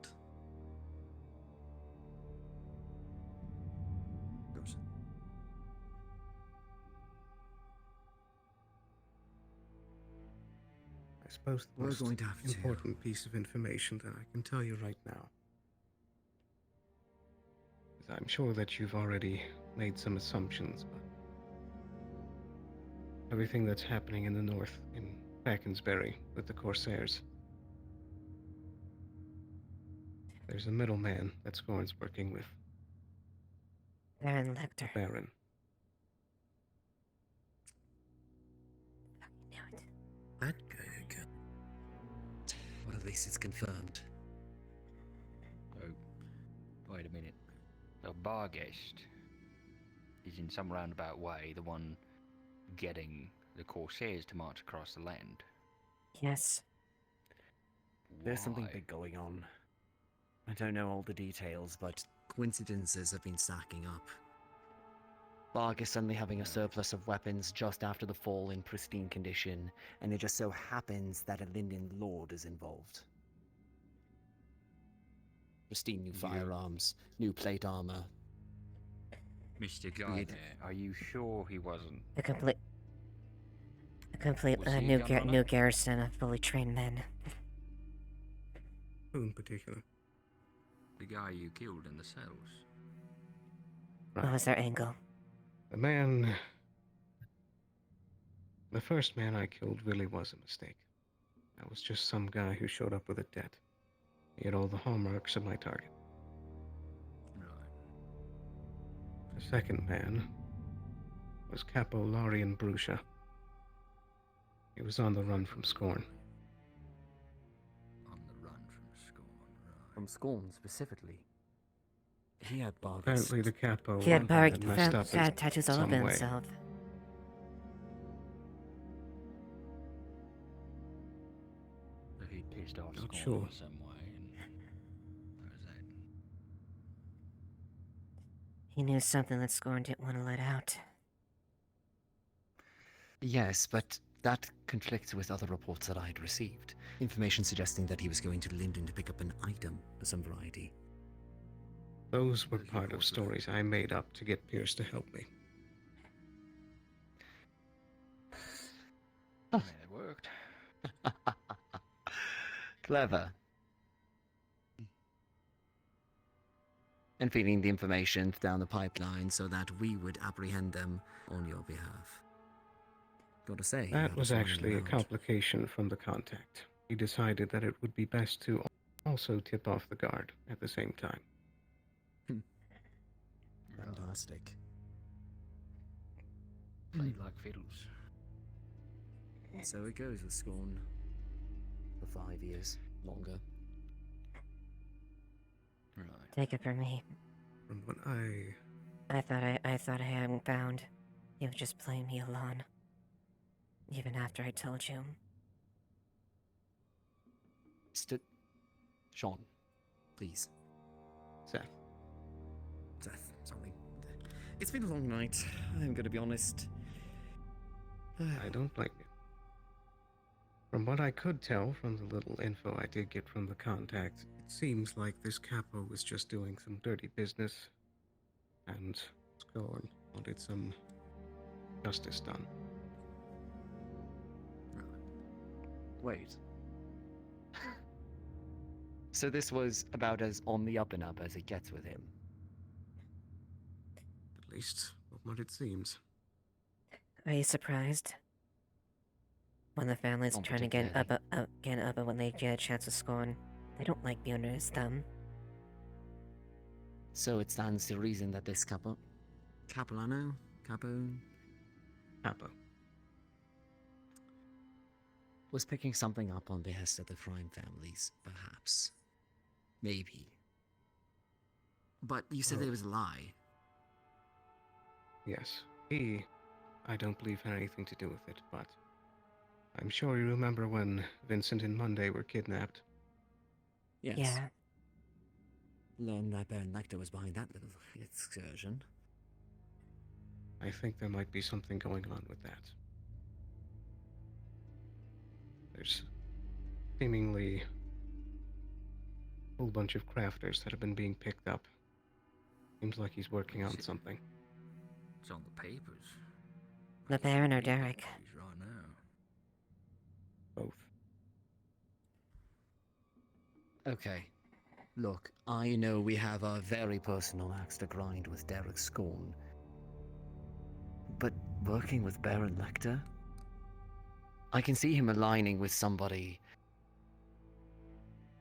Good. I suppose the We're most going to have to- important piece of information that I can tell you right now is I'm sure that you've already made some assumptions, but everything that's happening in the north, in Packensbury, with the Corsairs, there's a middleman that Scorn's working with. Baron Lecter. The Baron. That guy again. Well, at least it's confirmed. Oh, wait a minute. The Barghest is in some roundabout way the one getting the Corsairs to march across the land. Yes. There's something big going on. I don't know all the details, but coincidences have been stacking up. Barg is suddenly having a surplus of weapons just after the fall in pristine condition, and it just so happens that a Linden Lord is involved. Pristine new firearms, new plate armor. Mr. Guy there, are you sure he wasn't? A complete Was he a new gun runner? new garrison of fully trained men. Who in particular? The guy you killed in the cells. What was their angle? The first man I killed really was a mistake. That was just some guy who showed up with a debt. He had all the hallmarks of my target. The second man was Capo Larian Bruscia. He was on the run from Scorn. On the run from Scorn, right. From Scorn specifically. He had Barg. Apparently the Capo He had had messed up in tattoos all some over way. himself. So he pissed off Not Scorn sure. in some way, and that was that. He knew something that Scorn didn't want to let out. Yes, but that conflicts with other reports that I'd received. Information suggesting that he was going to Linden to pick up an item of some variety. Those were part of stories I made up to get Pierce to help me. I mean, it worked. Clever. And feeding the information down the pipeline so that we would apprehend them on your behalf. Gotta say, That was flying actually a around. complication from the contact. He decided that it would be best to also tip off the guard at the same time. Fantastic. Played like fiddles. So it goes with Scorn. For 5 years. Longer. Right. Take it from me. From what I thought I had him found. He was just playing me along. Even after I told you. Sean, please. Seth. Seth, sorry. It's been a long night, I'm gonna be honest. I don't like it. From what I could tell from the little info I did get from the contact, it seems like this capo was just doing some dirty business, and Scorn wanted some justice done. Wait. So this was about as on the up and up as it gets with him. At least, from what it seems. Are you surprised? When the family's Not trying to get up when they get a chance to Scorn, they don't like being under his thumb. So it stands to reason that this Capolano? Capo? Was picking something up on behest of the crime families, perhaps. Maybe. But you said there was a lie. Yes, I don't believe had anything to do with it, but I'm sure you remember when Vincent and Monday were kidnapped. Yes. Yeah. Learned that Baron Lecter was behind that little excursion. I think there might be something going on with that. There's seemingly a whole bunch of crafters that have been being picked up. Seems like he's working on something. It's on the papers. The Baron or Derek? He's right now. Both. Okay. Look, I know we have our very personal axe to grind with Derek Scorn. But working with Baron Lecter? I can see him aligning with somebody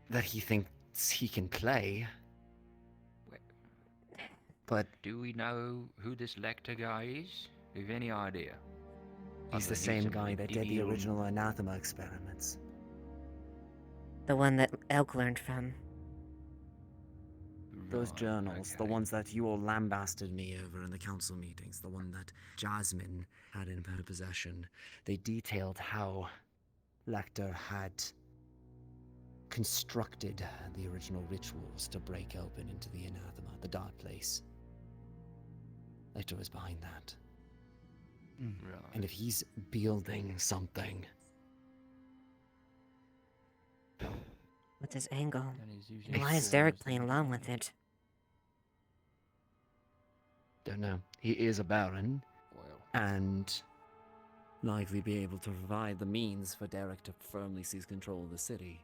that he thinks he can play. But do we know who this Lecter guy is? Do you have any idea? He's the same guy that did the original anathema experiments. The one that Elk learned from. Those journals, the ones that you all lambasted me over in the council meetings, the one that Jasmine had in her possession, they detailed how Lecter had constructed the original rituals to break open into the anathema, the dark place. Lecter was behind that. Right. And if he's building something... What's his angle? usually And why is Derek playing along with it? Don't know. He is a baron, and likely be able to provide the means for Derek to firmly seize control of the city.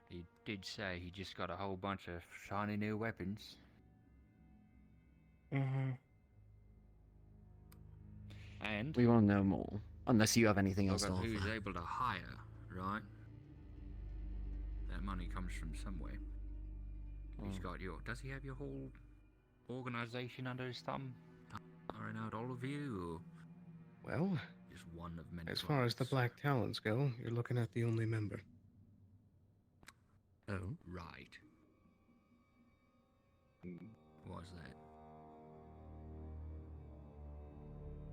He did say he just got a whole bunch of shiny new weapons. Mm-hmm. And we won't know more, unless you have anything else to offer. who's able to hire, right? That money comes from somewhere. He's got your... Does he have your whole organization under his thumb? Hiring out all of you, or Well, just one of many? as far as the Black Talons go, you're looking at the only member. Oh? Right. What's that?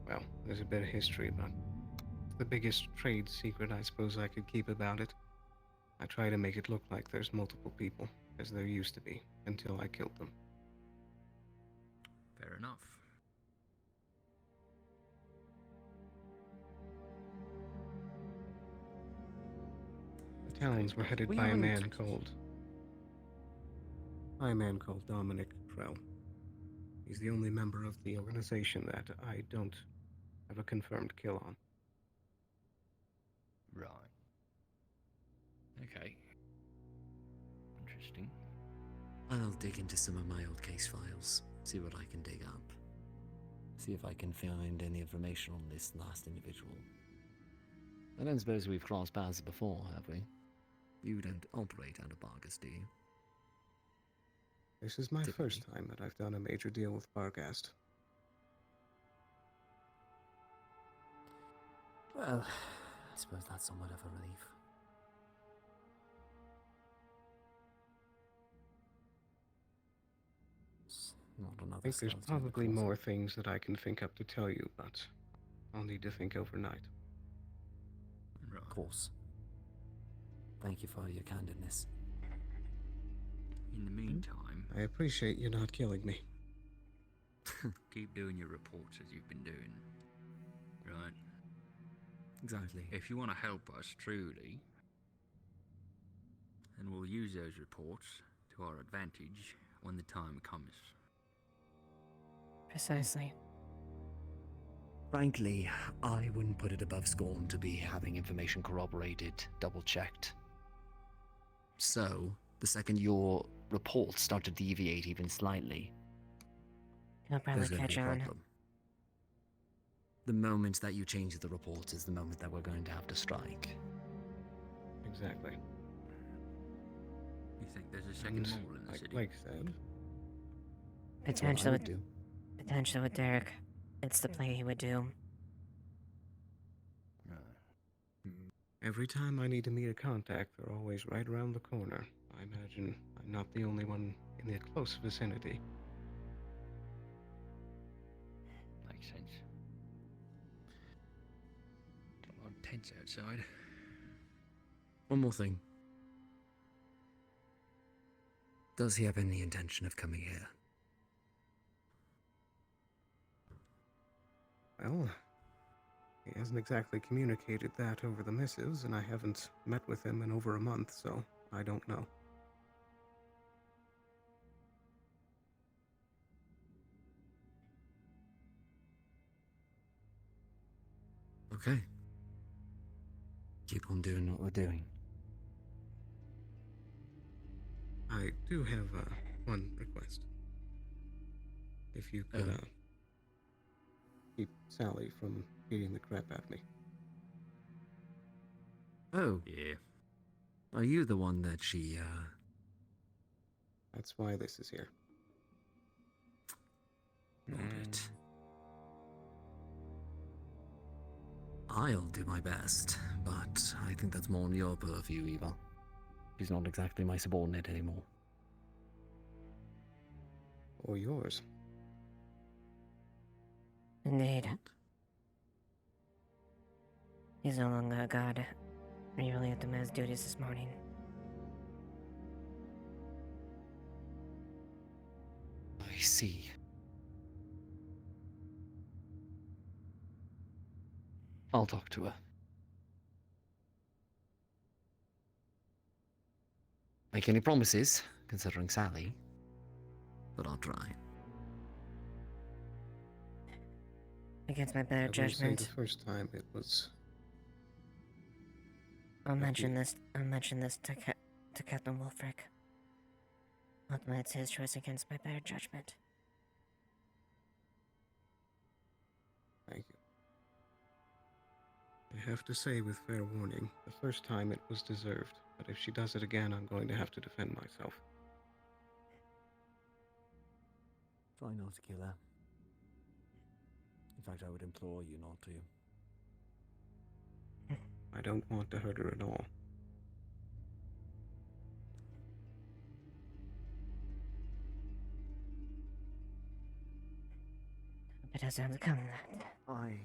Well, there's a bit of history, but it's the biggest trade secret I suppose I could keep about it. I try to make it look like there's multiple people, as there used to be, until I killed them. Fair enough. The Talons were headed by a man called Dominic Krell. He's the only member of the organization that I don't have a confirmed kill on. Right. Okay. Interesting. I'll dig into some of my old case files, see what I can dig up. See if I can find any information on this last individual. I don't suppose we've crossed paths before, have we? You don't operate out of Bargas, do you? This is my first time that I've done a major deal with Barghast. Well, I suppose that's somewhat of a relief. Not another I think there's skeleton in the probably closet. more things that I can think up to tell you, but I'll need to think overnight. Of course. Thank you for your candidness. In the meantime, I appreciate you not killing me. keep doing your reports as you've been doing. Right? Exactly. If you want to help us truly, then we'll use those reports to our advantage when the time comes. Precisely. Frankly, I wouldn't put it above scorn to be having information corroborated, double-checked. So, the second your reports start to deviate even slightly, He'll probably there's going to catch be a on. problem. The moment that you change the report is the moment that we're going to have to strike. Exactly. You think there's a second And mole in the like city? Blake said, Potentially would with, do. potentially with Derek. It's the play he would do. every time I need to meet a contact, they're always right around the corner. I imagine I'm not the only one in the close vicinity. Makes sense. A lot of tents outside. One more thing. Does he have any intention of coming here? Well, he hasn't exactly communicated that over the missives, and I haven't met with him in over a month, so I don't know. Okay. Keep on doing what we're doing. I do have one request. If you could keep Sally from beating the crap out of me. Oh. Yeah. Are you the one that she, That's why this is here. Got it. I'll do my best, but I think that's more on your purview, Eva. She's not exactly my subordinate anymore. Or yours. Indeed. He's no longer a god. You relieved him of his duties this morning. I see. I'll talk to her. Make any promises, considering Sally, but I'll try. Against my better I will say judgment, the first time it was... I'll mention this to Captain Wolfric. Ultimately, it's his choice against my better judgment. Thank you. I have to say with fair warning, the first time it was deserved, but if she does it again, I'm going to have to defend myself. Try not to kill her. In fact, I would implore you not to. I don't want to hurt her at all. It doesn't come that. I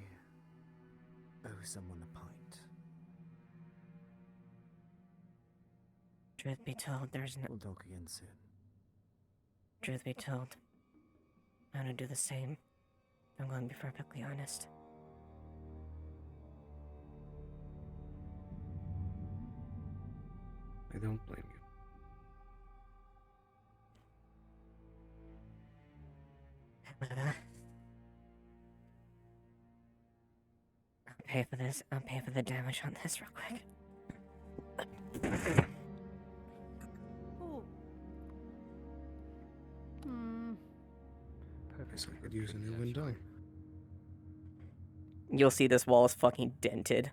owe someone a pint. Truth be told, there's no... We'll talk again soon. Truth be told, I'm gonna do the same. I'm going to be perfectly honest. I don't blame you. I'll pay for this. I'll pay for the damage on this real quick. Oh. Guess I could use a new window. You'll see this wall is fucking dented.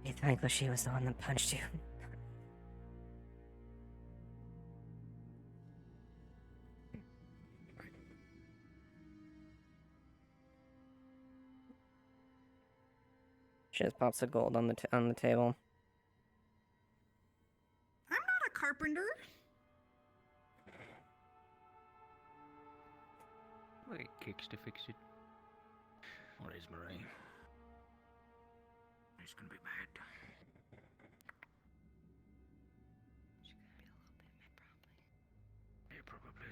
Be thankful she was the one that punched you. She just pops the gold on the table. I'm not a carpenter. Well, it kicks to fix it. What is Marie? He's gonna be mad. She's gonna be a little bit mad, probably. Yeah, probably.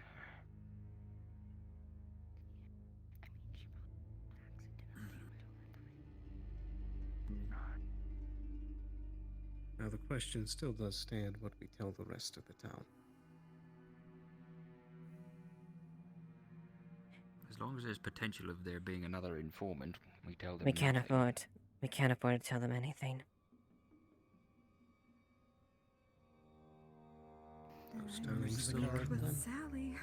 Now the question still does stand what we tell the rest of the town. As long as there's potential of there being another informant, we tell them. We can't nothing. afford. We can't afford to tell them anything. Sterling's still Speak right with then? Sally.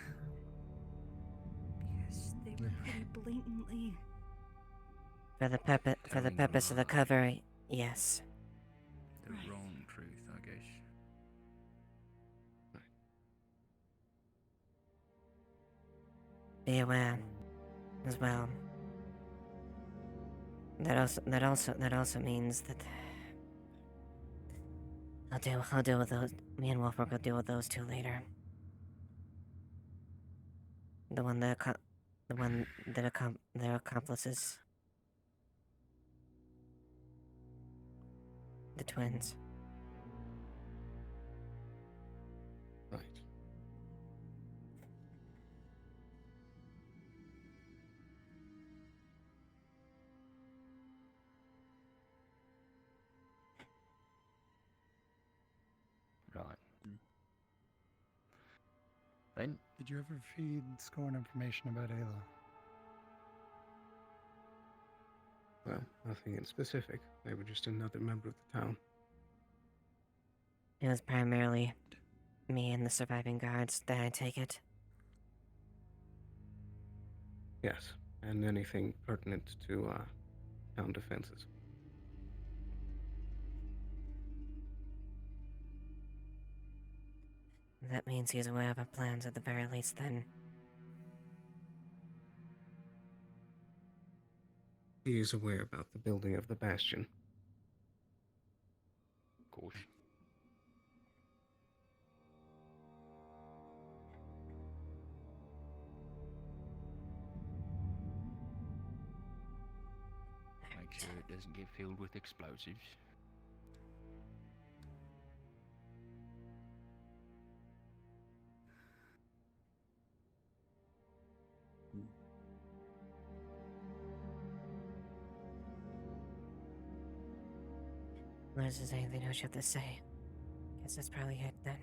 Because they were pretty blatantly. For the purpose of the cover, yes. The wrong truth, I guess. Be aware, as well. That also means that I'll deal with those. Me and Wolfrock will deal with those two later. Their accomplices. the twins. Right. Right. Then, Did you ever feed Scorn information about Ayla? Well, nothing in specific. They were just another member of the town. It was primarily me and the surviving guards, that I take it. Yes, and anything pertinent to town defenses. That means he's aware of our plans at the very least, then. He is aware about the building of the bastion. of course. Make sure it doesn't get filled with explosives. Unless there's anything else you have to say. Guess that's probably it then.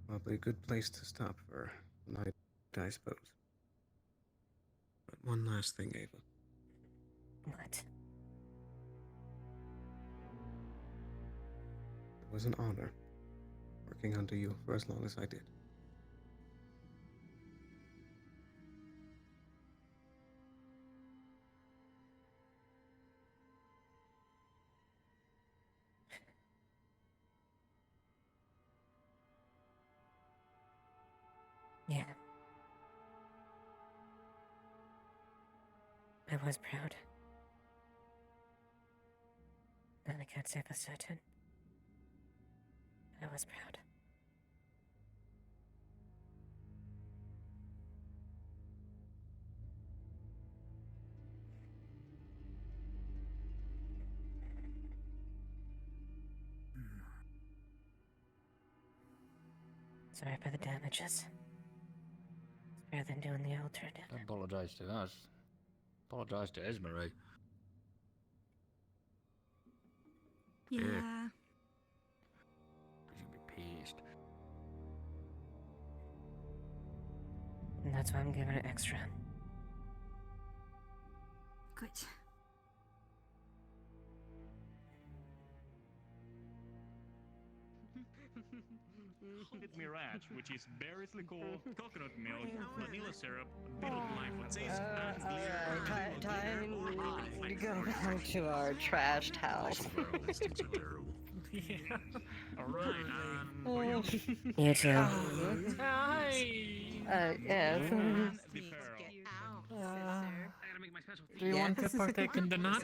Probably a good place to stop for the night, I suppose. But one last thing, Ava. What? It was an honor working under you for as long as I did. Yeah. I was proud. And I can't say for certain. I was proud. Sorry for the damages. It's better than doing the alternative. Don't apologise to us. Apologise to Esmeralda. Yeah. She's gonna be pissed. And that's why I'm giving it extra. Good. It's Mirage, which is berries liqueur, coconut milk, vanilla syrup, a bit of life Time to go back to our trashed house. Yeah. Alright, Oh. you. You too. Hi! Yes. Do you want to partake in the nut?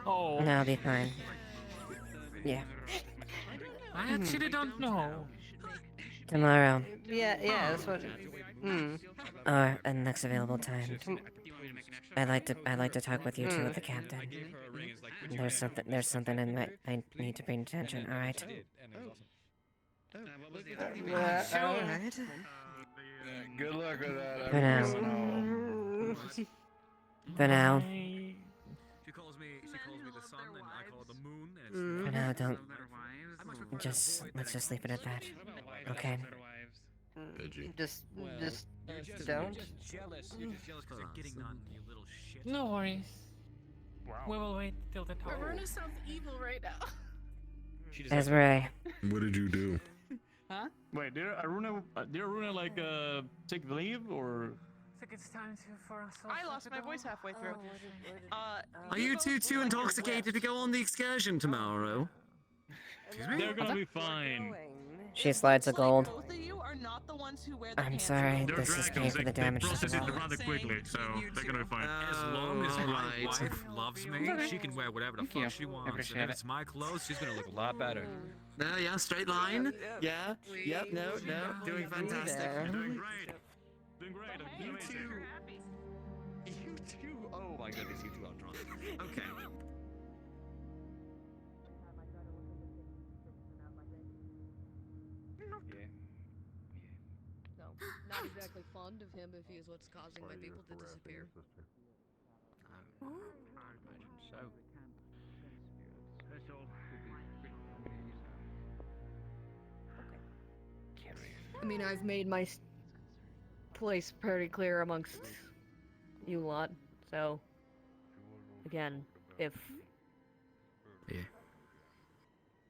Oh. No, I'll be fine. Yeah. I actually don't know. Tomorrow. Yeah, that's what. Or at next available time. I'd like to talk with you two with the captain. There's something I need to bring attention, alright? Alright. Good luck with that. For now. For now. She calls me the sun, and I call her the moon. And For now, don't. Let's just leave it at that. Okay. Just You're don't. just jealous. You're just jealous because you're getting none, you little shit. No worries. We will wait till the top. Aruna sounds evil right now. Esmeralda. What did you do? Huh? Wait, did Aruna like take the leave or? I think it's time for us. I lost my voice halfway through. Are you two too intoxicated to go on the excursion tomorrow? They're gonna be fine. She slides a gold. Both of you are not the ones who wear the I'm pants. sorry, They're this is paying dragons. for the They damage to process the it wall. rather quickly, so they're gonna be fine. As long as my Alright. wife loves me, she can wear whatever the fuck she wants. Appreciate And if it. it's my clothes, she's gonna look a lot better. There, yeah, straight line. Yeah. Yep. No. Doing fantastic. You're doing great. Doing great. I'm doing amazing. You two. Oh my goodness, you two are drunk. not exactly fond of him if he is what's causing my people to disappear. I imagine so. That's all. I mean, I've made my place pretty clear amongst you lot, so again, if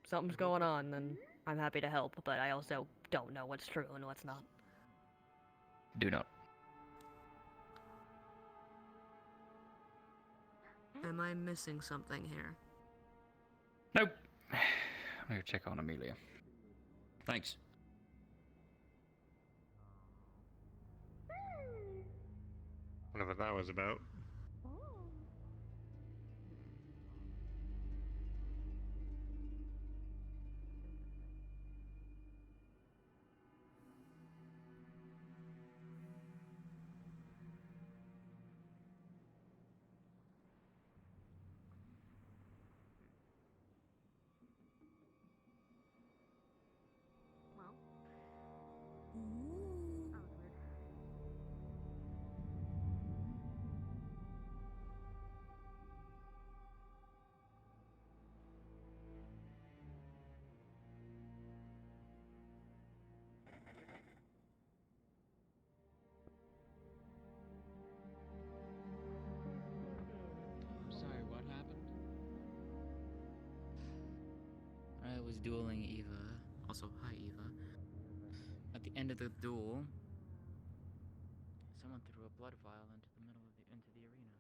something's going on, then I'm happy to help, but I also don't know what's true and what's not. Do not. Am I missing something here? Nope. I'm gonna check on Amelia. Thanks. Whatever that was about. I'm sorry, what happened? I was dueling Eva. Also, hi Eva. At the end of the duel, someone threw a blood vial into the middle of into the arena.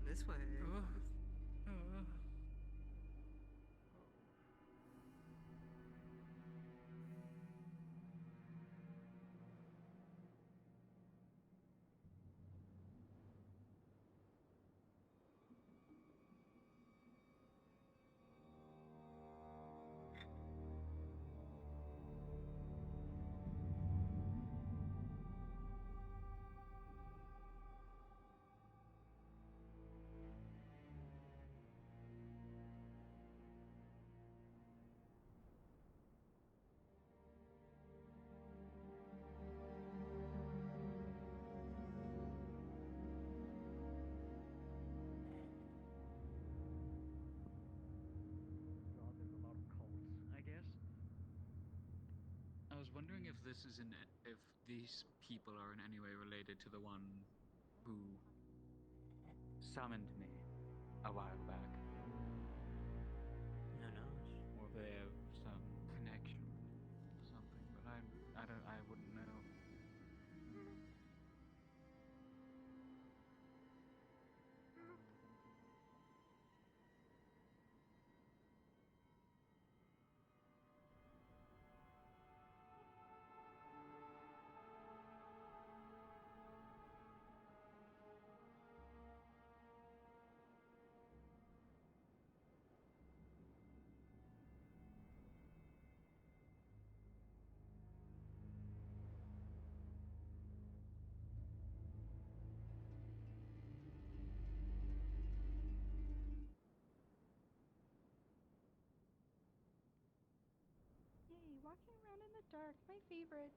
This way. I guess. I was wondering if this is if these people are in any way related to the one who summoned me a while back. Who knows? Or if they have some connection to something, but I wouldn't know. Yay, walking around in the dark, my favorite.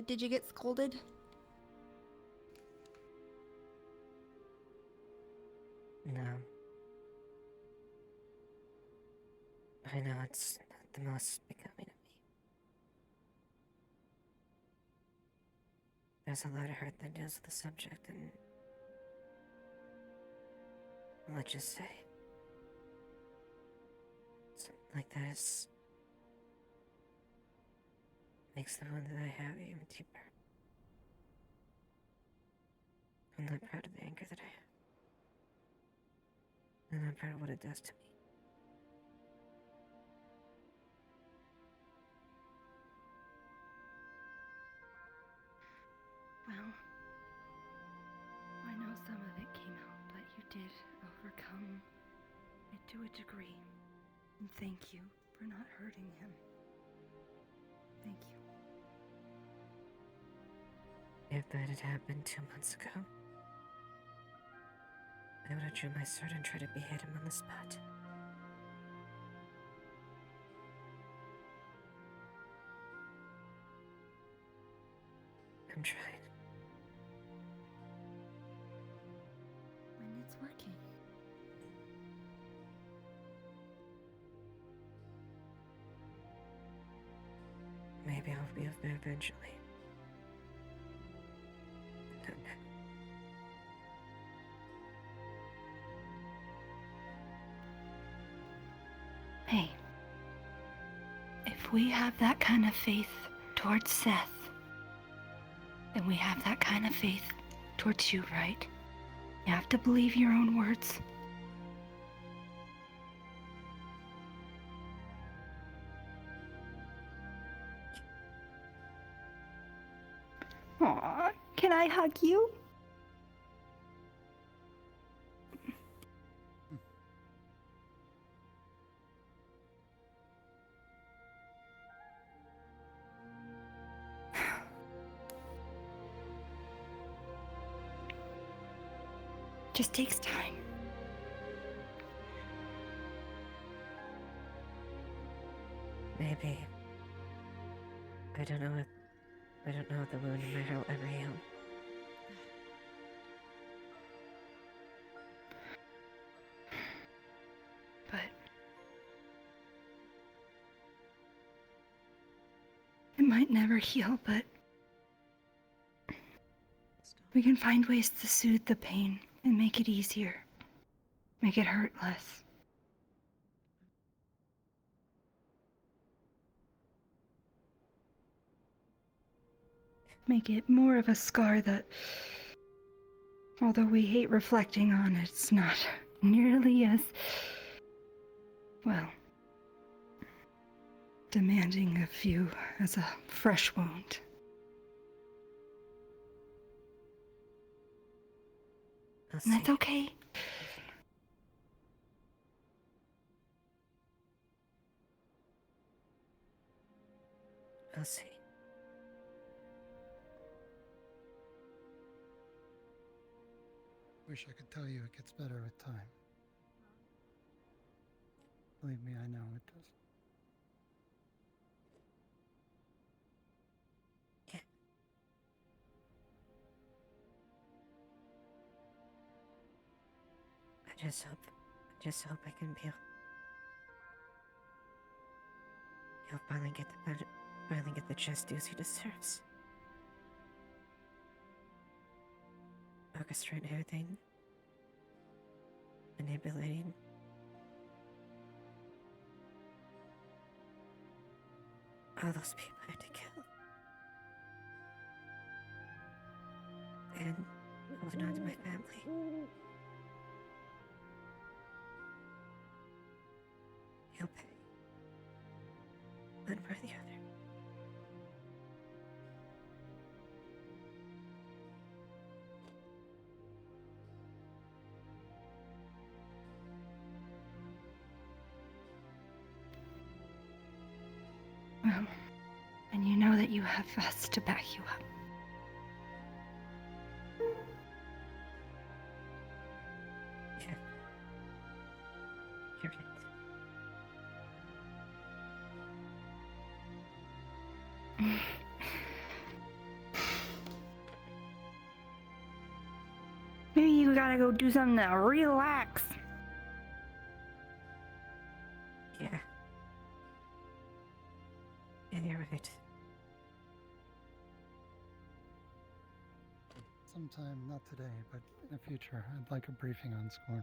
Did you get scolded? No. I know it's not the most becoming of me. There's a lot of hurt that deals with the subject, and let's just say something like that makes the wound that I have even deeper. I'm not proud of the anger that I have. I'm not proud of what it does to me. Well, I know some of it came out, but you did overcome it to a degree. And thank you for not hurting him. Thank you. If that had happened 2 months ago, I would have drew my sword and tried to behead him on the spot. I'm trying. And it's working. Maybe I'll be there eventually. I don't know. Hey, if we have that kind of faith towards Seth, then we have that kind of faith towards you, right? You have to believe your own words. Aw, can I hug you? Just takes time. Maybe. I don't know if the wound in my heart will ever heal. But it might never heal, but we can find ways to soothe the pain and make it easier. Make it hurt less. Make it more of a scar that, although we hate reflecting on it, it's not nearly as, well, demanding of you as a fresh wound. And that's okay. I'll see. Wish I could tell you it gets better with time. Believe me, I know it does. I just hope I can be. He'll finally get the just dues he deserves. Orchestrating everything, manipulating. All those people I had to kill. And holding on to my family. He'll pay. One for the other. Well, and you know that you have us to back you up. Yeah. You're right. Maybe you gotta go do something to relax. Yeah. Yeah, you're right. sometime, not today, but in the future. I'd like a briefing on Scorn.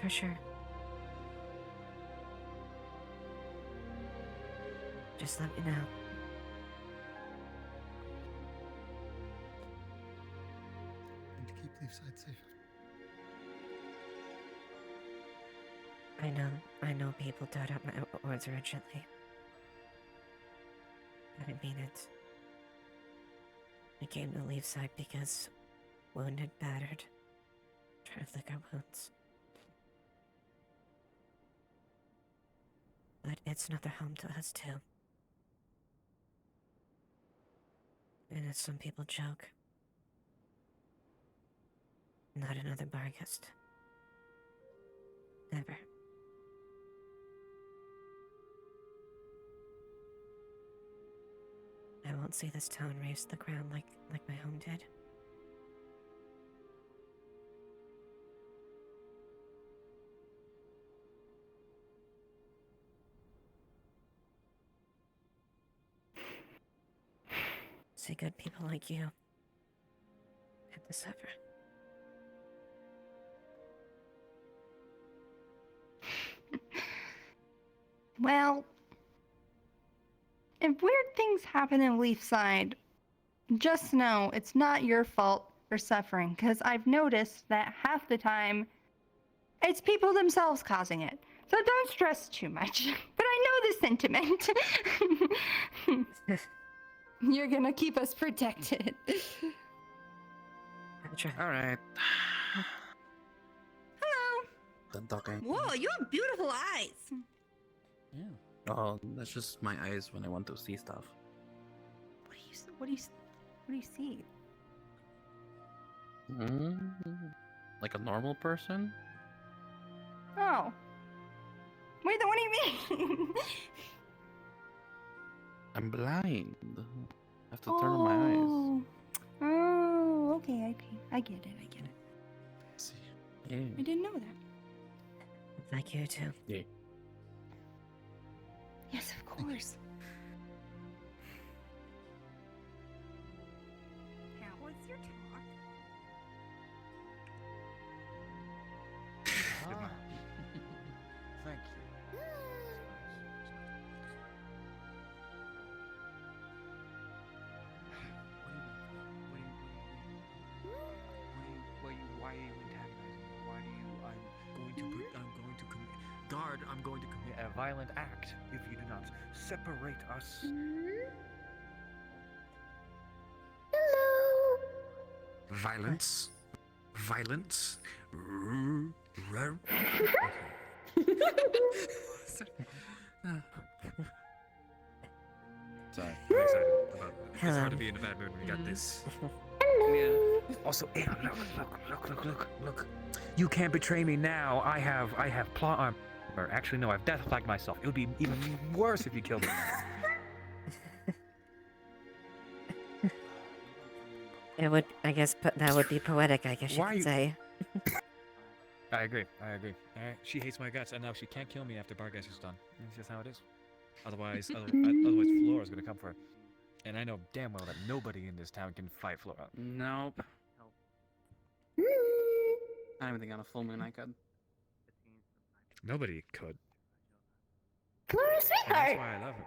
For sure. Just let me know. And to keep Leafside safe. I know people doubt up my words originally. I didn't mean it. I came to Leafside because wounded, battered, trying to lick our wounds. But it's another home to us too. And as some people joke, not another Barghest. Never. I won't see this town raise to the ground like my home did. See good people like you have to suffer. Well, if weird things happen in Leafside, just know it's not your fault for suffering, because I've noticed that half the time it's people themselves causing it. So don't stress too much. But I know the sentiment. You're gonna keep us protected. Alright. Hello. Done talking. Whoa, you have beautiful eyes. Yeah. Oh, that's just my eyes when I want to see stuff. What do you see? Like a normal person? Oh. Wait, then what do you mean? I'm blind. I have to turn on my eyes. Oh, okay. I get it. See. Yeah. I didn't know that. Like you too. Yeah. Yes, of course. Now, what's your talk? Thank you. Why are you antagonizing me? Why do you? I'm going to commit. Guard, I'm going to commit a violent act if you do not separate us. Violence. Violence. Sorry, I'm excited about it. It's hard to be in a bad mood when you got this. Yeah. Also, Anna, look. You can't betray me now. I have plot armor. Actually, no, I've death flagged myself. It would be even worse if you killed me. It would, I guess, that would be poetic, I guess you could say. I agree. She hates my guts, and now she can't kill me after Barghest is done. That's just how it is. Otherwise Flora's gonna come for her. And I know damn well that nobody in this town can fight Flora. Nope. I don't even think on a full moon I could. Nobody could. Flora, And sweetheart. that's why I love her.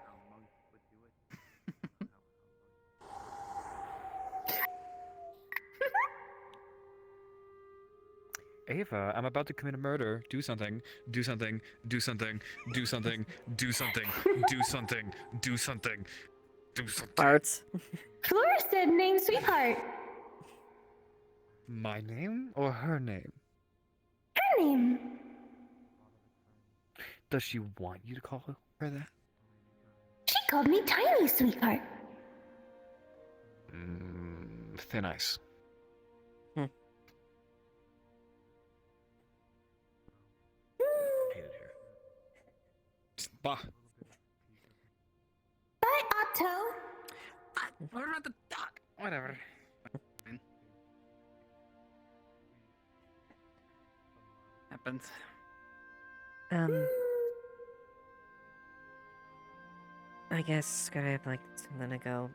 Ava, I'm about to commit a murder. Do something. Do something. Do something. Do something. Do something. Do something. Do something. Do something. Farts. Flora said name sweetheart. My name or her name? Her name. Does she want you to call her that? She called me Tiny sweetheart. Thin ice. Hate it here. Bah. Bye, Otto. What about the dog? Whatever. Happens. I guess could I have like something to go?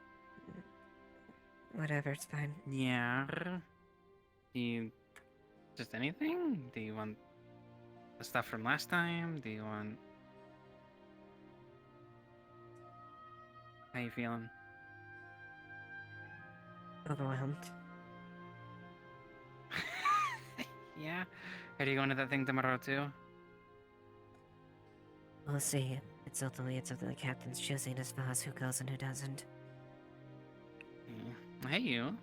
Whatever, it's fine. Yeah. Do you just anything? Do you want the stuff from last time? Do you want? How you feeling? Overwhelmed. Yeah. Are you going to that thing tomorrow too? We'll see. It's ultimately up to the captain's choosing as far as who goes and who doesn't. Hey, you.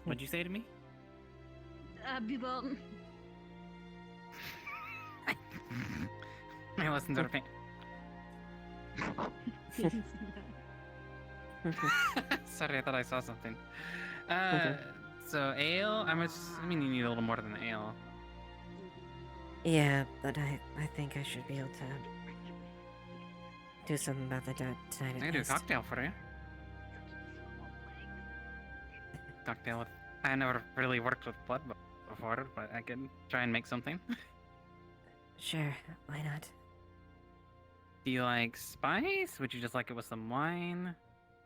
What'd you say to me? I listened to her thing. Sorry, I thought I saw something. So ale? I mean, you need a little more than ale. Yeah, but I think I should be able to do something about the tonight I at can do a least. cocktail for you. Cocktail with... I never really worked with blood before, but I could try and make something. Sure, why not? Do you like spice? Would you just like it with some wine?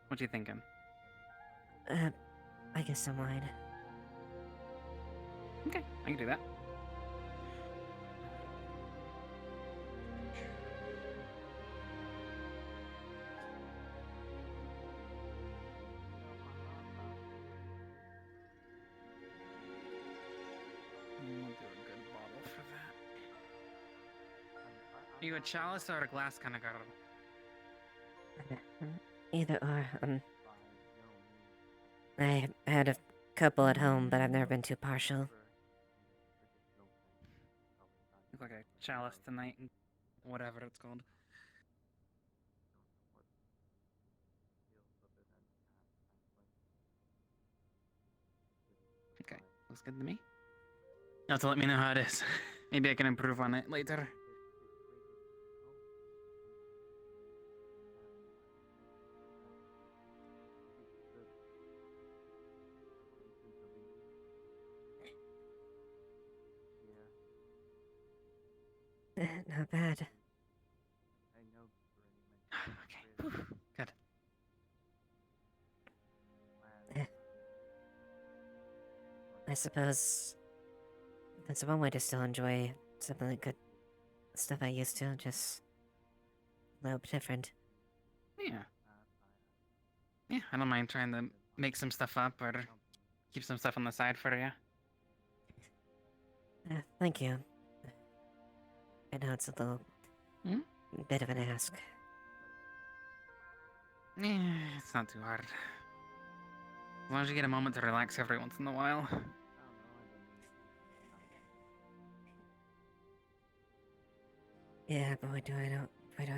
What you thinking? I guess some wine. Okay, I can do that. We'll do a good bottle for that. Are you a chalice or a glass kind of girl? Either or, I had a couple at home, but I've never been too partial. Look like a chalice tonight, and whatever it's called. Okay, looks good to me. You have to let me know how it is. Maybe I can improve on it later. Not bad. Okay, whew, good. I suppose that's one way to still enjoy some of the good stuff I used to, just a little bit different. Yeah. Yeah, I don't mind trying to make some stuff up or keep some stuff on the side for you. Thank you. I know it's a little bit of an ask. Yeah, it's not too hard. As long as you get a moment to relax every once in a while. Yeah, but why do I need it right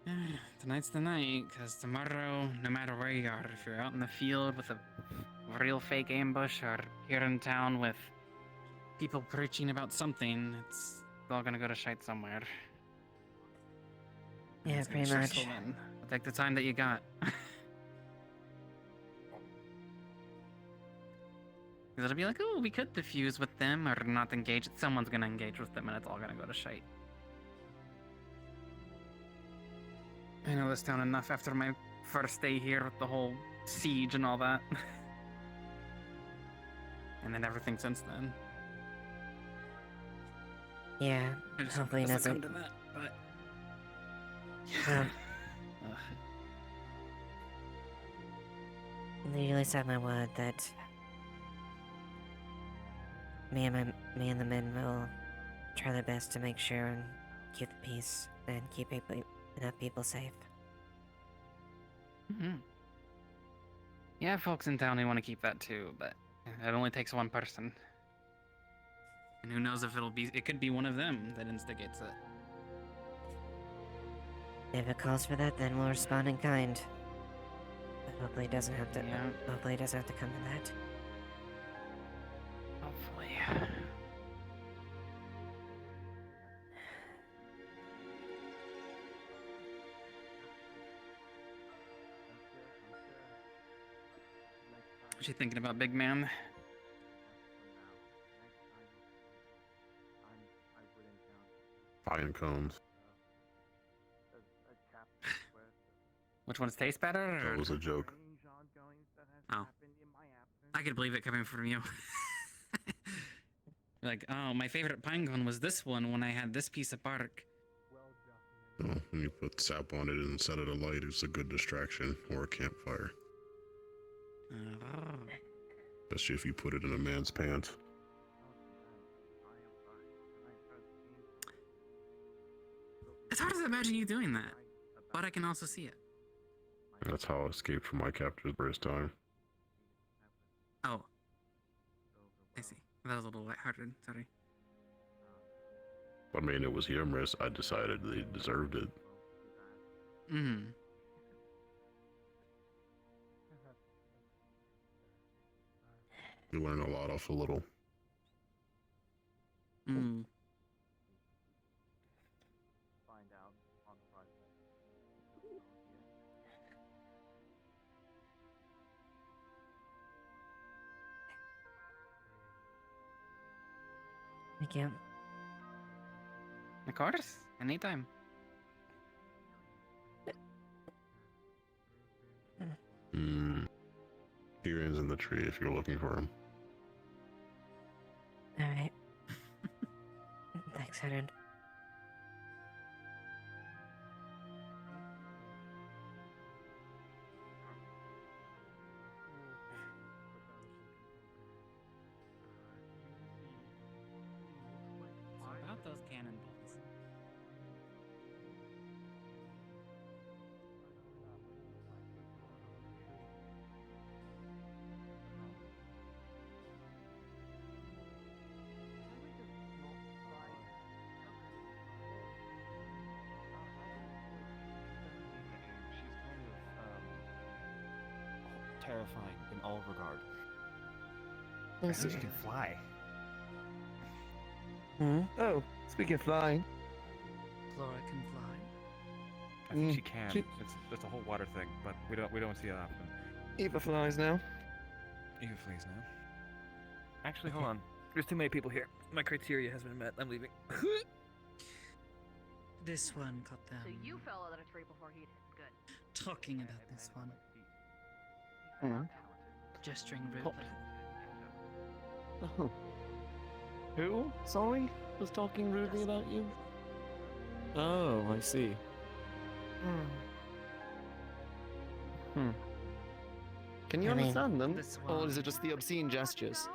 now? Tonight's the night, because tomorrow, no matter where you are, if you're out in the field with a real fake ambush or here in town with people preaching about something, it's all gonna go to shite somewhere. And Yeah, it's gonna be pretty much. stressful then. But take the time that you got. Because it'll be like, oh, we could diffuse with them or not engage. Someone's gonna engage with them and it's all gonna go to shite. I know this town enough after my first day here with the whole siege and all that. And then everything since then. Yeah, I just hopefully it hope it doesn't doesn't. come to that, but... Well, Ugh. you at least have my word that me and the men will try their best to make sure and keep the peace and keep enough people safe. Mm-hmm. Yeah, folks in town, they want to keep that too, but it only takes one person. And who knows if it could be one of them that instigates it. If it calls for that, then we'll respond in kind. But hopefully it doesn't have to. Yeah. Hopefully it doesn't have to come to that. Hopefully. What you thinking about, big man? Pine cones. Which ones taste better? That was a joke. Oh. I could believe it coming from you. Like, oh, my favorite pine cone was this one when I had this piece of bark. Well, when you put sap on it and set it alight, it's a good distraction, or a campfire. Especially if you put it in a man's pants. It's hard to imagine you doing that, but I can also see it. That's how I escaped from my captors the first time. Oh. I see. That was a little lighthearted, sorry. I mean, it was humorous. I decided they deserved it. Mm-hmm. You learn a lot off a little. Mm. Thank you. Of course, anytime. Tyrion's in the tree if you're looking for him. Alright. Thanks, Haddon. So about those cannonballs. Terrifying in all regard. Thanks. She can fly. Hmm? Oh, speaking of flying. Flora can fly. I think she can. It's a whole water thing, but we don't see it often. Eva flies now. Eva flies now. Actually, hold on. There's too many people here. My criteria has been met. I'm leaving. This one cut down. So you fell out of a tree before he did. Good. Talking about this one. Gesturing rudely. Oh. Who? Sorry? Was talking rudely about you? Oh, I see. Can you understand them? Or is it just the obscene gestures?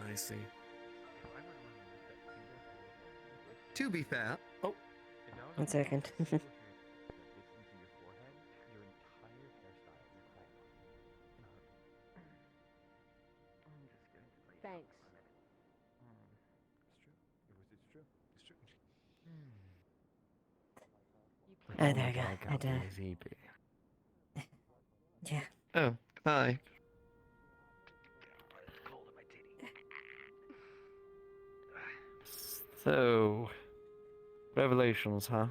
I see. To be fair... Oh. 1 second. Thanks. Oh, there we go. Yeah. Oh, hi. So... Revelations, huh?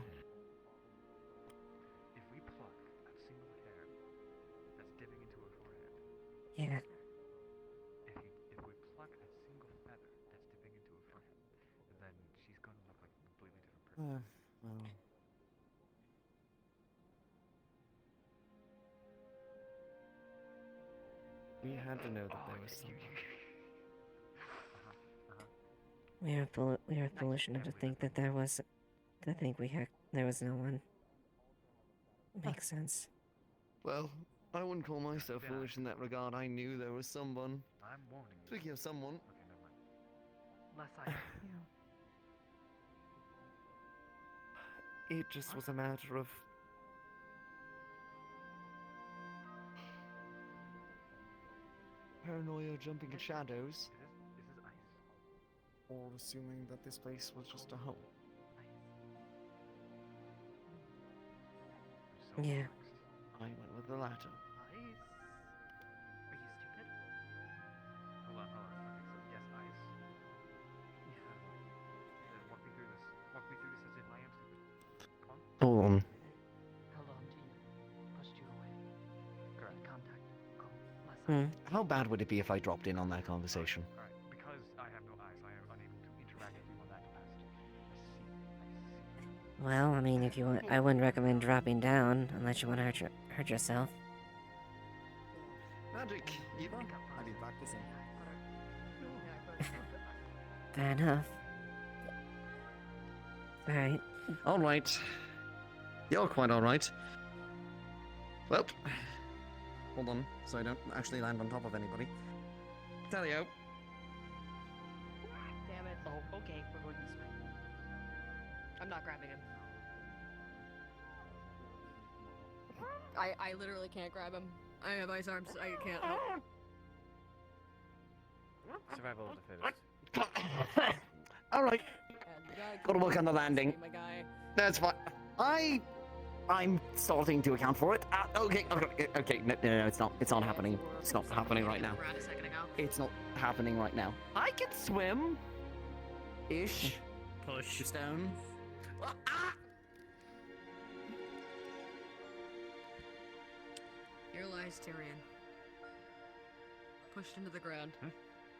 If we pluck that single hair that's dipping into her forehead. Yeah. If we pluck a single feather that's dipping into her forehead, then she's gonna look like a completely different person. We had to know that there was someone. We are foolish enough to think that there was... there was no one. Makes sense. Well, I wouldn't call myself foolish in that regard. I knew there was someone. I'm warning you. Speaking of someone... Okay, never mind. Less It just was a matter of... paranoia jumping at shadows. This is ice. Or assuming that this place was just a home. Yeah. I went with the latter. Ice? Are you stupid? Hold on. Okay, so yes, ice. Yeah. Then walk me through this. Walk me through this as if I am stupid. Come on. Hold on. Held on to you. Pushed you away. Correct. Contact. Cool. How bad would it be if I dropped in on that conversation? Alright, because I have no eyes, I am unable to interact with you on Well, I mean, if you want, I wouldn't recommend dropping down unless you want to hurt yourself. Magic, Eva. I've been practicing. Fair enough. Alright. Alright. You're quite alright. Well, hold on, so I don't actually land on top of anybody. Tally-o. Damn it. Oh, okay, we're going this way. I'm not grabbing him. I literally can't grab him. I have ice arms. I can't help. Survival of the fittest. Alright. Gotta work on the landing. My guy. That's fine. I'm starting to account for it. Okay, no, it's not. It's not happening. It's not happening right now. It's not happening right now. I can swim. Ish. Push. Stone. Here lies Tyrion. Pushed into the ground.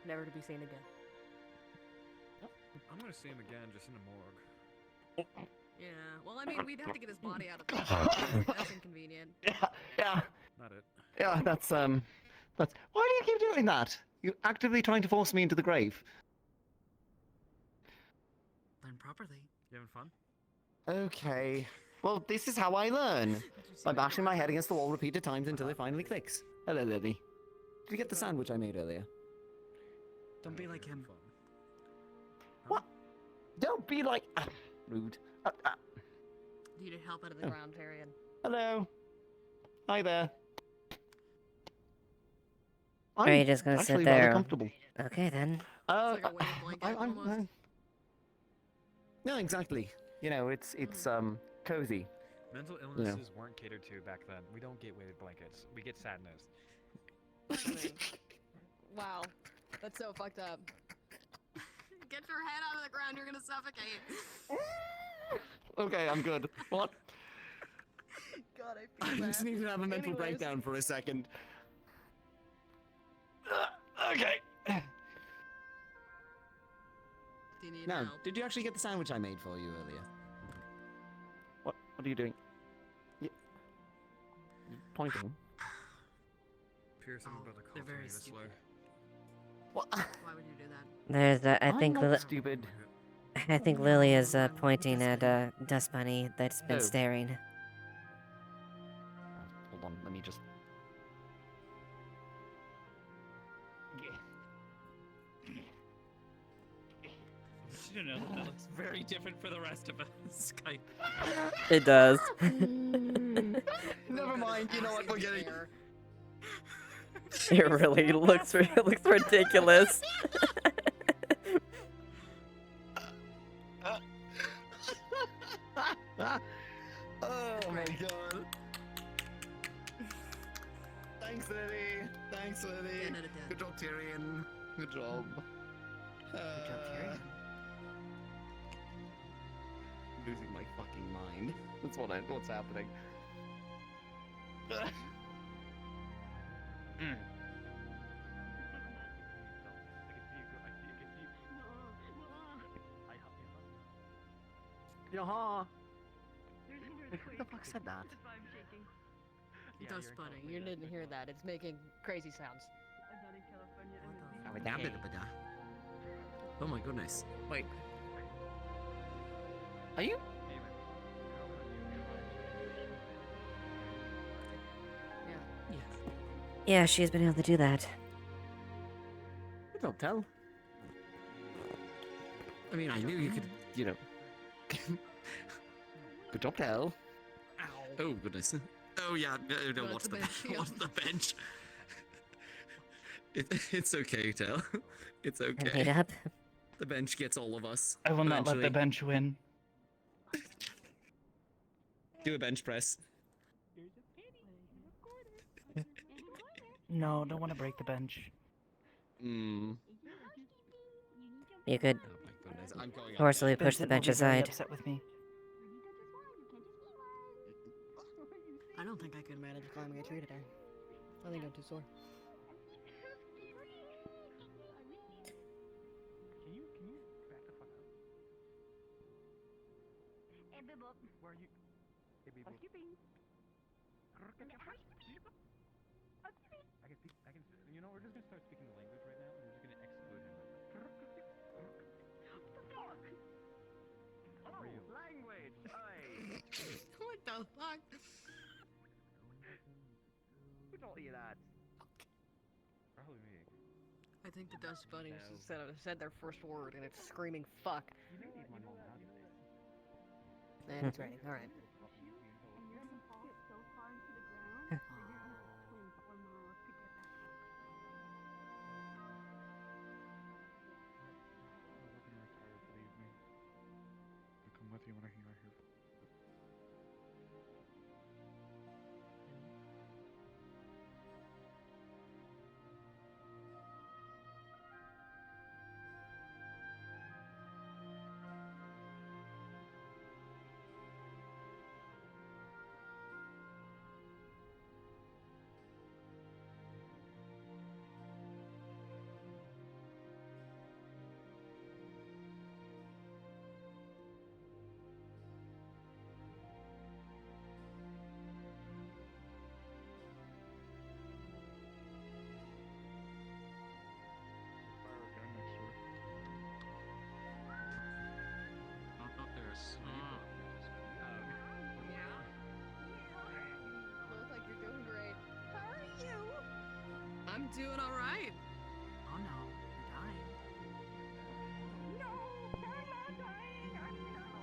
Never to be seen again. I'm gonna see him again, just in the morgue. Yeah, well, I mean, we'd have to get his body out of the That's inconvenient. Yeah. Not it. Yeah, that's. Why do you keep doing that? You're actively trying to force me into the grave. Learn properly. You having fun? Okay. Well, this is how I learn. By bashing my head against the wall repeated times until it finally clicks. Hello, Lily. Did you get the sandwich I made earlier? Don't be like him. What? Don't be like... rude. You need help out of the ground, Tyrion. Hello. Hi there. Are you just gonna sit there? Comfortable. Okay then. It's like a weighted blanket almost. No, exactly. You know, it's cozy. Mental illnesses weren't catered to back then. We don't get weighted blankets. We get sadness. Wow, that's so fucked up. Get your head out of the ground, you're gonna suffocate. Okay, I'm good. What? God, I I feel just need to have a mental breakdown for a second. Okay. Do you need Now, help? did you actually get the sandwich I made for you earlier? What are you doing? You're pointing. Pearson about to They're call very me this stupid. way. What? Why would you do that? There's I I'm think not stupid. I think Lily is pointing at Dust Bunny that's been Oh. staring. Hold on, let me just... You know, that looks very different for the rest of us. Skype. It does. Never mind, you know what, we're getting... It really looks ridiculous. Oh my god. Thanks, Lily. Thanks, Lily. Good job, Tyrion. Good job. Tyrion. Losing my fucking mind. That's what's happening. Yaha. Who the fuck said that? Dust Bunny, you didn't hear that. It's making crazy sounds. Oh my goodness. Wait. Are you? Yeah, she's been able to do that. Good job, Tell. I mean, I knew you could, you know. Good job, Tell. Oh goodness. Oh yeah, no, No, what's it's the a bench? bench. What's the bench? It's okay, Tell. It's Meet okay. up. The bench gets all of us. I will not let the eventually. bench win. Do a bench press. No, don't want to break the bench. Hmm. You could Oh my goodness, I'm going up. forcibly push the Vincent bench will be very aside. upset with me. I don't think I could manage climbing a tree today. I think I'm too sore. Where are you? Hey, baby. You know, we're just gonna start speaking the language right now, and we're just gonna exclude him. Oh, language! What the fuck? Who told you that? Probably me. I think the Dust Bunnies said their first word and it's screaming fuck. You know my mom has this. That's right. All right. And you're gonna get so far into the ground that you're gonna have to swim 4 miles to get back home. I'm looking retired for the evening. I'll come with you when I hang out here. Fire guy next door. I thought they were asleep. Looks like you're doing great. How are you? I'm doing all right. Oh no, you're dying. No, I'm not dying. I'm not.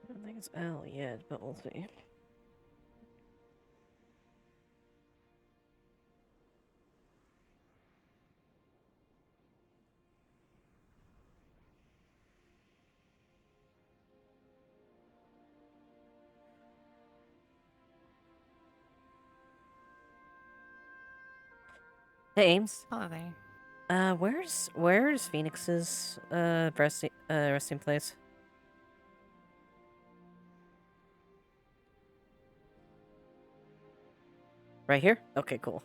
I don't think it's Al yet, but we'll see. Hey, Ames. Hello there. Where's Phoenix's resting place? Right here? Okay, cool.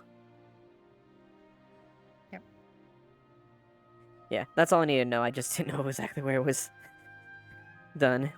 Yep. Yeah, that's all I needed to know. I just didn't know exactly where it was done.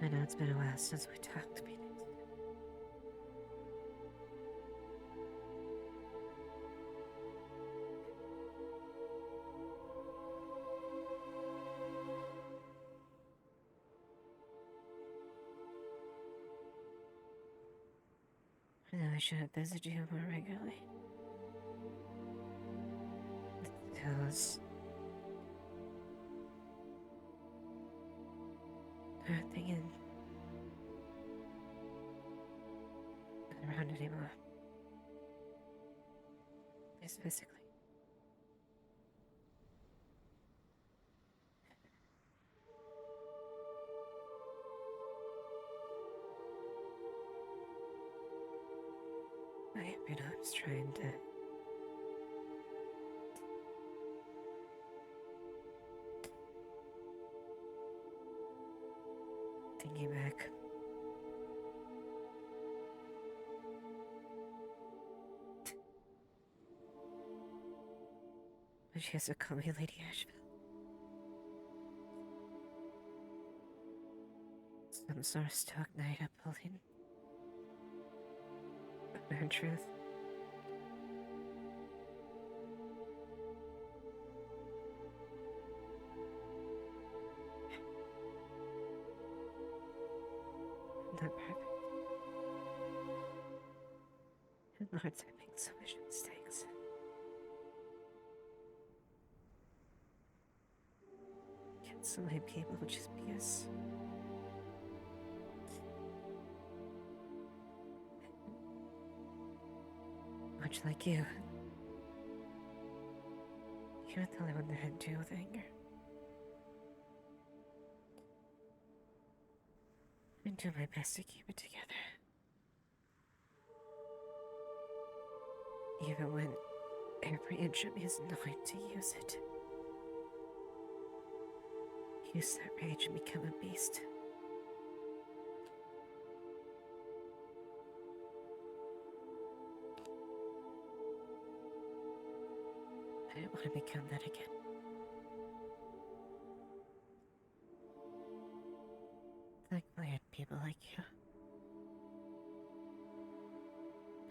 I know it's been a while since we talked, Phoenix. I know I should have visited you more regularly. Those... aren't thinking... around anymore. Just physically. I was trying to... thinking back. But she has to call me Lady Ashevail. Some sort of stoic night up pulling her truth. Not perfect. And Lord, I make so many mistakes. Can't so many people just because. Much like you. You're the only one that had to deal with anger. I do my best to keep it together. Even when every inch of me is knowing to use it. Use that rage and become a beast. I don't want to become that again. Thankfully, I had people like you.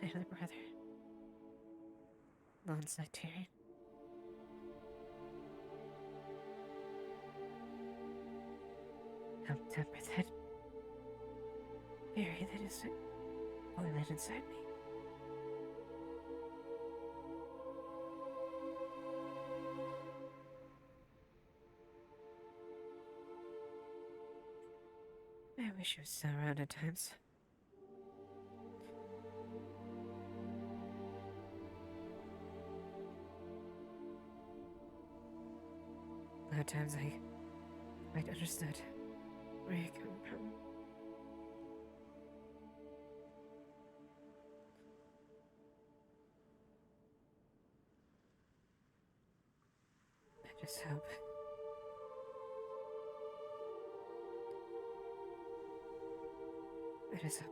My other brother. Alongside Tyrion. Helped up with that fury that is boiling inside me. I wish you were still around at times. A lot of times I quite understood where you're coming from. I just hope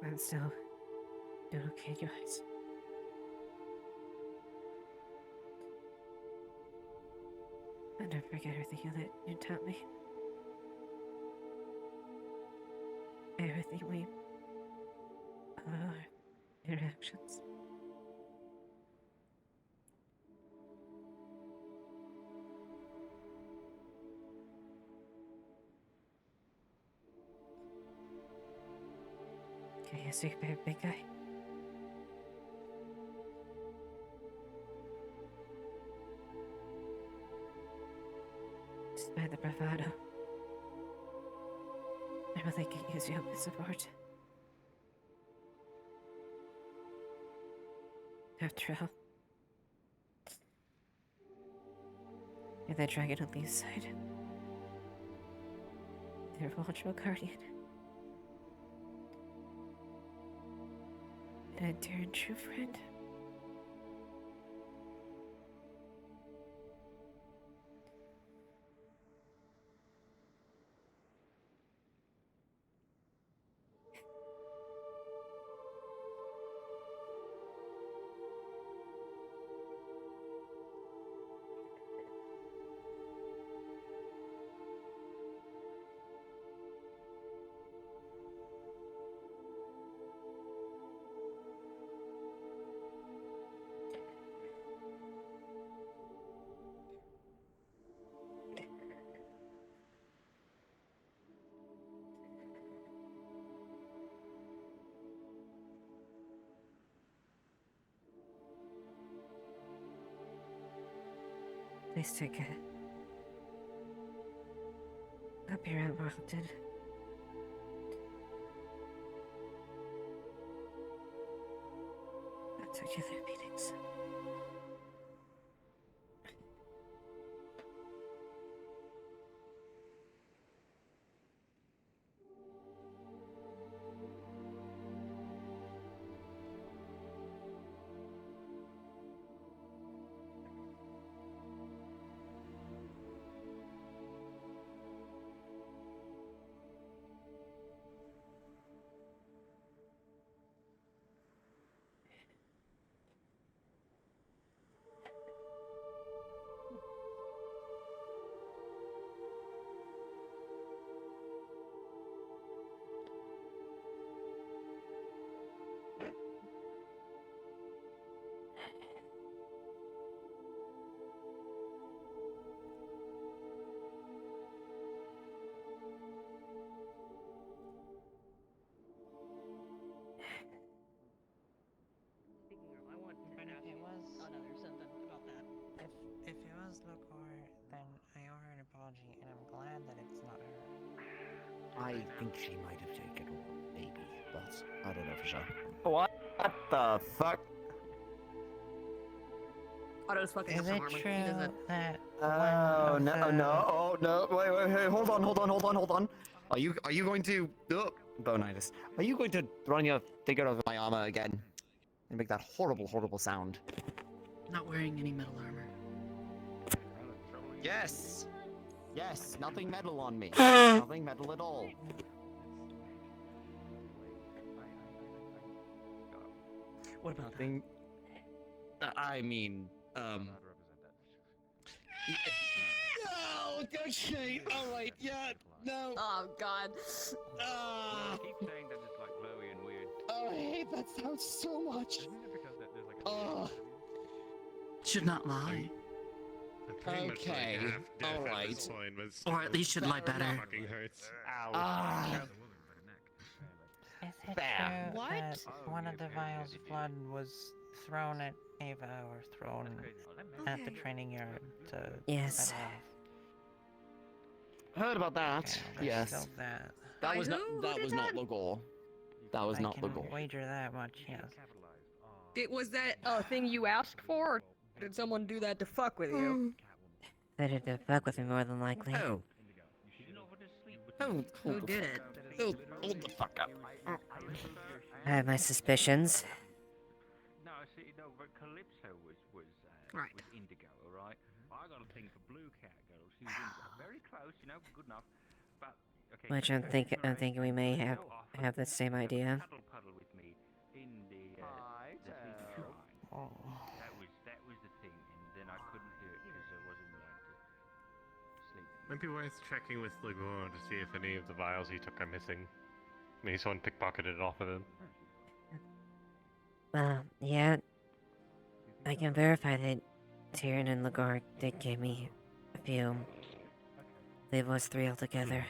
I'm still doing okay in your eyes. I'll never forget everything that you taught me. Everything we... our interactions. Okay, yes, you're a big guy. Despite the bravado, I really could use your support. After all, you're the dragon on Lee's side. Their vulture guardian. And a dear and true friend. Please take it. Hope you're interrupted. That's regular meetings. If it was Locor, then I owe her an apology, and I'm glad that it's not her. I think she might have taken one, maybe, but I don't know for sure. What the fuck? Otto's fucking Is it true that Oh no! Wait! Hold on! Are you going to Bonitis? Are you going to run your finger over my armor again and make that horrible sound? Not wearing any metal armor. Yes, nothing metal on me. Nothing metal at all. What about nothing? I mean, No, don't say. All right, yeah, no. Oh God. Keep saying that it's like glowy and weird. Oh, I hate that sound so much. Oh. Should not lie. Okay, all right. Or at least should lie better. Is it Bam. true that one of the vials of blood was thrown at Ava or thrown at the training yard to Yes. settle Heard about that. Okay, let's Yes. go that. That was not. Who That did was not that? Logor. That was I not can Logor. wager that much, yes. Was that a thing you asked for, or did someone do that to fuck with you? They did to fuck with me more than likely. Oh. Who did it? Hold the fuck up. I have my suspicions. No, see, no, but Calypso was Right. was indigo, all right. I got a thing for blue cat girl. She was indigo. Very close, you know, good enough. But okay. Which I'm thinking we may have the same idea. Puddle with me in the sleeping shrine. Oh. That was the thing, and then I couldn't do it because I wasn't allowed to sleep. Might be worth checking with Ligor to see if any of the vials he took are missing. Maybe someone pickpocketed it off of him. Well, yeah. I can verify that Tyrion and Ligor did give me a few. There was 3 altogether.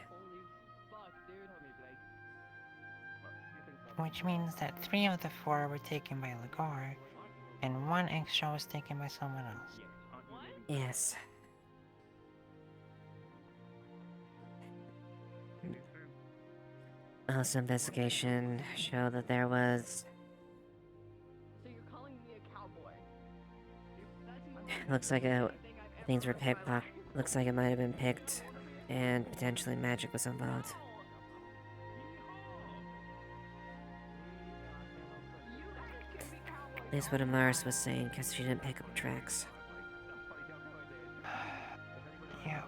Which means that 3 of the 4 were taken by Lagor, and 1 extra was taken by someone else. Yes. Also, investigation showed that there was. So you're calling me a cowboy? Looks like things were picked. Looks like it might have been picked, and potentially magic was involved. At least what Amaris was saying, because she didn't pick up tracks. Yeah.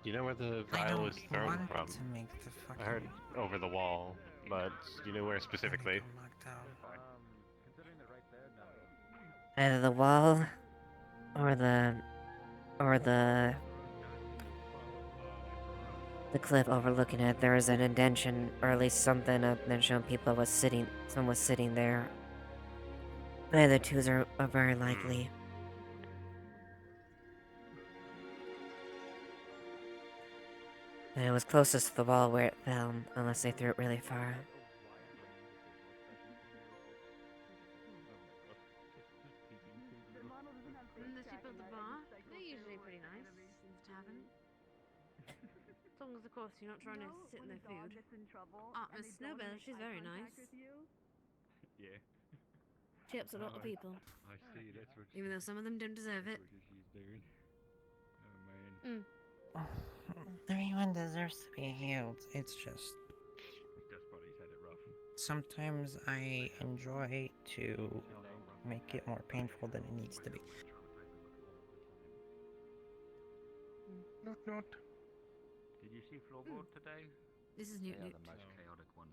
Do you know where the I vial don't was thrown want from? to make the fucking I heard over the wall, but do you know where specifically? Either the wall, or the cliff overlooking it. There was an indention, or at least something up that showed someone was sitting there. Either 2s are very likely. And it was closest to the wall where it fell, unless they threw it really far. Unless you build the bar, they're usually pretty nice. The tavern. As long as, of course, you're not trying to sit in their food. Miss Snowbell, she's very nice. Yeah. She helps a lot of people. I see, that's what Even though some of them don't deserve it. That's what she's doing. Oh man. Everyone deserves to be healed. It's just Dustbodies had it rough. sometimes I enjoy to make it more painful than it needs to be. Not. Did you see Floorboard today? This is Newt. Yeah, the most chaotic one.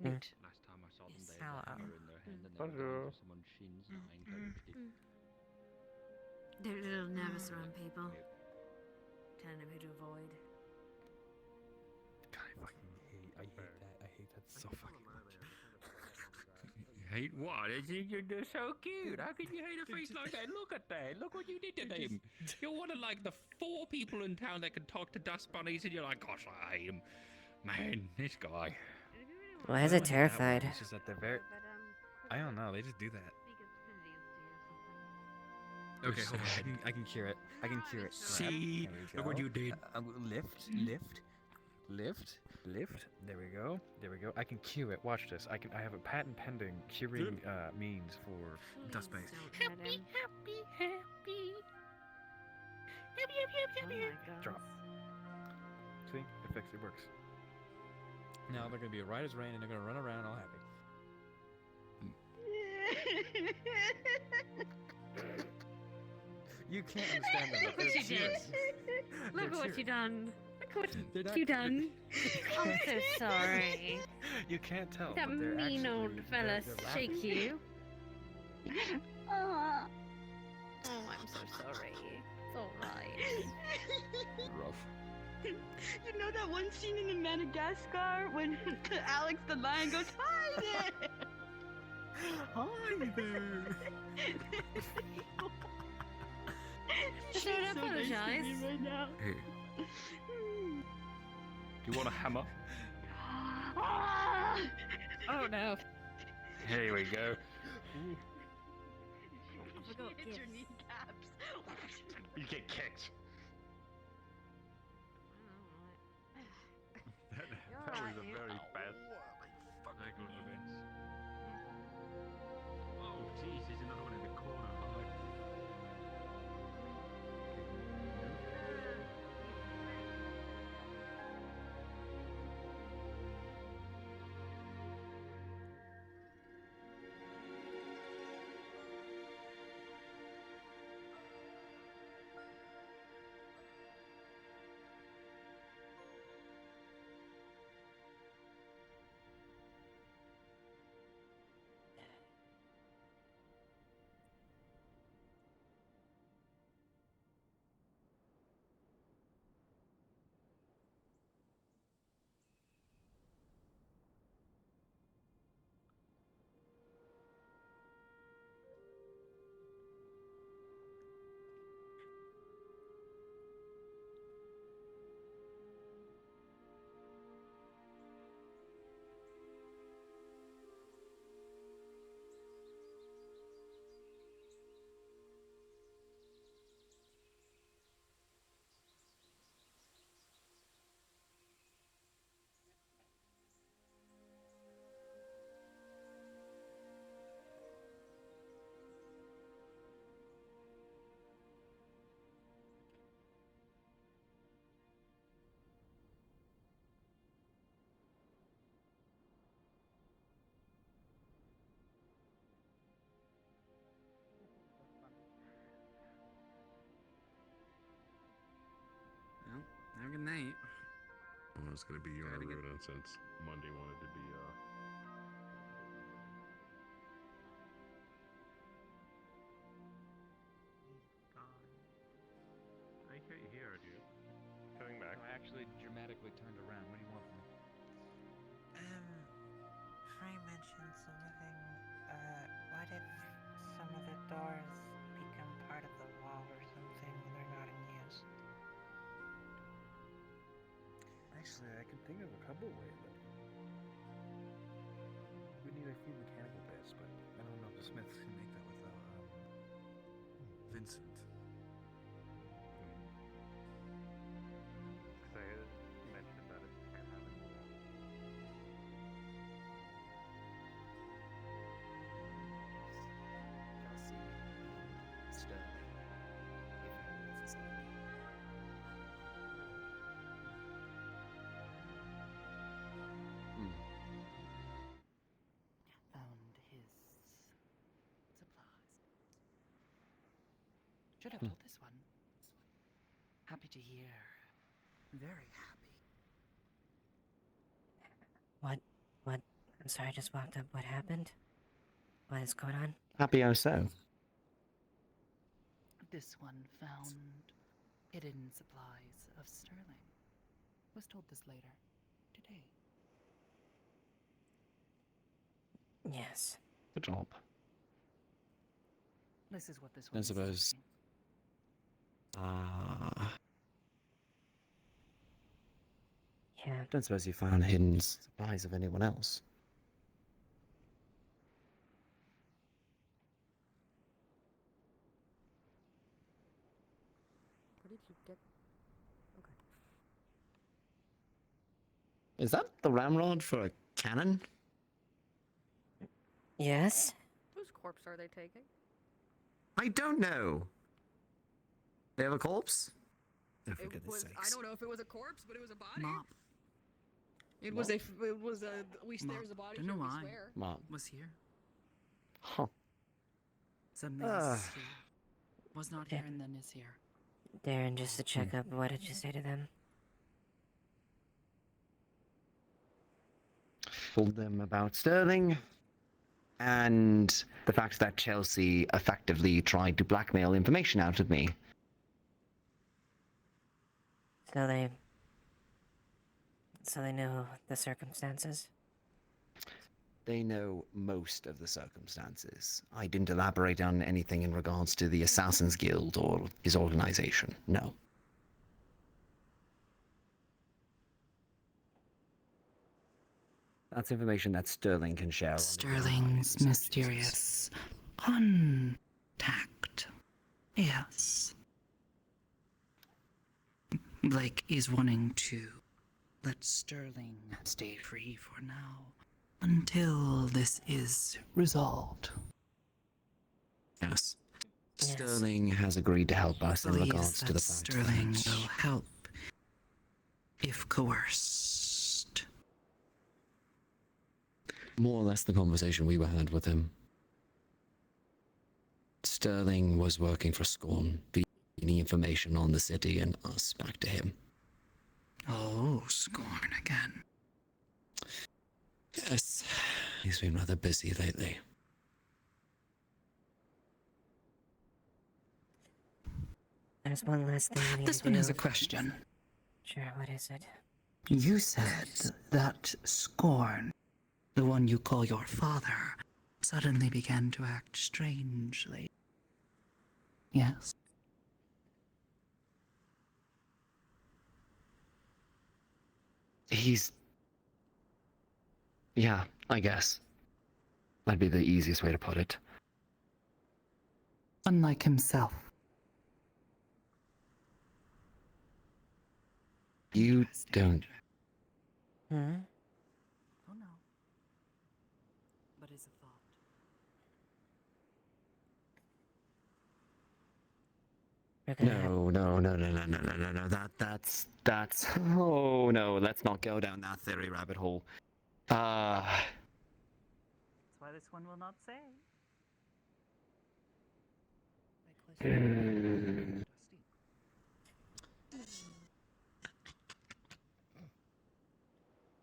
Newt. Last time I saw them, Yes. they had a Hello. hammer in their hand and they were Bonjour. going for someone's shins and I encouraged it. They're a little nervous around people. Telling them who to avoid. God, I hate that. I hate that so fucking much. Hate what? They're so cute. How can you hate a face like that? Look at that. Look what you did to them. You're one of like the 4 people in town that can talk to dust bunnies, and you're like, gosh, I hate him. Man, this guy. Why is it terrified? It's just that they're very. I don't know. They just do that. Okay, hold on. I can cure it. I can cure it. See? There we Look what go. you did. Lift. There we go. I can cure it. Watch this. I have a patent pending curing means for dust base. Happy. Drop. See, it works. Now they're gonna be right as rain, and they're gonna run around all happy. You can't understand them. Look what you did. Look at what you done. Look at what you done. I'm so sorry. You can't tell. That but they're mean actually, old fella they're shake laughing. you. Oh, I'm so sorry. It's alright. Rough. You know that one scene in Madagascar when Alex the lion goes, "Hi there." Hi there. Just She's don't so nice to me apologize. right now. Hey. Do you want a hammer? Ah! Oh no. Here we go. I forgot Hit your gifts. kneecaps. You get kicked. That was a very fast cycle of events. Oh, jeez, there's another one in the corner. Well, have a good night. Well, it's gonna be your Gotta get- route since Monday wanted to be I can't hear you. Coming back. No, I actually dramatically turned around. What do you want from me? Frey mentioned something. What if some of the doors become part of the wall or something when they're not in use? Actually, I can think of a couple ways. We need a few mechanical bits, but I don't know if the smiths can make that without Vincent. They mentioned that it can't happen without. Sterling. Found his supplies. Should have told this one. Happy to hear. Very happy. What? I'm sorry, I just walked up. What happened? What is going on? Happy how so? This one found hidden supplies of sterling. Was told this later today. Yes. Good job. This is what this I one suppose. Yeah. Don't suppose you found hidden supplies of anyone else. Where did you get? Okay. Is that the ramrod for a cannon? Yes? Whose corpse are they taking? I don't know. They have a corpse? Oh, for It goodness was. sakes. I don't know if it was a corpse, but it was a body. Mop. It was a. It was a. We there's a body. Don't know here, we why. swear. Mom. Was here. Huh. Suddenly was here. Was not here and then is here. Darren, just to check up, what did you say to them? Told them about Sterling and the fact that Chelsea effectively tried to blackmail information out of me. So they know the circumstances? They know most of the circumstances. I didn't elaborate on anything in regards to the Assassin's Guild or his organization. No. That's information that Sterling can share. Sterling's mysterious contact. Yes. Blake is wanting to let Sterling stay free for now until this is resolved. Yes. Sterling has agreed to help us in Believes regards to that the fact Sterling that will help if coerced. more or less the conversation we had with him. Sterling was working for Scorn, feeding information on the city and us back to him. Oh, Scorn again. Yes, he's been rather busy lately. There's one last thing we need This to one do. has a question. Sure, what is it? You said that Scorn, the one you call your father, suddenly began to act strangely. Yes. He's... yeah, I guess. That'd be the easiest way to put it. Unlike himself. You don't... Hmm? Oh no. But is a thought. No. That's... oh no, let's not go down that theory rabbit hole. That's why this one will not say.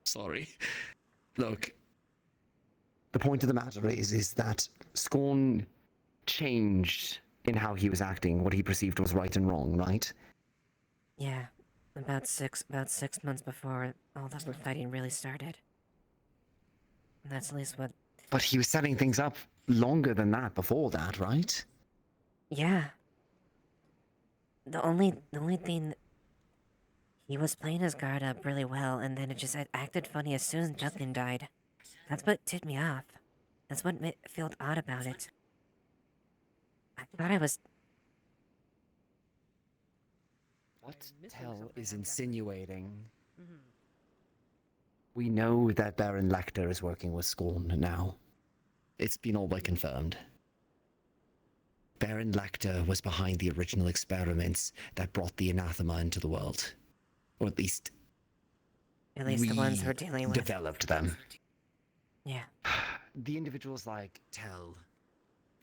Sorry. Look, the point of the matter is that Scorn changed in how he was acting, what he perceived was right and wrong, right? Yeah, about six months before all the fighting really started. And that's at least what... But he was setting things up longer than that, before that, right? Yeah. The only thing He was playing his guard up really well, and then it just acted funny as soon as Duncan died. That's what tipped me off. That's what felt odd about it. I thought I was... What Tell is insinuating? Mm-hmm. We know that Baron Lecter is working with Scorn now. It's been all but confirmed. Baron Lecter was behind the original experiments that brought the anathema into the world. Or at least the ones we're dealing with. Developed them. Yeah. The individuals like Tell,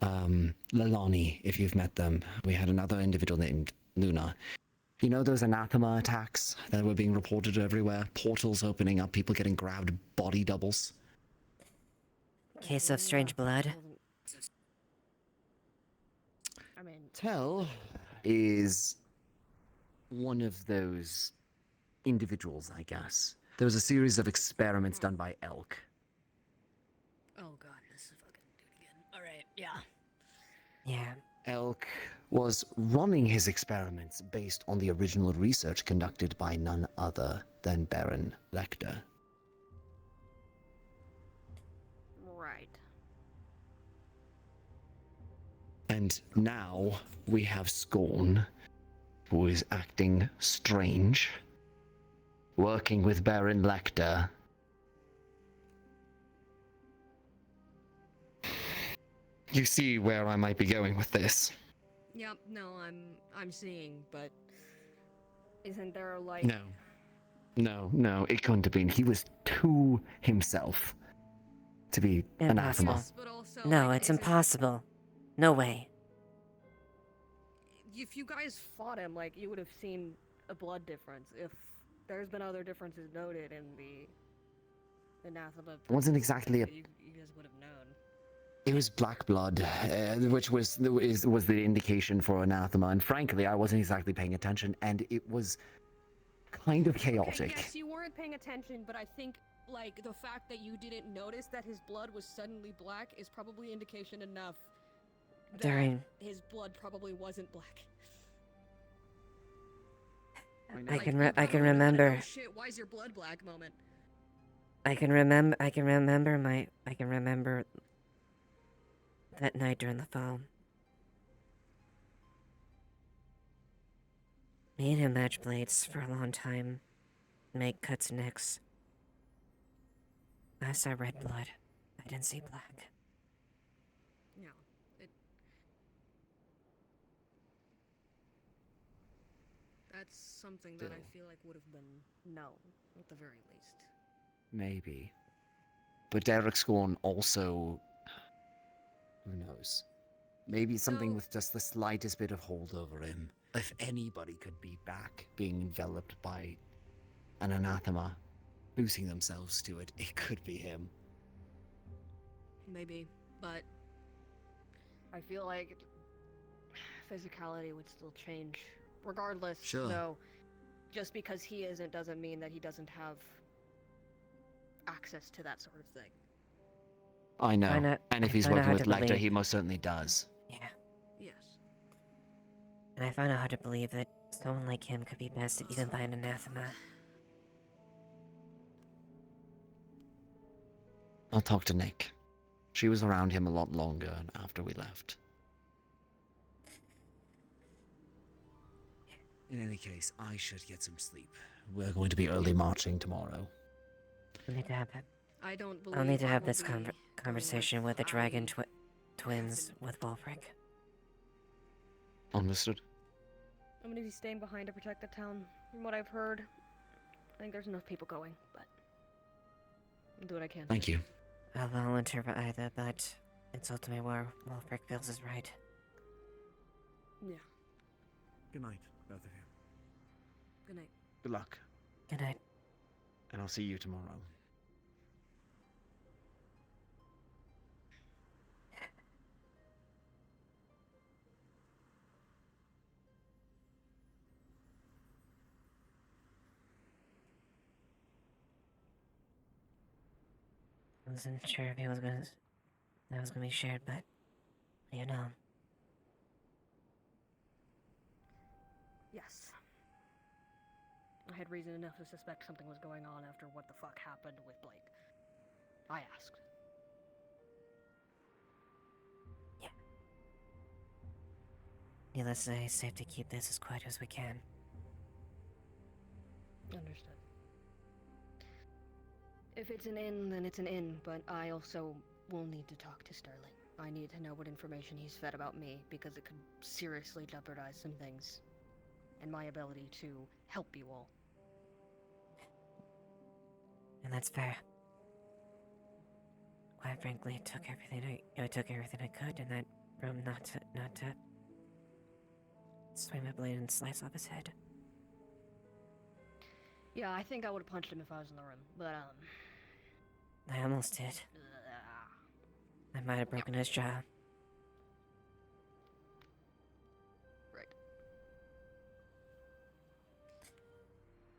Lalani, if you've met them. We had another individual named Luna. You know those anathema attacks that were being reported everywhere? Portals opening up, people getting grabbed, body doubles. Case of strange blood. I mean, Tell is one of those individuals, I guess. There was a series of experiments done by Elk. oh god, this is fucking do it again. Alright, yeah. Yeah. Elk was running his experiments based on the original research conducted by none other than Baron Lecter. Right. And now we have Scorn, who is acting strange, working with Baron Lecter. You see where I might be going with this. Yep, no, I'm seeing, but isn't there like No, it couldn't have been. He was too himself to be anathema. Impossible. No, it's impossible. No way. if you guys fought him, like, you would have seen a blood difference. If there's been other differences noted in the anathema, It wasn't exactly a. you guys would have known. It was black blood, which was the indication for anathema. And frankly, I wasn't exactly paying attention, and it was kind of chaotic. Okay, yes, you weren't paying attention, but I think, like, the fact that you didn't notice that his blood was suddenly black is probably indication enough that his blood probably wasn't black. I can remember. Oh shit, why is your blood black moment? I can remember that night during the fall. Me and him match blades for a long time. Make cuts necks. I saw red blood. I didn't see black. Yeah, that's something that I feel like would have been known, at the very least. Maybe. But Derek Scorn also... Who knows? Maybe something with just the slightest bit of hold over him. If anybody could be back, being enveloped by an anathema, losing themselves to it, it could be him. Maybe, but I feel like physicality would still change. Regardless, Sure. though, just because he isn't doesn't mean that he doesn't have access to that sort of thing. I know. And if he's working with Lecter, believe. he most certainly does. Yeah. Yes. And I find it hard to believe that someone like him could be bested even by an anathema. I'll talk to Nick. She was around him a lot longer after we left. In any case, I should get some sleep. We're going to be early marching tomorrow. I'll need to have it. I don't believe I'll need to I have will this be conversation with the dragon twins with Wolfric. Understood. I'm gonna be staying behind to protect the town. From what I've heard, I think there's enough people going, but I'll do what I can. Thank you. I'll volunteer for either, but it's ultimately where Wolfric feels is right. Yeah. Good night, both of you. Good night. Good luck. Good night. And I'll see you tomorrow. I wasn't sure if that was gonna be shared, but you know. Yes. I had reason enough to suspect something was going on after what the fuck happened with Blake. I asked. Needless to say, it's safe to keep this as quiet as we can. Understood. If it's an inn, then it's an inn, but I also will need to talk to Sterling. I need to know what information he's fed about me, because it could seriously jeopardize some things. And my ability to help you all. And that's fair. Quite frankly, it took everything I could in that room not to swing my blade and slice off his head. Yeah, I think I would have punched him if I was in the room, but I almost did. I might have broken his jaw. Right.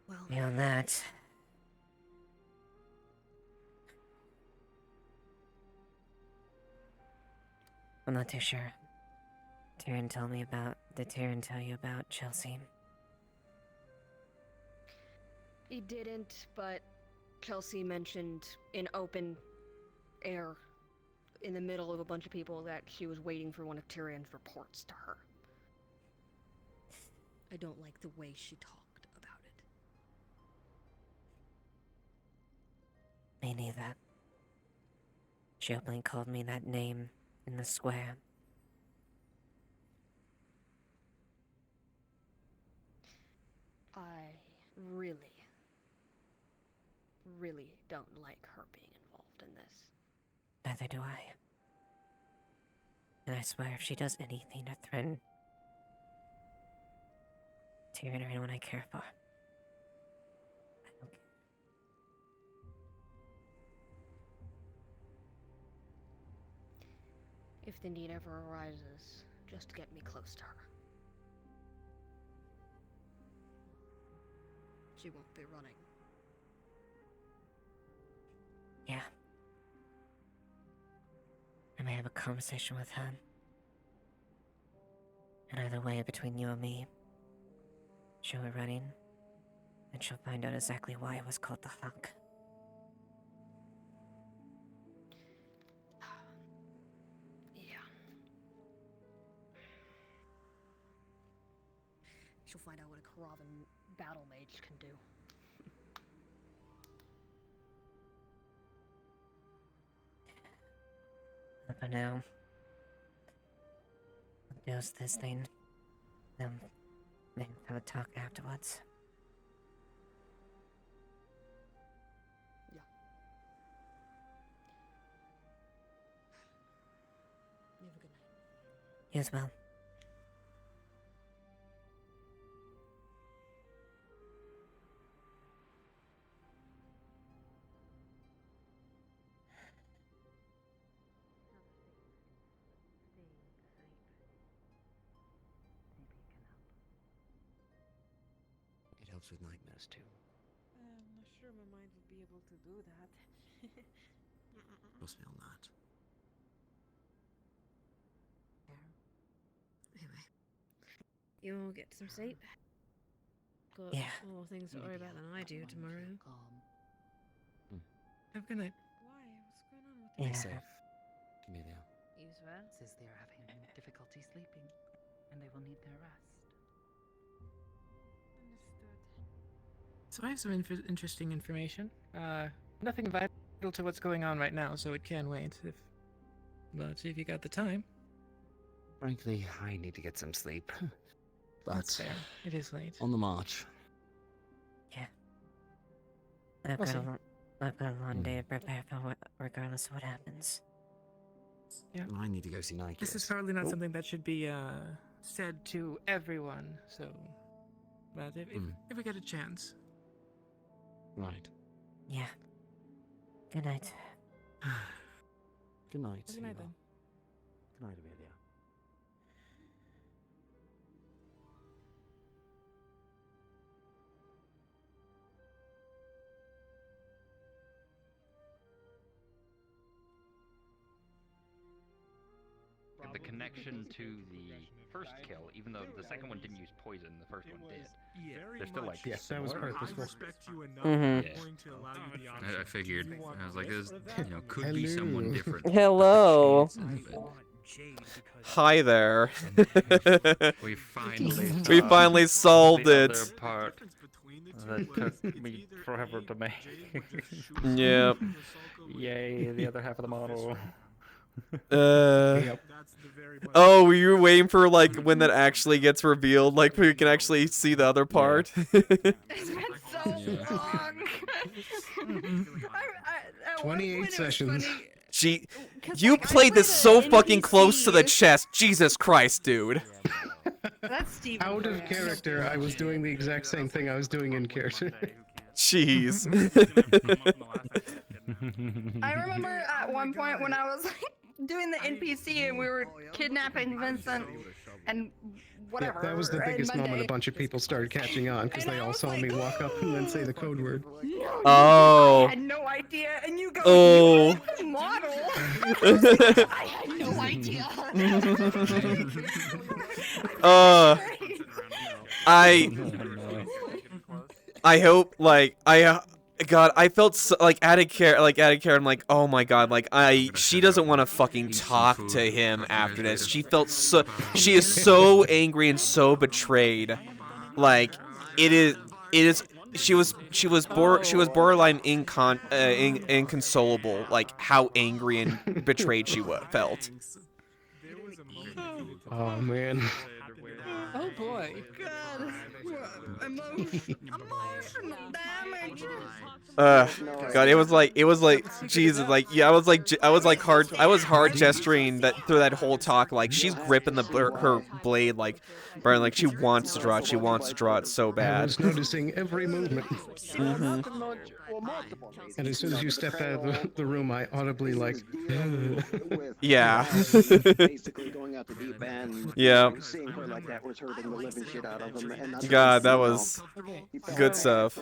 Well, Beyond that, I'm not too sure. Did Tyrion tell you about Chelsea? he didn't, but Chelsea mentioned in open air, in the middle of a bunch of people, that she was waiting for one of Tyrion's reports to her. I don't like the way she talked about it. Me neither. She openly called me that name in the square. I really don't like her being involved in this. Neither do I. And I swear if she does anything to threaten Tyrion or anyone I care for, I don't care. If the need ever arises, just get me close to her. She won't be running. Yeah. I may have a conversation with her. And either way, between you and me, she'll be running, and she'll find out exactly why it was called the Hawk. Yeah. She'll find out what a Karavan battle mage can do. But for now, I'll do this thing. Then maybe have a talk afterwards. Yeah. You have a good night. You as well. It helps with nightmares too. I'm not sure my mind would be able to do that. Trust me on that. Anyway, you all get some sleep. Got Yeah. more things to worry about than I do tomorrow. Have a good night. Why? What's going on with Be Yeah. safe, Camellia. you as well? Says they are having difficulty sleeping, and they will need their rest. Understood. So I have some interesting information. Nothing vital to what's going on right now, so it can wait. But if you got the time, Frankly, I need to get some sleep. that's But fair. It is late. on the march. Yeah. I've We'll got a long day to prepare for, regardless of what happens. Yeah. I need to go see Nike. This is probably not something that should be said to everyone. So, but if we get a chance, Right. Yeah. Good night. Good night. Good night Eva. then. Good night, Amelia. the connection to the first kill, even though the second one didn't use poison, the first one did. They're still like Yes, that was purposeful. I figured. I was like, this, could be someone different. Hello. Hi there. We finally we finally solved the it. other part that took me forever to make. Yep. Yay, the other half of the model. Oh, were you waiting for like when that actually gets revealed, like we can actually see the other part? It's been so long. 28 sessions. You played this so fucking close to the chest. Jesus Christ, dude. That's Steve. Out of character, I was doing the exact same thing I was doing in character. Jeez. I remember at one point when I was like doing the NPC and we were kidnapping Vincent and whatever. Yeah, that was the biggest moment a bunch of people started catching on because they all saw me walk up and then say the code word. Oh. I had no idea, and you go, Oh. you the model. I had no idea. I hope God, I felt so, like added care. I'm like, oh my God, like she doesn't want to fucking talk to him after this. She is so angry and so betrayed. Like, she was borderline inconsolable, like how angry and betrayed she felt. Oh man. Oh boy. God. Emotional damage. God, it was like Jesus, like yeah, I was hard gesturing that through that whole talk, like she's gripping her blade like burn, like she wants to draw it so bad. I was noticing every movement. And as soon as you step out of the room, I audibly like. Yeah. Basically going out the deep end. Yeah. Seeing her like that was hurting the living shit out of him. And that's God, that was good stuff.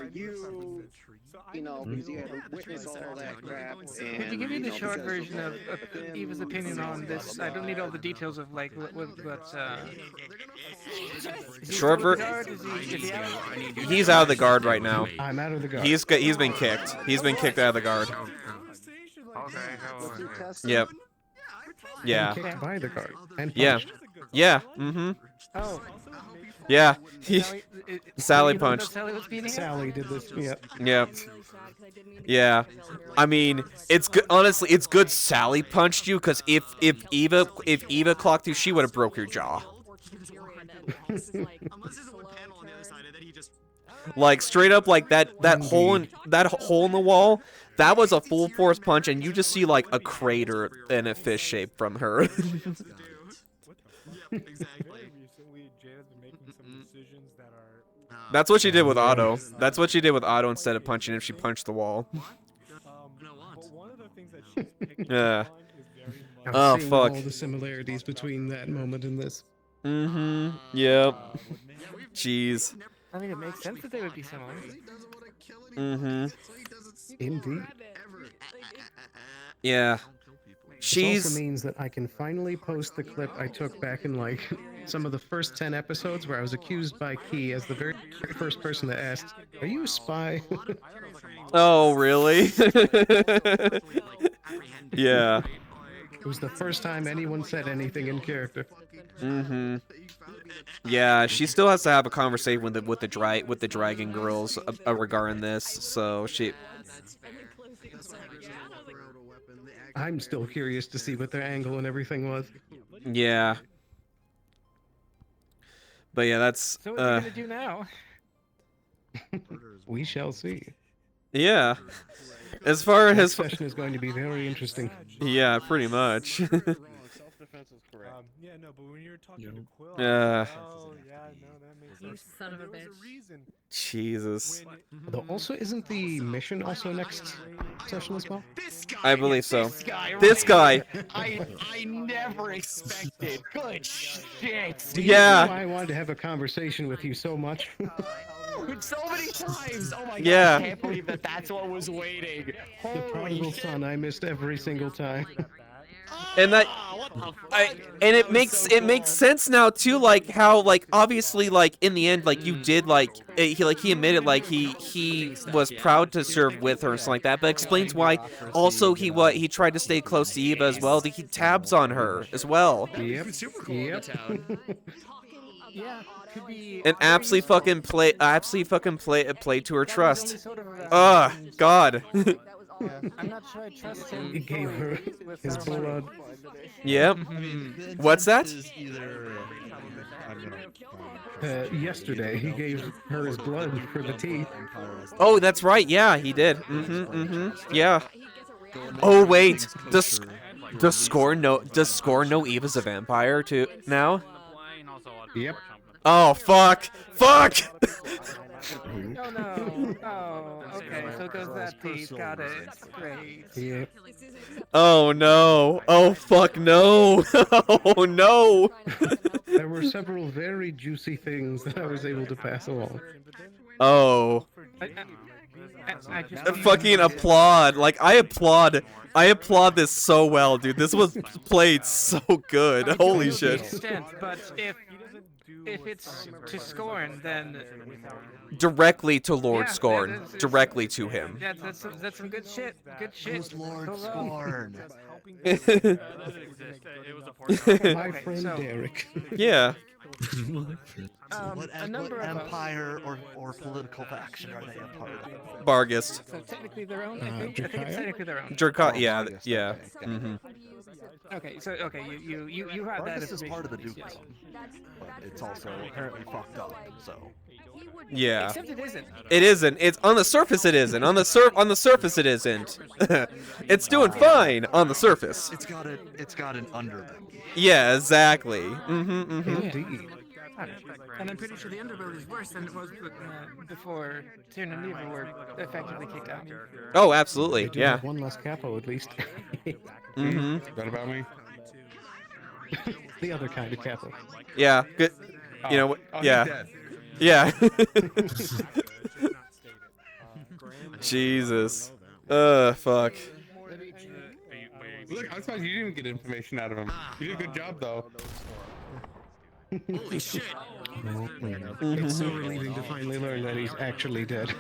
You know, because you had to witness all that crap. Could you give me the short version of Eva's opinion on this? I don't need all the details of like what's Short He's out of the guard right now. I'm out of the guard. He's been kicked. He's been kicked out of the guard. Yep. Yeah. Kicked by the guard. And yeah. punched. Yeah. Mm-hmm. Oh. Yeah. Sally punched. Sally did this. Yep. Yep. Yeah. I mean, it's good. Honestly, it's good Sally punched you, because if Eva clocked you, she would have broke your jaw. Like straight up, like that hole in the wall. That was a full force punch, and you just see like a crater in a fish shape from her. That's what she did with Otto. That's what she did with Otto instead of punching him. She punched the wall. Yeah. Oh seeing fuck. all the similarities between that moment and this. Mm-hmm. Yep. Jeez. I mean, it makes sense that they would be similar. Mm-hmm. Indeed. Yeah. This also means that I can finally post the clip I took back in like some of the first 10 episodes where I was accused by Key as the very first person that asked, "Are you a spy?" Oh, really? Yeah. It was the first time anyone said anything in character. Mm-hmm. Yeah, she still has to have a conversation with the dragon girls regarding this. So she. I'm still curious to see what their angle and everything was. Yeah. But yeah, that's. So what are you gonna do now? We shall see. Yeah. As far as this session is going to be very interesting. Yeah, pretty much. Yeah, no, but when you're talking to Quill, Oh, yeah, no, that makes You sense. son of a There was bitch. reason. Jesus. Though also, isn't the mission also next session as well? I believe so. This guy. I never expected. Good shit. Do you Yeah. know why I wanted to have a conversation with you so much? So many times. Oh my god. Yeah. I can't believe that's what was waiting. The prodigal son I missed every single time. And that, and it makes sense now too, like how like obviously like in the end like you did like he admitted like he was proud to serve with her and stuff like that, but explains why also he tried to stay close to Eva as well to keep tabs on her as well. Yep. Yeah, could be. And absolutely fucking play to her trust. God. I'm not sure I trust him. He gave her his blood. Yep. What's that? Yesterday, he gave her his blood for the tea. Oh, that's right. Yeah, he did. Yeah. Oh wait, does Scorn know Eva's a vampire too now? Yep. Oh fuck! Fuck! Oh no! Oh, okay. So it goes that deep. Got it. Great. Yep. Oh no! Oh fuck no! Oh no! There were several very juicy things that I was able to pass along. Oh. I just Fucking applaud! Like I applaud this so well, dude. This was played so good. Holy shit! Extent, but if it's to Scorn, then Directly to Lord yeah, Scorn. Directly to him. Yeah, that's some good shit. Good shit. Who's Lord Scorn? My friend Derek. Yeah. What empire or political faction are they a part of? Bargist. So technically their own. I think it's technically their own. Yeah, yeah. Okay, so you had that. Bargist is part of the Duke, but it's also apparently fucked up. So. Yeah. Except it isn't. It isn't. It's on the surface. It isn't. On the surface. It isn't. It's doing fine on the surface. It's got an underbelly. Yeah, exactly. Indeed. And I'm pretty sure the underbelly is worse than it was before Tyrion and Neva were effectively kicked out. Oh, absolutely. They do Yeah. have one less capo at least. That about me? The other kind of capo. Yeah. Good. You know. Oh, Yeah. he's dead. Yeah. Jesus. Fuck. Look, I'm surprised you didn't get information out of him. You did a good job, though. Holy shit! It's so relieving to finally learn that he's actually dead.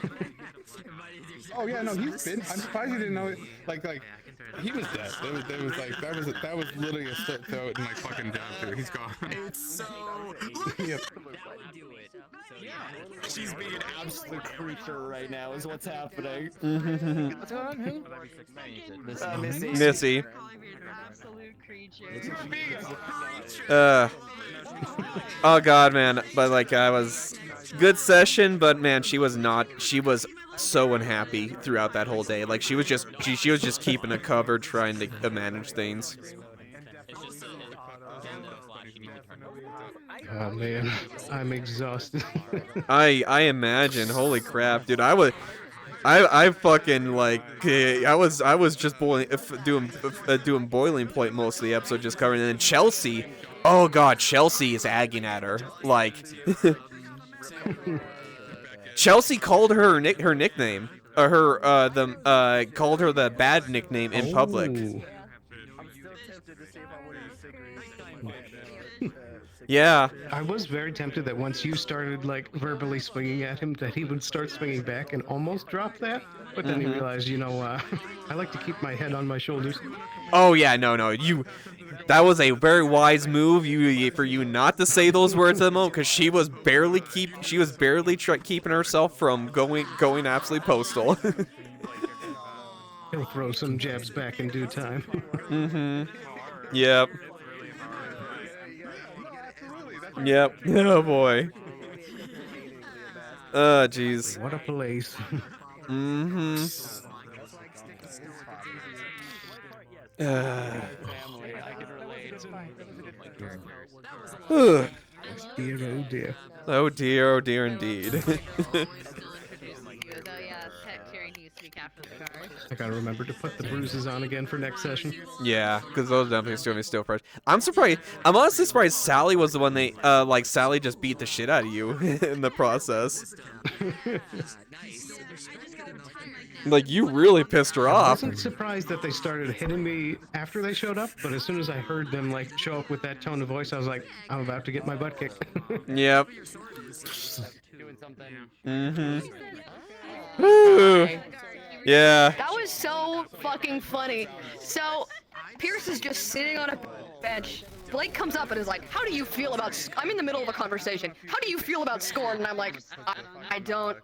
Oh yeah, no, he's been. I'm surprised you didn't know it. Like he was dead. There was like that was literally a slit throat and like fucking down through. He's gone. It's so. Yep. She's being an absolute creature right now. Is what's happening. What's going on? Who? Missy. Missy. Oh god, man. But like I was good session, but man, she was so unhappy throughout that whole day. Like she was just keeping it covered, trying to manage things. Oh man, I'm exhausted. I imagine. Holy crap, dude. I fucking like I was just doing boiling point most of the episode, just covering. And then Chelsea, oh god, Chelsea is agging at her like. Chelsea called her nickname, called her the bad nickname in public. Yeah. I was very tempted that once you started like verbally swinging at him, that he would start swinging back and almost drop that. But then he realized, I like to keep my head on my shoulders. Oh yeah, no, that was a very wise move for you not to say those words at the moment, because she was barely keeping herself from going absolutely postal. He'll throw some jabs back in due time. Yep. Yep. Oh boy. Oh jeez. What a place. Dear, oh dear. Oh dear, oh dear indeed. I gotta remember to put the bruises on again for next session. Yeah, because those dumplings are still fresh. I'm honestly surprised Sally was the one Sally just beat the shit out of you in the process. Like, you really pissed her I off. wasn't surprised that they started hitting me after they showed up, but as soon as I heard them like show up with that tone of voice, I was like, I'm about to get my butt kicked. Yep. Doing something. Mm-hmm. Ooh. Yeah. That was so fucking funny. So, Pierce is just sitting on a bench. Blake comes up and is like, how do you feel about... I'm in the middle of a conversation. How do you feel about Scorn? And I'm like, I don't...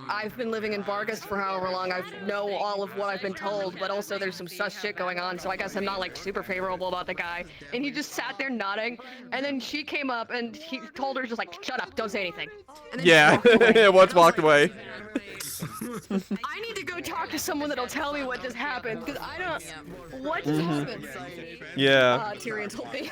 I've been living in Vargas for however long. I know all of what I've been told, but also there's some sus shit going on, so I guess I'm not, like, super favorable about the guy. And he just sat there nodding, and then she came up and he told her just like, shut up, don't say anything. And then Yeah. she walked away. Once walked away. I need to go talk to someone that'll tell me what just happened, because I don't... What just happened? Yeah. Tyrion told me.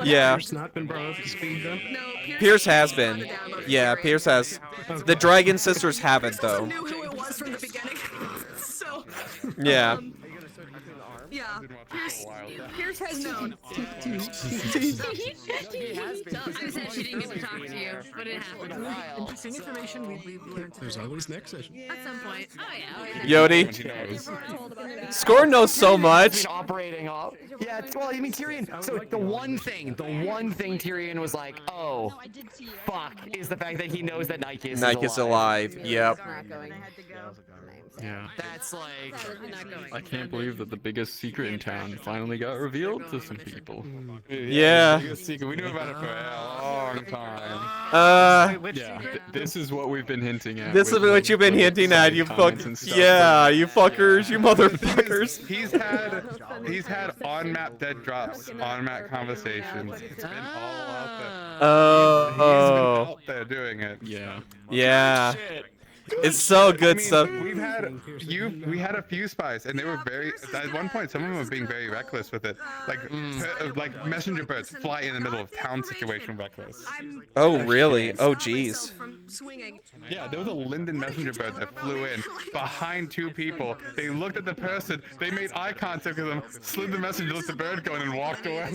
Yeah. Pierce not been brought up to speed then? No, Pierce has been. Yeah, Pierce has. The Dragon Sisters haven't, though. knew who it was from the beginning. So... Yeah. Yeah. Pierce has known. I said she didn't get to talk to you, but it happened. Interesting information we learned. There's always next session. At some point. Oh yeah. Yodi. Scorn knows so much. Operating off. Yeah, well, I mean, Tyrion. So the one thing Tyrion was like, oh, fuck, is the fact that he knows that Nike is Nike is alive. Yep. Yeah. That's like... I can't believe that the biggest secret in town finally got revealed to some people. Yeah. Biggest secret. We knew about it for a long time. Yeah. This is what we've been hinting at. This is what you've been hinting at, you fuck. Yeah, you fuckers, you motherfuckers. He's had on-map dead drops, on-map conversations. It's been all out there. Oh. He's been out there doing it. Yeah. Yeah. It's so good stuff. We had a few spies, and they were very. At one point, some of them were being very reckless with it, like messenger birds fly in the middle of town situation reckless. Oh really? Oh jeez. Yeah, there was a Linden messenger bird that flew in behind two people. They looked at the person, they made eye contact with them, slid the message, let the bird go, and walked away.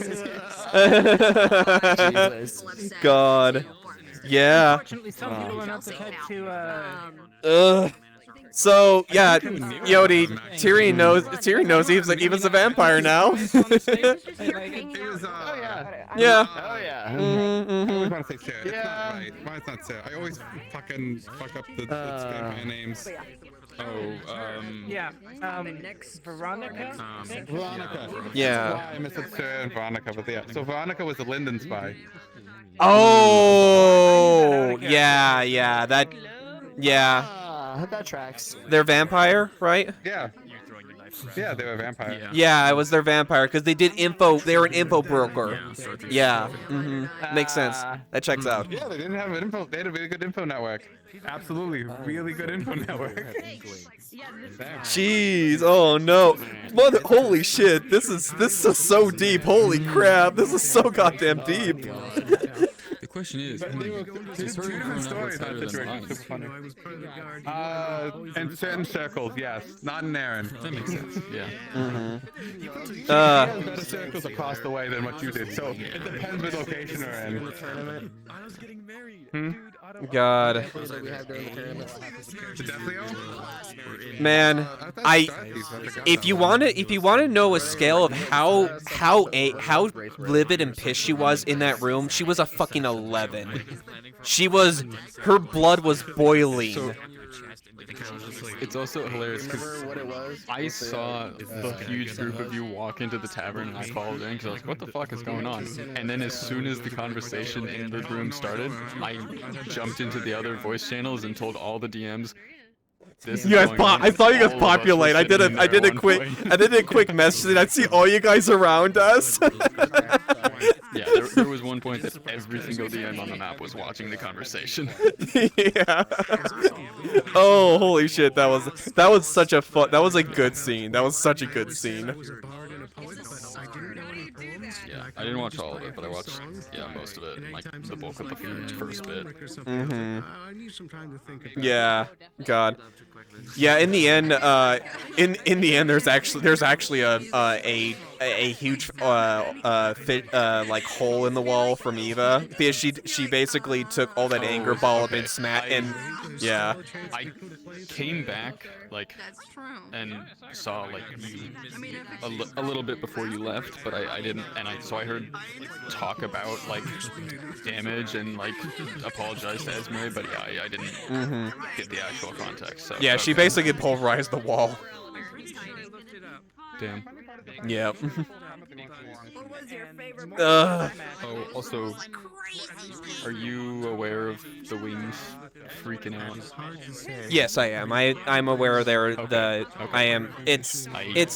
God. Yeah. Unfortunately, some people are not the type to, So yeah, Yodi, Tyrion knows Eva's a vampire now. Yeah. Oh yeah. Mm-hmm. I always want to say Sarah. It's not right. Why it's not Sarah? I always fucking fuck up the vampire names. Yeah. Veronica? Veronica. Yeah. I missed Sarah and Veronica, but yeah. So Veronica was the Linden spy. Oh, yeah, that, yeah. That tracks. They're vampire, right? Yeah. Yeah, they were a vampire. Yeah, it was their vampire because they did info. They were an info broker. Yeah. Makes sense. That checks out. Yeah, they didn't have an info. They had a really good info network. Absolutely, really good info network. Jeez, oh no. Holy shit, this is so deep. Holy crap, this is so goddamn deep. The question is, Two stories on that situation. Super funny. In certain circles, yes. Not in Aaron. That makes sense. Yeah. She has better circles across the way than what you did, so it depends what location we're in. I was getting married. God. Man, if you want to know a scale of how livid and pissed she was in that room, she was a fucking 11. Her blood was boiling. It's also hilarious because I saw the huge group of you walk into the tavern and I followed in because I was like, what the fuck is going on? And then as soon as the conversation in the room started, I jumped into the other voice channels and told all the DMs, I saw you guys populate. I did a quick message and I'd see all you guys around us. Yeah, there was one point that every single DM on the map was watching the conversation. Yeah. Oh, holy shit! That was such a fun. That was a good scene. That was such a good scene. Yeah, I didn't watch all of it, but I watched most of it, and, like the bulk of the first bit. Yeah. God. Yeah. In the end, there's actually a a huge like hole in the wall from Eva because she basically took all that anger ball up and yeah. I came back like and saw like you a little bit before you left, but I didn't, and so I heard talk about like damage and like apologize to Esme, but yeah, I didn't get the actual context. So yeah, she basically pulverized the wall. Damn. Yep. What was your favorite Oh, also, are you aware of the wings freaking out? yes, I am. I'm aware there. I am. It's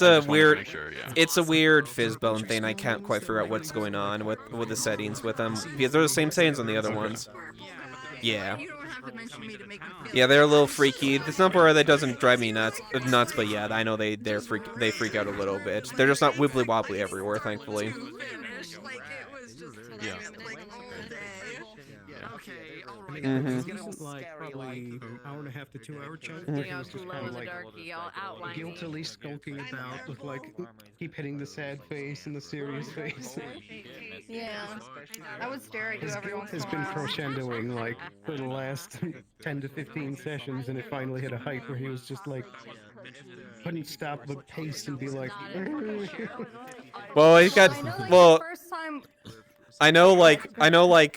a weird. It's a weird Fizzbone thing. I can't quite figure out what's going on with the settings with them because they're the same settings on the other ones. Yeah. Yeah, they're a little freaky. It's not where that doesn't drive me nuts, but yeah, I know they freak out a little bit. They're just not wibbly wobbly everywhere, thankfully. Yeah. It wasn't like probably hour and a half to 2 hour chunk. It was just kind of like guiltily skulking about with like keep hitting the sad face and the serious face. Yeah, I would stare at you His every guilt once in has a been while. crescendoing like for the last 10 to 15 sessions, and it finally hit a height where he was just like couldn't stop but pace and be like. Well, he got I know, like,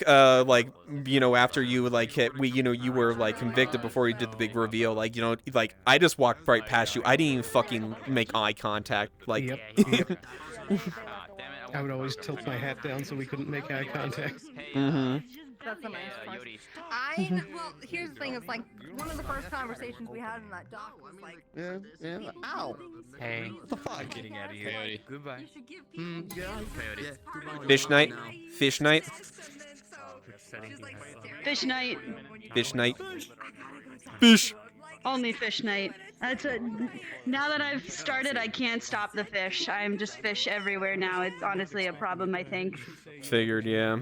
after you, like, you were, like, convicted before you did the big reveal, like, like, I just walked right past you. I didn't even fucking make eye contact, like... Yep. I would always tilt my hat down so we couldn't make eye contact. That's a nice question. Well, here's the thing, it's like, one of the first conversations we had in that dock was like... Yeah. Ow! Hey. What the fuck? Getting out of here. Coyote. Goodbye. Fish night? Fish night? Fish night. Fish night. Fish! Only fish night. That's a. Now that I've started, I can't stop the fish. I'm just fish everywhere now. It's honestly a problem, I think. Figured, yeah.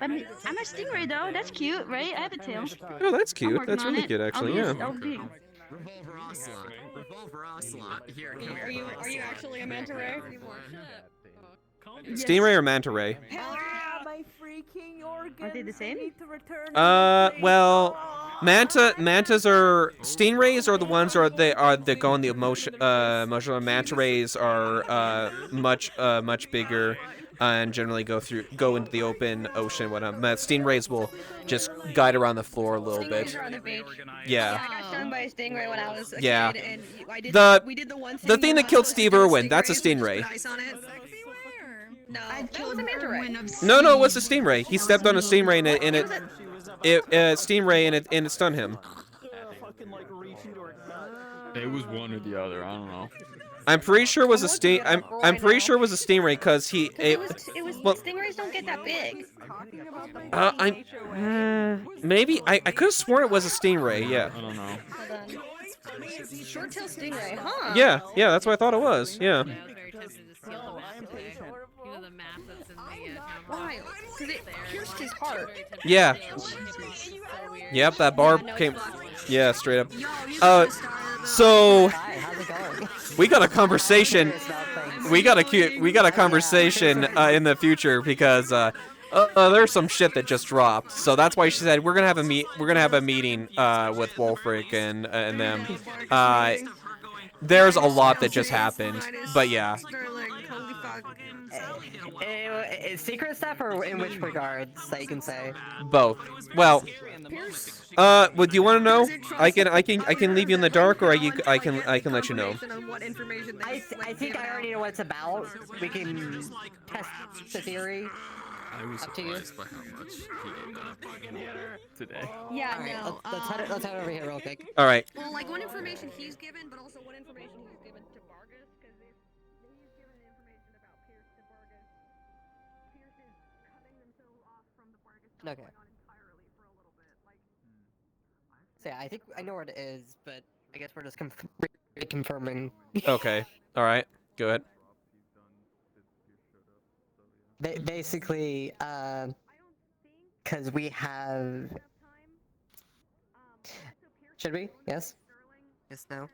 I'm a stingray though. That's cute, right? I have a tail. Oh, that's cute. I'm That's working really on good, it. actually, yeah. Revolver Ocelot. Revolver Ocelot. Here. Are you actually a manta ray? Stingray or manta ray? My freaking organs. Are they the same? Well, mantas are stingrays are the ones that go in the emotional. Manta rays are much bigger and generally go into the open ocean. Whatnot. Stingrays will just guide around the floor a little bit. Are on the beach. Yeah. I got stung by a stingray when I was a Yeah. kid, and we did the one thing. The thing that killed Steve Irwin, that's a stingray. No, that was a manta ray. No, it was a stingray. He stepped on a stingray and it stunned him. It was one or the other. I don't know. I'm pretty sure it was a I'm pretty sure it was a stingray because Stingrays don't get that big. Maybe I could have sworn it was a stingray. Yeah. I don't know. Short-tailed stingray, huh? Yeah, that's what I thought it was. Yeah. Why? Because it pierced his heart. Yeah. Yep, that barb came. Yeah, straight up. So we got a conversation. We got a conversation in the future because there's some shit that just dropped. So that's why she said we're gonna have a meeting with Wolfric and them. There's a lot that just happened, but yeah. Secret stuff, or in which regards that you can say? Both. Well, do you want to know? I can leave you in the dark, or I can let you know. I think I already know what it's about. We can test the theory. I was surprised by how much he ate today. Yeah, no. Let's head over here real quick. All right. Well, like what information he's given, but also what information he's given to Vargas, because if he's given the information about Pierce to Vargas, Pierce is cutting himself off from the Vargas Okay. entirely for a little bit. Like, So yeah, I think I know where it is, but I guess we're just confirming. Okay. All right. Go ahead. Basically, because we have. Should we? Yes. Yes. No.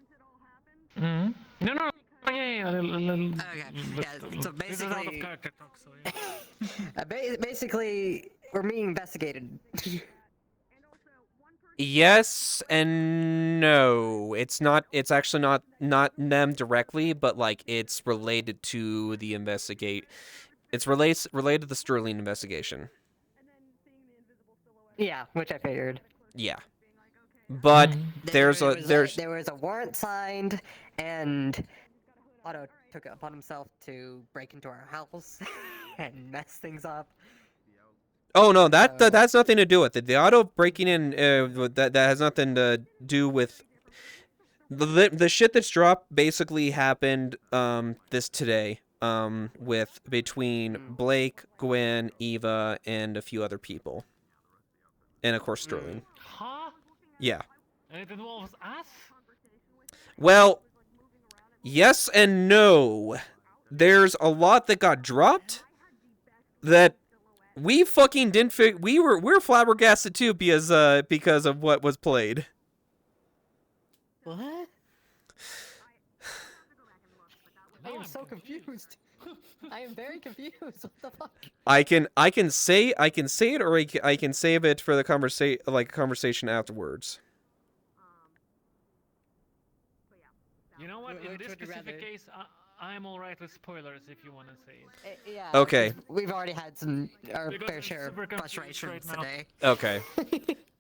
No. Yeah, Yeah, so basically, basically, we're being investigated. Yes and no. It's not. It's actually not them directly, but like it's related to the investigate. It's related to the Sterling investigation. Yeah, which I figured. Yeah, but There was a warrant signed, and Otto took it upon himself to break into our house and mess things up. Oh no, that's nothing to do with it. The auto breaking in that has nothing to do with the shit that's dropped. Basically happened this today with between Blake, Gwen, Eva, and a few other people, and of course Sterling. Huh? Yeah. And it involves us? Well, yes and no. There's a lot that got dropped that we fucking didn't we're flabbergasted too because of what was played. What? I am so confused. I am very confused. What the fuck? I can say it, or I can save it for the conversation afterwards. You know what? In this specific case, I am alright with spoilers if you want to say it. Yeah. Okay. We've already had our fair share of frustrations today. Okay.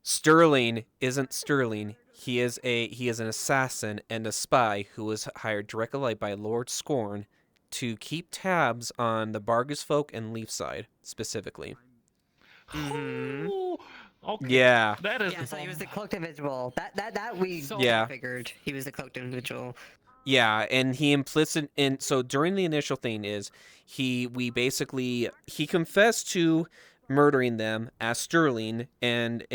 Sterling isn't Sterling. He is an assassin and a spy who was hired directly by Lord Scorn to keep tabs on the Bargus folk and Leafside specifically. Okay. Yeah. That is. Yeah. So he was the cloaked individual. That we figured he was the cloaked individual. Yeah, and he implicit in so during the initial thing is he confessed to murdering them as Sterling and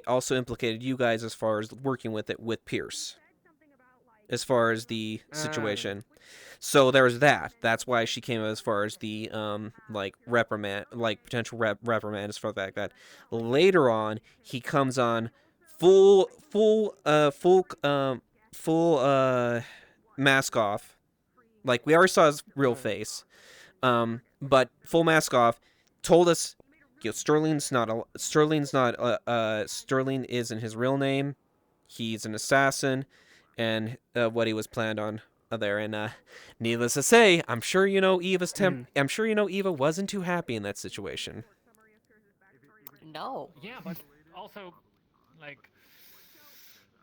also implicated you guys as far as working with it with Pierce. As far as the situation. So there was that. That's why she came as far as the reprimand, potential reprimand as far as that. Later on, he comes on full mask off. Like we already saw his real face. But full mask off, told us Sterling isn't his real name. He's an assassin, and what he was planned on there. And needless to say, I'm sure you know Eva's I'm sure you know Eva wasn't too happy in that situation. No. Yeah, but also, like,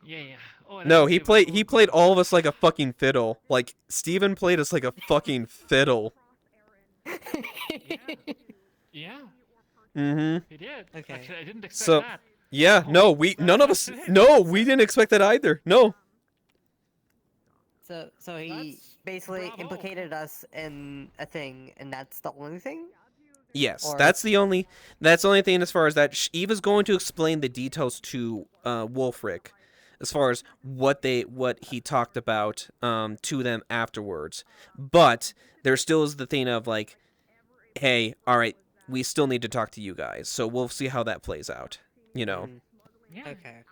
yeah. Oh, No, he played all of us like a fucking fiddle. Like Steven played us like a fucking fiddle. Yeah. Mm-hmm. He did. Okay. Actually, I didn't expect that. Yeah, no, we didn't expect that either. No. So he basically implicated us in a thing, and that's the only thing? Yes, that's the only thing as far as that. Eva's going to explain the details to Wolfric, as far as what he talked about to them afterwards. But there still is the thing of like, hey, all right, we still need to talk to you guys. So we'll see how that plays out. You know. Yeah. Okay.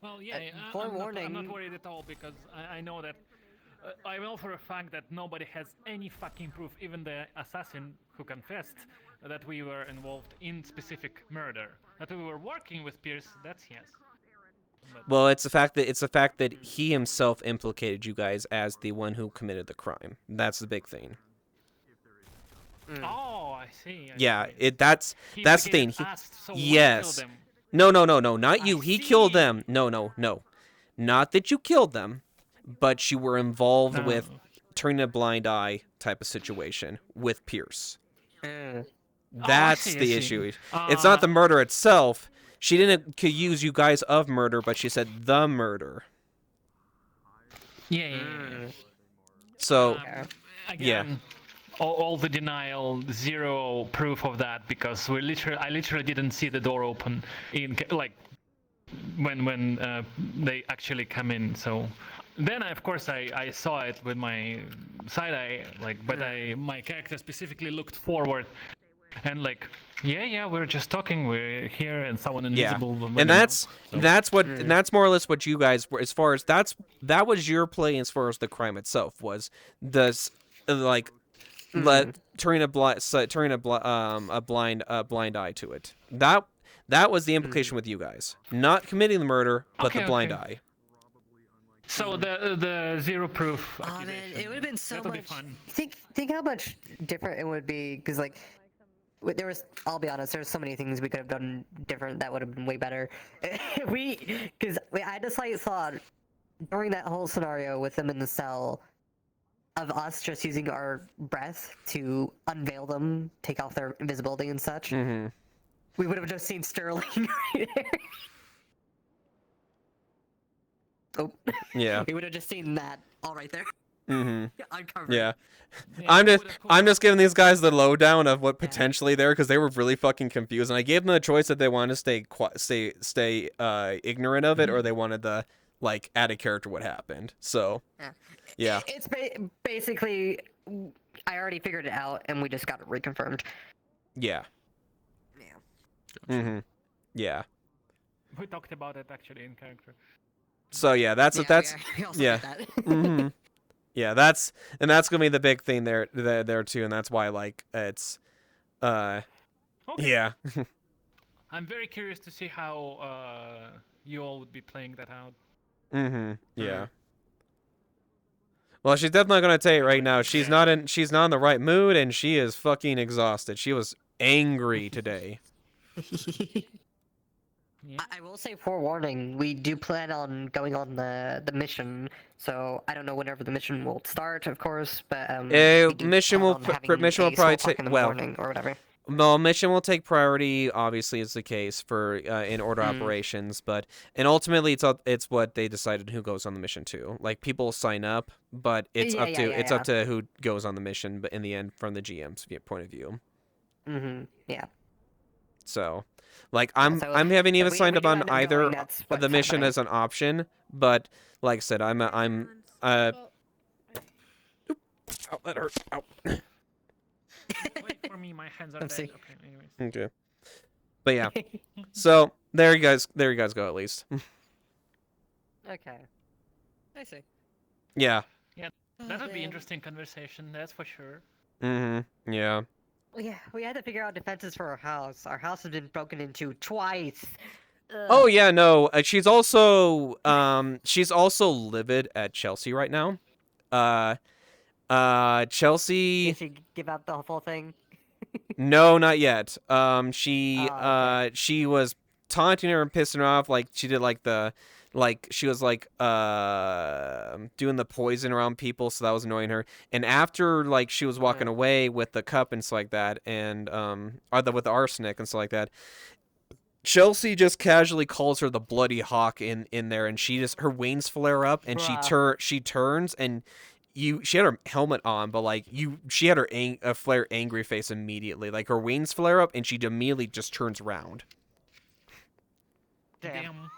Well, yeah. I'm not worried at all because I know that. I know for a fact that nobody has any fucking proof, even the assassin who confessed, that we were involved in specific murder. That we were working with Pierce, that's yes. But Well, it's the fact that he himself implicated you guys as the one who committed the crime. That's the big thing. Oh, I see. Yeah, that's the thing. So Yes. No, not you. He killed them. No. Not that you killed them, but you were involved with turning a blind eye type of situation with Pierce. That's the issue. It's not the murder itself. She didn't accuse you guys of murder, but she said the murder. Yeah. So, again, all the denial, zero proof of that because I literally didn't see the door open when they actually come in. So then of course I saw it with my side eye, but my character specifically looked forward And like, yeah, we're just talking. We're here, and someone invisible. will let And me know, that's so- and that's more or less what you guys were, as far as that was your play as far as the crime itself was like turning a blind eye to it. That was the implication with you guys, not committing the murder, but Okay, the blind okay. eye. So the zero proof. Oh man, it would have been so That'll be much. fun. Think how much different it would be, because like, there was. I'll be honest. There's so many things we could have done different that would have been way better. Because I had a slight thought during that whole scenario with them in the cell of us just using our breath to unveil them, take off their invisibility and such. Mm-hmm. We would have just seen Sterling right there. Oh. Yeah. We would have just seen that all right there. Mm-hmm. Uncovered. Yeah. I'm just giving these guys the lowdown of what potentially there, because they were really fucking confused, and I gave them the choice that they wanted to stay ignorant of it, or they wanted to like add a character what happened. So yeah. It's basically, I already figured it out, and we just got it reconfirmed. Yeah. Mm-hmm. Yeah. We talked about it actually in character. So yeah, that's we also yeah. did that. Mm-hmm. Yeah, that's gonna be the big thing there too, and that's why like it's yeah. I'm very curious to see how you all would be playing that out. Mm-hmm. Yeah. Well, she's definitely gonna tell you right now. She's not in the right mood, and she is fucking exhausted. She was angry today. I will say, forewarning, we do plan on going on the mission, so I don't know whenever the mission will start, of course, but Mission will probably take morning or whatever. Well, mission will take priority. Obviously, is the case for in order operations, and ultimately it's what they decided who goes on the mission too. Like people sign up, but it's up to who goes on the mission. But in the end, from the GM's point of view. Mm-hmm. Yeah. So, like I haven't even signed up on either of the mission as an option, but like I said, I'll let her out. Wait for me, my hands are dead. Okay, anyways. Okay. But yeah. So there you guys go at least. Okay. I see. Yeah. Yeah, that would be interesting conversation, that's for sure. Mm-hmm. Yeah. Well, yeah, we had to figure out defenses for our house. Our house has been broken into twice. Oh yeah, no. She's also livid at Chelsea right now. Chelsea. Did she give out the full thing? No, not yet. She was taunting her and pissing her off, like she did she was doing the poison around people, so that was annoying her. And after like she was walking away with the cup and stuff like that, and with the arsenic and stuff like that, Chelsea just casually calls her the bloody hawk in there, and her wings flare up, and she turns and. She had her helmet on, but she had a flare angry face immediately. Like her wings flare up, and she immediately just turns around. Damn.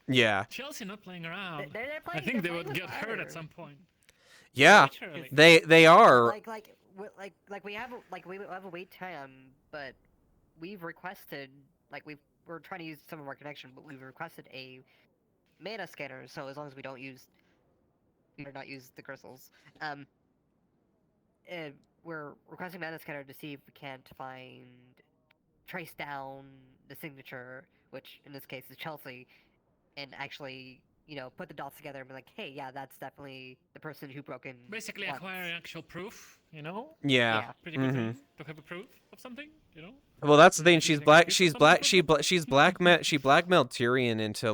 Yeah. Chelsea not playing around. I think they would get hurt at some point. Yeah. They are. Like we have a wait time, but we've requested we're trying to use some of our connection, but we've requested a mana scanner. So as long as we don't use. Or not use the crystals. We're requesting mana scanner to see if we can't trace down the signature, which in this case is Chelsea, and actually, put the dots together and be like, hey, yeah, that's definitely the person who broke in. Basically acquiring actual proof, Yeah. Pretty good thing to have a proof of something, Well, that's the thing. She blackmailed Tyrion into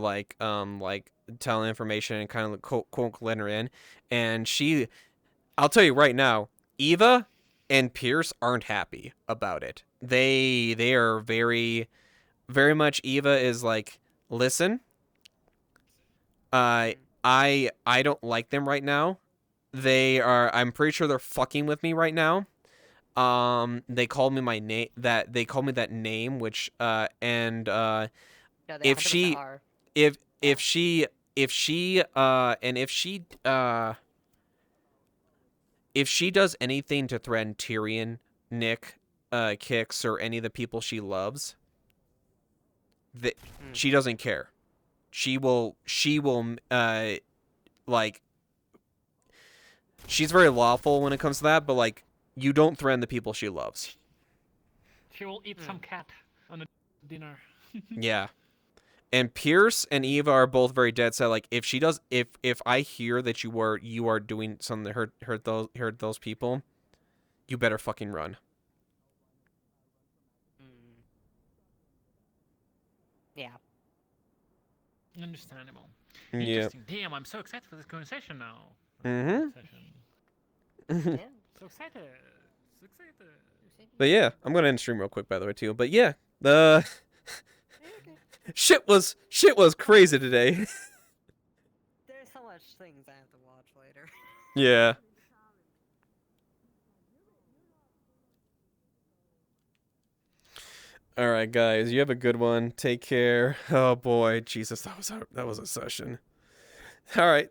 telling information and kind of quote letting her in, and I'll tell you right now, Eva and Pierce aren't happy about it. They are very, very much. Eva is like, listen, I don't like them right now. I'm pretty sure they're fucking with me right now. They called me my name. They called me that name, which if she does anything to threaten Tyrion, Nick, kicks or any of the people she loves, she doesn't care. She will like, she's very lawful when it comes to that, but like, you don't threaten the people she loves. She will eat some cat on a dinner. Yeah. And Pierce and Eva are both very dead set. Like, if she does, if I hear that you are doing something to hurt those people, you better fucking run. Yeah. Understandable. Yeah. Interesting. Damn, I'm so excited for this conversation now. Mm-hmm. Yeah. So excited. So excited. But yeah, I'm gonna end stream real quick, by the way, too. But yeah, shit was crazy today. There's so much things I have to watch later. Yeah. All right, guys, you have a good one. Take care. Oh boy, Jesus, that was a session. All right.